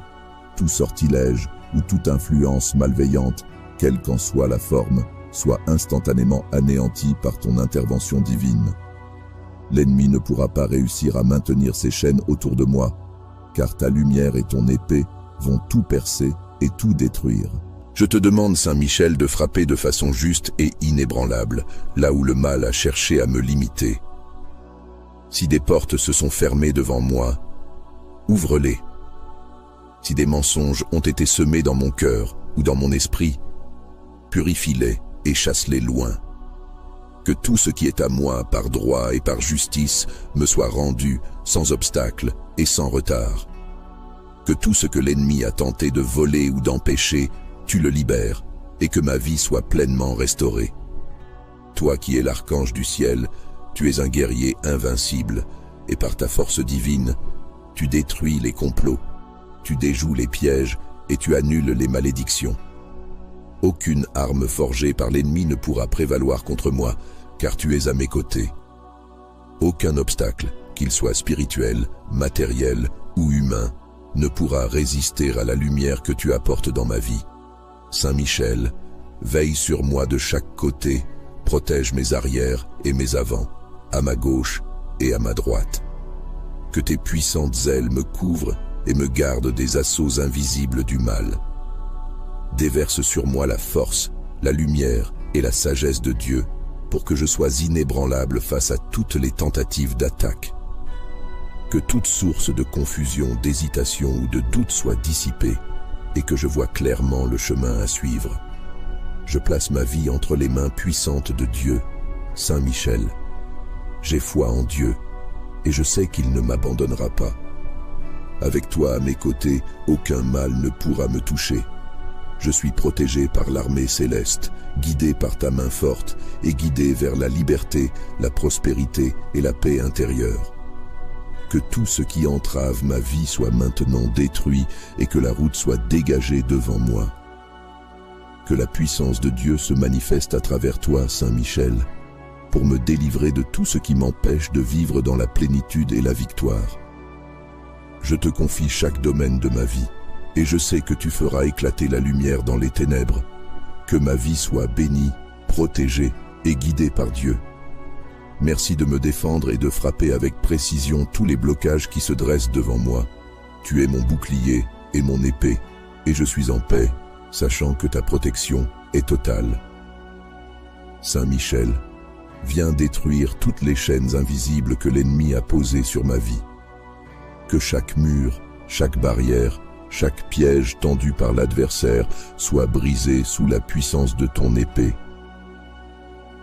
tout sortilège ou toute influence malveillante, quelle qu'en soit la forme, soit instantanément anéantie par ton intervention divine. L'ennemi ne pourra pas réussir à maintenir ses chaînes autour de moi, car ta lumière et ton épée vont tout percer et tout détruire. Je te demande, Saint Michel, de frapper de façon juste et inébranlable, là où le mal a cherché à me limiter. Si des portes se sont fermées devant moi, ouvre-les. Si des mensonges ont été semés dans mon cœur ou dans mon esprit, purifie-les et chasse-les loin. Que tout ce qui est à moi par droit et par justice me soit rendu sans obstacle et sans retard. Que tout ce que l'ennemi a tenté de voler ou d'empêcher, tu le libères et que ma vie soit pleinement restaurée. Toi qui es l'archange du ciel, tu es un guerrier invincible et par ta force divine, tu détruis les complots, tu déjoues les pièges et tu annules les malédictions. Aucune arme forgée par l'ennemi ne pourra prévaloir contre moi, car tu es à mes côtés. Aucun obstacle, qu'il soit spirituel, matériel ou humain, ne pourra résister à la lumière que tu apportes dans ma vie. Saint Michel, veille sur moi de chaque côté, protège mes arrières et mes avants, à ma gauche et à ma droite. Que tes puissantes ailes me couvrent et me gardent des assauts invisibles du mal. Déverse sur moi la force, la lumière et la sagesse de Dieu, pour que je sois inébranlable face à toutes les tentatives d'attaque. Que toute source de confusion, d'hésitation ou de doute soit dissipée et que je vois clairement le chemin à suivre. Je place ma vie entre les mains puissantes de Dieu, Saint Michel. J'ai foi en Dieu et je sais qu'il ne m'abandonnera pas. Avec toi à mes côtés, aucun mal ne pourra me toucher. Je suis protégé par l'armée céleste, guidé par ta main forte et guidé vers la liberté, la prospérité et la paix intérieure. Que tout ce qui entrave ma vie soit maintenant détruit et que la route soit dégagée devant moi. Que la puissance de Dieu se manifeste à travers toi, Saint Michel, pour me délivrer de tout ce qui m'empêche de vivre dans la plénitude et la victoire. Je te confie chaque domaine de ma vie. Et je sais que tu feras éclater la lumière dans les ténèbres. Que ma vie soit bénie, protégée et guidée par Dieu. Merci de me défendre et de frapper avec précision tous les blocages qui se dressent devant moi. Tu es mon bouclier et mon épée, et je suis en paix, sachant que ta protection est totale. Saint Michel, viens détruire toutes les chaînes invisibles que l'ennemi a posées sur ma vie. Que chaque mur, chaque barrière, chaque piège tendu par l'adversaire soit brisé sous la puissance de ton épée.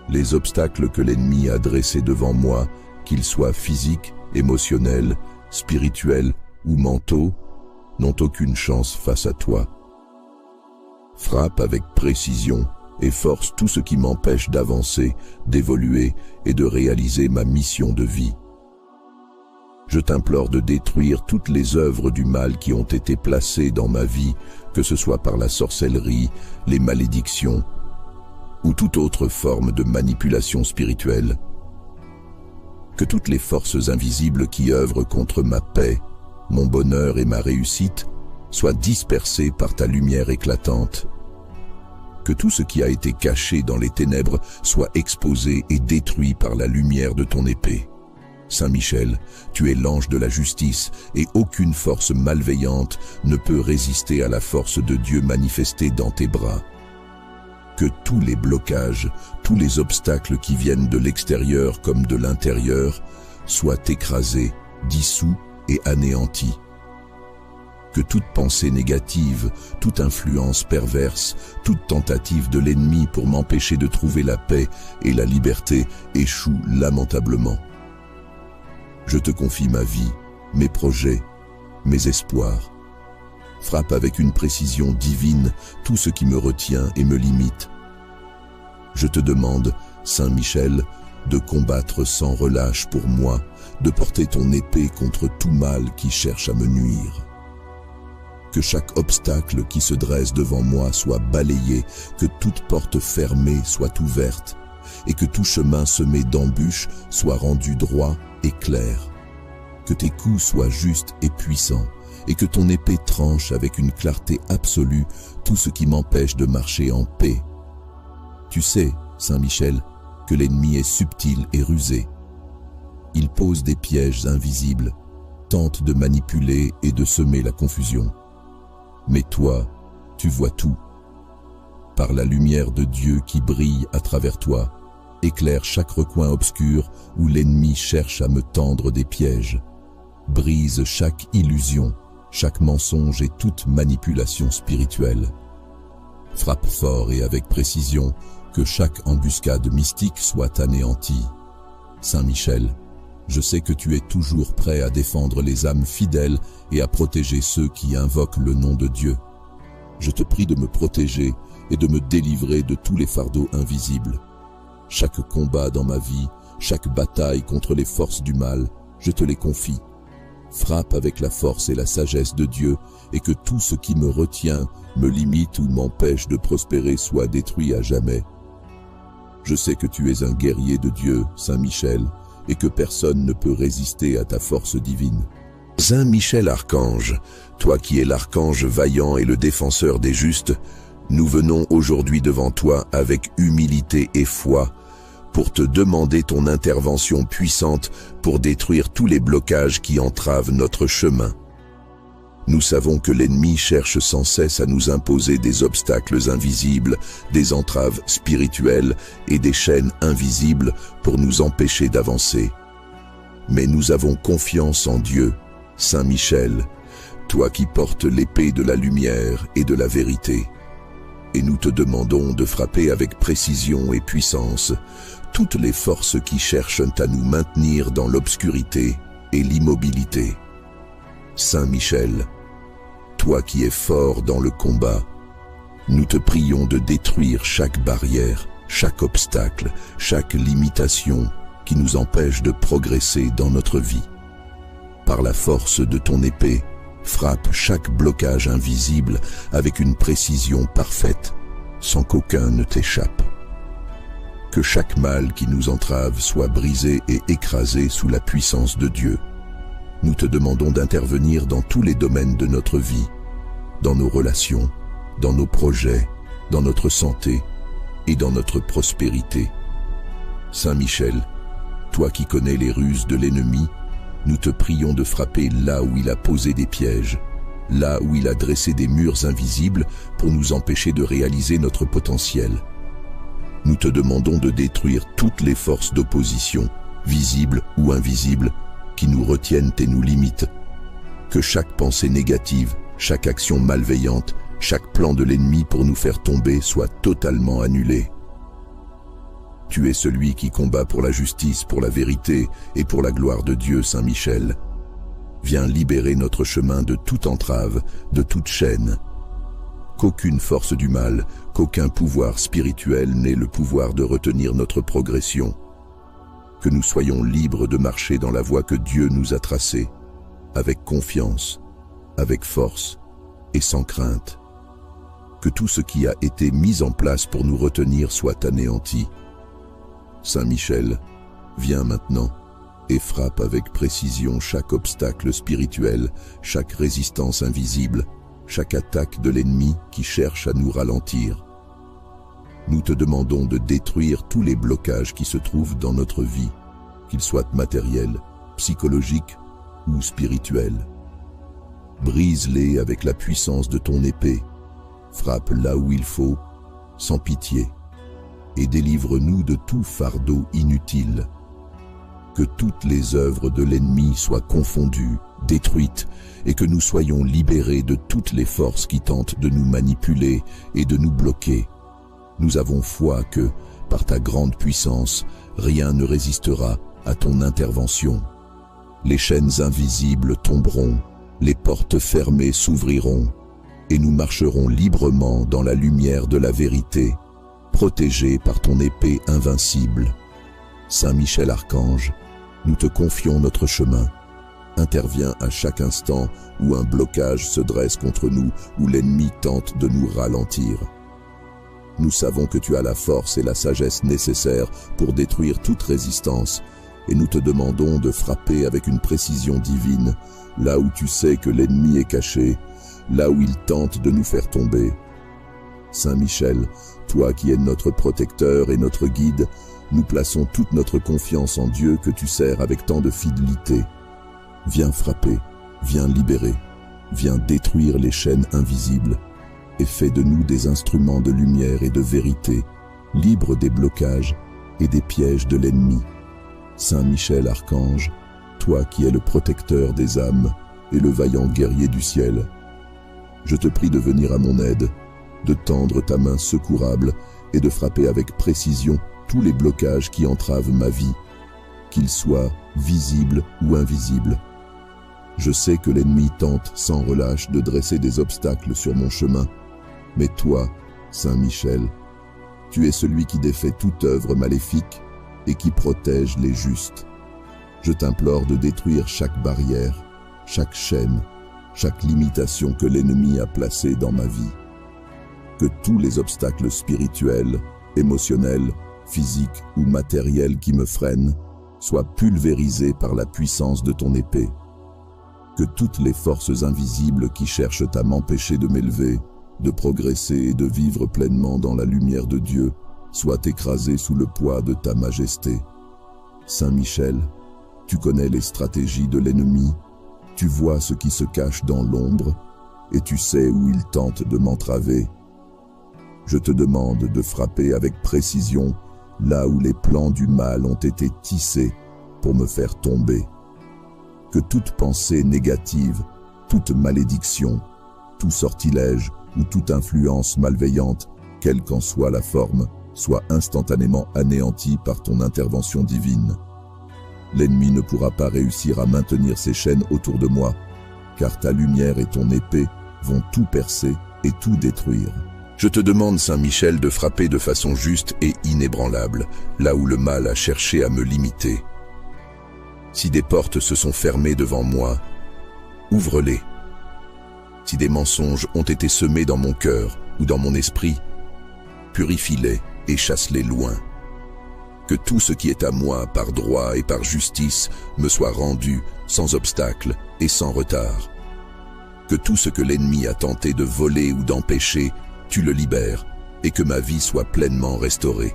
Les obstacles que l'ennemi a dressés devant moi, qu'ils soient physiques, émotionnels, spirituels ou mentaux, n'ont aucune chance face à toi. Frappe avec précision et force tout ce qui m'empêche d'avancer, d'évoluer et de réaliser ma mission de vie. Je t'implore de détruire toutes les œuvres du mal qui ont été placées dans ma vie, que ce soit par la sorcellerie, les malédictions ou toute autre forme de manipulation spirituelle. Que toutes les forces invisibles qui œuvrent contre ma paix, mon bonheur et ma réussite soient dispersées par ta lumière éclatante. Que tout ce qui a été caché dans les ténèbres soit exposé et détruit par la lumière de ton épée. Saint Michel, tu es l'ange de la justice et aucune force malveillante ne peut résister à la force de Dieu manifestée dans tes bras. Que tous les blocages, tous les obstacles qui viennent de l'extérieur comme de l'intérieur soient écrasés, dissous et anéantis. Que toute pensée négative, toute influence perverse, toute tentative de l'ennemi pour m'empêcher de trouver la paix et la liberté échoue lamentablement. Je te confie ma vie, mes projets, mes espoirs. Frappe avec une précision divine tout ce qui me retient et me limite. Je te demande, Saint Michel, de combattre sans relâche pour moi, de porter ton épée contre tout mal qui cherche à me nuire. Que chaque obstacle qui se dresse devant moi soit balayé, que toute porte fermée soit ouverte, et que tout chemin semé d'embûches soit rendu droit et clair. Que tes coups soient justes et puissants, et que ton épée tranche avec une clarté absolue tout ce qui m'empêche de marcher en paix. Tu sais, Saint Michel, que l'ennemi est subtil et rusé. Il pose des pièges invisibles, tente de manipuler et de semer la confusion. Mais toi, tu vois tout. Par la lumière de Dieu qui brille à travers toi, éclaire chaque recoin obscur où l'ennemi cherche à me tendre des pièges. Brise chaque illusion, chaque mensonge et toute manipulation spirituelle. Frappe fort et avec précision, que chaque embuscade mystique soit anéantie. Saint Michel, je sais que tu es toujours prêt à défendre les âmes fidèles et à protéger ceux qui invoquent le nom de Dieu. Je te prie de me protéger et de me délivrer de tous les fardeaux invisibles. Chaque combat dans ma vie, chaque bataille contre les forces du mal, je te les confie. Frappe avec la force et la sagesse de Dieu et que tout ce qui me retient, me limite ou m'empêche de prospérer soit détruit à jamais. Je sais que tu es un guerrier de Dieu, Saint Michel, et que personne ne peut résister à ta force divine. Saint Michel Archange, toi qui es l'archange vaillant et le défenseur des justes, nous venons aujourd'hui devant toi avec humilité et foi pour te demander ton intervention puissante pour détruire tous les blocages qui entravent notre chemin. Nous savons que l'ennemi cherche sans cesse à nous imposer des obstacles invisibles, des entraves spirituelles et des chaînes invisibles pour nous empêcher d'avancer. Mais nous avons confiance en Dieu, Saint Michel, toi qui portes l'épée de la lumière et de la vérité. Et nous te demandons de frapper avec précision et puissance toutes les forces qui cherchent à nous maintenir dans l'obscurité et l'immobilité. Saint Michel, toi qui es fort dans le combat, nous te prions de détruire chaque barrière, chaque obstacle, chaque limitation qui nous empêche de progresser dans notre vie. Par la force de ton épée, frappe chaque blocage invisible avec une précision parfaite, sans qu'aucun ne t'échappe. Que chaque mal qui nous entrave soit brisé et écrasé sous la puissance de Dieu. Nous te demandons d'intervenir dans tous les domaines de notre vie, dans nos relations, dans nos projets, dans notre santé et dans notre prospérité. Saint Michel, toi qui connais les ruses de l'ennemi, nous te prions de frapper là où il a posé des pièges, là où il a dressé des murs invisibles pour nous empêcher de réaliser notre potentiel. Nous te demandons de détruire toutes les forces d'opposition, visibles ou invisibles, qui nous retiennent et nous limitent. Que chaque pensée négative, chaque action malveillante, chaque plan de l'ennemi pour nous faire tomber soit totalement annulé. Tu es celui qui combat pour la justice, pour la vérité et pour la gloire de Dieu, Saint Michel. Viens libérer notre chemin de toute entrave, de toute chaîne. Qu'aucune force du mal, qu'aucun pouvoir spirituel n'ait le pouvoir de retenir notre progression. Que nous soyons libres de marcher dans la voie que Dieu nous a tracée, avec confiance, avec force et sans crainte. Que tout ce qui a été mis en place pour nous retenir soit anéanti. Saint Michel, viens maintenant et frappe avec précision chaque obstacle spirituel, chaque résistance invisible, chaque attaque de l'ennemi qui cherche à nous ralentir. Nous te demandons de détruire tous les blocages qui se trouvent dans notre vie, qu'ils soient matériels, psychologiques ou spirituels. Brise-les avec la puissance de ton épée, frappe là où il faut, sans pitié, et délivre-nous de tout fardeau inutile. Que toutes les œuvres de l'ennemi soient confondues, détruites, et que nous soyons libérés de toutes les forces qui tentent de nous manipuler et de nous bloquer. Nous avons foi que, par ta grande puissance, rien ne résistera à ton intervention. Les chaînes invisibles tomberont, les portes fermées s'ouvriront, et nous marcherons librement dans la lumière de la vérité, protégés par ton épée invincible. Saint Michel Archange, nous te confions notre chemin. Interviens à chaque instant où un blocage se dresse contre nous, où l'ennemi tente de nous ralentir. Nous savons que tu as la force et la sagesse nécessaires pour détruire toute résistance, et nous te demandons de frapper avec une précision divine, là où tu sais que l'ennemi est caché, là où il tente de nous faire tomber. Saint Michel, toi qui es notre protecteur et notre guide, nous plaçons toute notre confiance en Dieu que tu sers avec tant de fidélité. Viens frapper, viens libérer, viens détruire les chaînes invisibles, et fais de nous des instruments de lumière et de vérité, libres des blocages et des pièges de l'ennemi. Saint Michel Archange, toi qui es le protecteur des âmes et le vaillant guerrier du ciel, je te prie de venir à mon aide, de tendre ta main secourable et de frapper avec précision tous les blocages qui entravent ma vie, qu'ils soient visibles ou invisibles. Je sais que l'ennemi tente sans relâche de dresser des obstacles sur mon chemin, mais toi, Saint Michel, tu es celui qui défait toute œuvre maléfique et qui protège les justes. Je t'implore de détruire chaque barrière, chaque chaîne, chaque limitation que l'ennemi a placée dans ma vie. Que tous les obstacles spirituels, émotionnels, physiques ou matériels qui me freinent soient pulvérisés par la puissance de ton épée. Que toutes les forces invisibles qui cherchent à m'empêcher de m'élever, de progresser et de vivre pleinement dans la lumière de Dieu soient écrasées sous le poids de ta majesté. Saint Michel, tu connais les stratégies de l'ennemi, tu vois ce qui se cache dans l'ombre et tu sais où il tente de m'entraver. Je te demande de frapper avec précision là où les plans du mal ont été tissés pour me faire tomber. Que toute pensée négative, toute malédiction, tout sortilège ou toute influence malveillante, quelle qu'en soit la forme, soit instantanément anéantie par ton intervention divine. L'ennemi ne pourra pas réussir à maintenir ses chaînes autour de moi, car ta lumière et ton épée vont tout percer et tout détruire. Je te demande, Saint Michel, de frapper de façon juste et inébranlable, là où le mal a cherché à me limiter. Si des portes se sont fermées devant moi, ouvre-les. Si des mensonges ont été semés dans mon cœur ou dans mon esprit, purifie-les et chasse-les loin. Que tout ce qui est à moi par droit et par justice me soit rendu sans obstacle et sans retard. Que tout ce que l'ennemi a tenté de voler ou d'empêcher, tu le libères et que ma vie soit pleinement restaurée.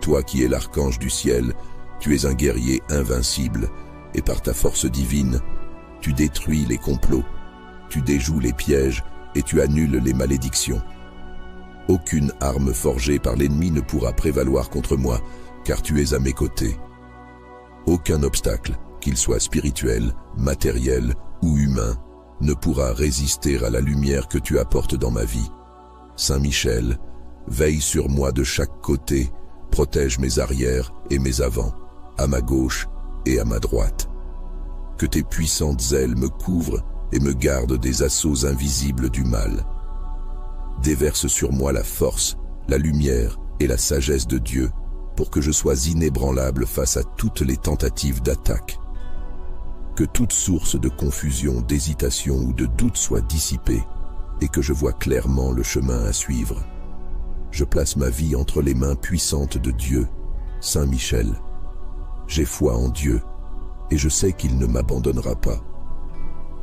Toi qui es l'archange du ciel, tu es un guerrier invincible et par ta force divine, tu détruis les complots, tu déjoues les pièges et tu annules les malédictions. Aucune arme forgée par l'ennemi ne pourra prévaloir contre moi, car tu es à mes côtés. Aucun obstacle, qu'il soit spirituel, matériel ou humain, ne pourra résister à la lumière que tu apportes dans ma vie. Saint Michel, veille sur moi de chaque côté, protège mes arrières et mes avants, à ma gauche et à ma droite. Que tes puissantes ailes me couvrent et me gardent des assauts invisibles du mal. Déverse sur moi la force, la lumière et la sagesse de Dieu pour que je sois inébranlable face à toutes les tentatives d'attaque. Que toute source de confusion, d'hésitation ou de doute soit dissipée et que je vois clairement le chemin à suivre. Je place ma vie entre les mains puissantes de Dieu, Saint Michel. J'ai foi en Dieu et je sais qu'il ne m'abandonnera pas.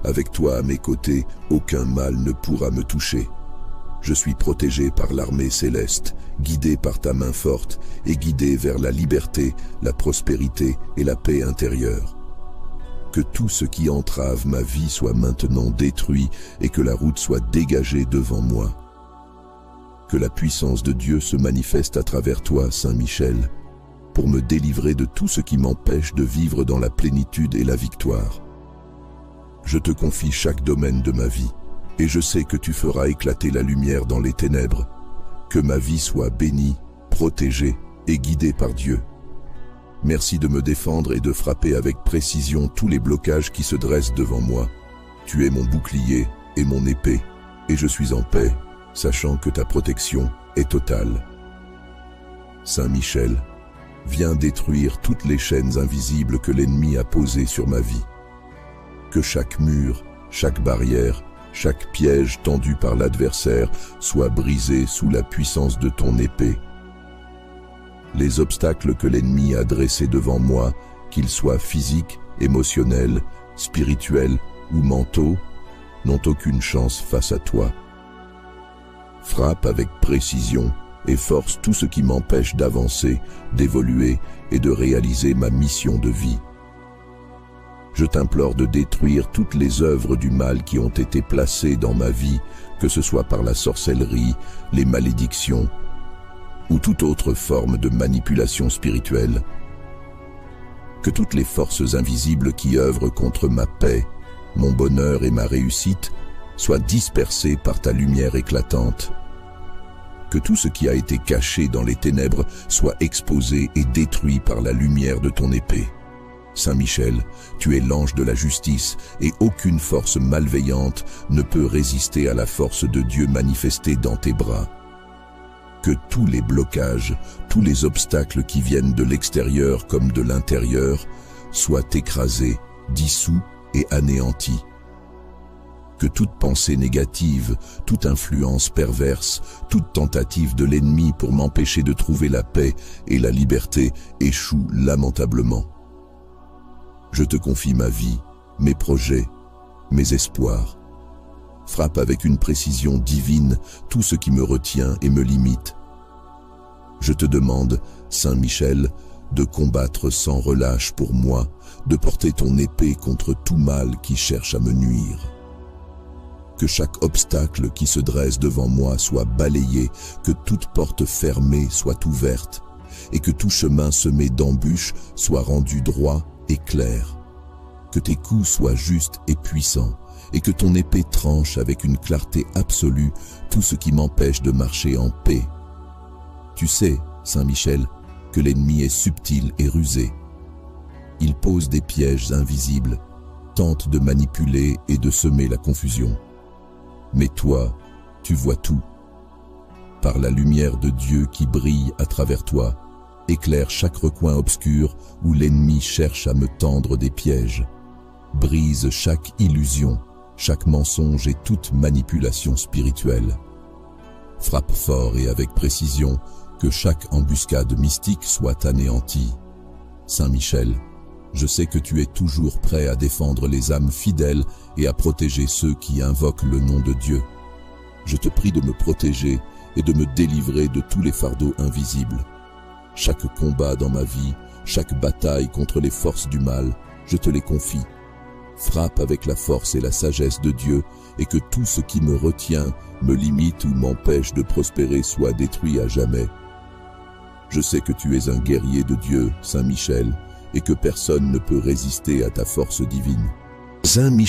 Avec toi à mes côtés, aucun mal ne pourra me toucher. Je suis protégé par l'armée céleste, guidé par ta main forte et guidé vers la liberté, la prospérité et la paix intérieure. Que tout ce qui entrave ma vie soit maintenant détruit et que la route soit dégagée devant moi. Que la puissance de Dieu se manifeste à travers toi, Saint Michel, pour me délivrer de tout ce qui m'empêche de vivre dans la plénitude et la victoire. Je te confie chaque domaine de ma vie. Et je sais que tu feras éclater la lumière dans les ténèbres. Que ma vie soit bénie, protégée et guidée par Dieu. Merci de me défendre et de frapper avec précision tous les blocages qui se dressent devant moi. Tu es mon bouclier et mon épée, et je suis en paix, sachant que ta protection est totale. Saint Michel, viens détruire toutes les chaînes invisibles que l'ennemi a posées sur ma vie. Que chaque mur, chaque barrière, chaque piège tendu par l'adversaire soit brisé sous la puissance de ton épée. Les obstacles que l'ennemi a dressés devant moi, qu'ils soient physiques, émotionnels, spirituels ou mentaux, n'ont aucune chance face à toi. Frappe avec précision et force tout ce qui m'empêche d'avancer, d'évoluer et de réaliser ma mission de vie. Je t'implore de détruire toutes les œuvres du mal qui ont été placées dans ma vie, que ce soit par la sorcellerie, les malédictions ou toute autre forme de manipulation spirituelle. Que toutes les forces invisibles qui œuvrent contre ma paix, mon bonheur et ma réussite soient dispersées par ta lumière éclatante. Que tout ce qui a été caché dans les ténèbres soit exposé et détruit par la lumière de ton épée. Saint Michel, tu es l'ange de la justice et aucune force malveillante ne peut résister à la force de Dieu manifestée dans tes bras. Que tous les blocages, tous les obstacles qui viennent de l'extérieur comme de l'intérieur soient écrasés, dissous et anéantis. Que toute pensée négative, toute influence perverse, toute tentative de l'ennemi pour m'empêcher de trouver la paix et la liberté échoue lamentablement. Je te confie ma vie, mes projets, mes espoirs. Frappe avec une précision divine tout ce qui me retient et me limite. Je te demande, Saint Michel, de combattre sans relâche pour moi, de porter ton épée contre tout mal qui cherche à me nuire. Que chaque obstacle qui se dresse devant moi soit balayé, que toute porte fermée soit ouverte, et que tout chemin semé d'embûches soit rendu droit et clair. Que tes coups soient justes et puissants, et que ton épée tranche avec une clarté absolue tout ce qui m'empêche de marcher en paix. Tu sais, Saint Michel, que l'ennemi est subtil et rusé. Il pose des pièges invisibles, tente de manipuler et de semer la confusion. Mais toi, tu vois tout. Par la lumière de Dieu qui brille à travers toi, éclaire chaque recoin obscur où l'ennemi cherche à me tendre des pièges. Brise chaque illusion, chaque mensonge et toute manipulation spirituelle. Frappe fort et avec précision, que chaque embuscade mystique soit anéantie. Saint Michel, je sais que tu es toujours prêt à défendre les âmes fidèles et à protéger ceux qui invoquent le nom de Dieu. Je te prie de me protéger et de me délivrer de tous les fardeaux invisibles. Chaque combat dans ma vie, chaque bataille contre les forces du mal, je te les confie. Frappe avec la force et la sagesse de Dieu et que tout ce qui me retient, me limite ou m'empêche de prospérer soit détruit à jamais. Je sais que tu es un guerrier de Dieu, Saint Michel, et que personne ne peut résister à ta force divine. Saint Michel.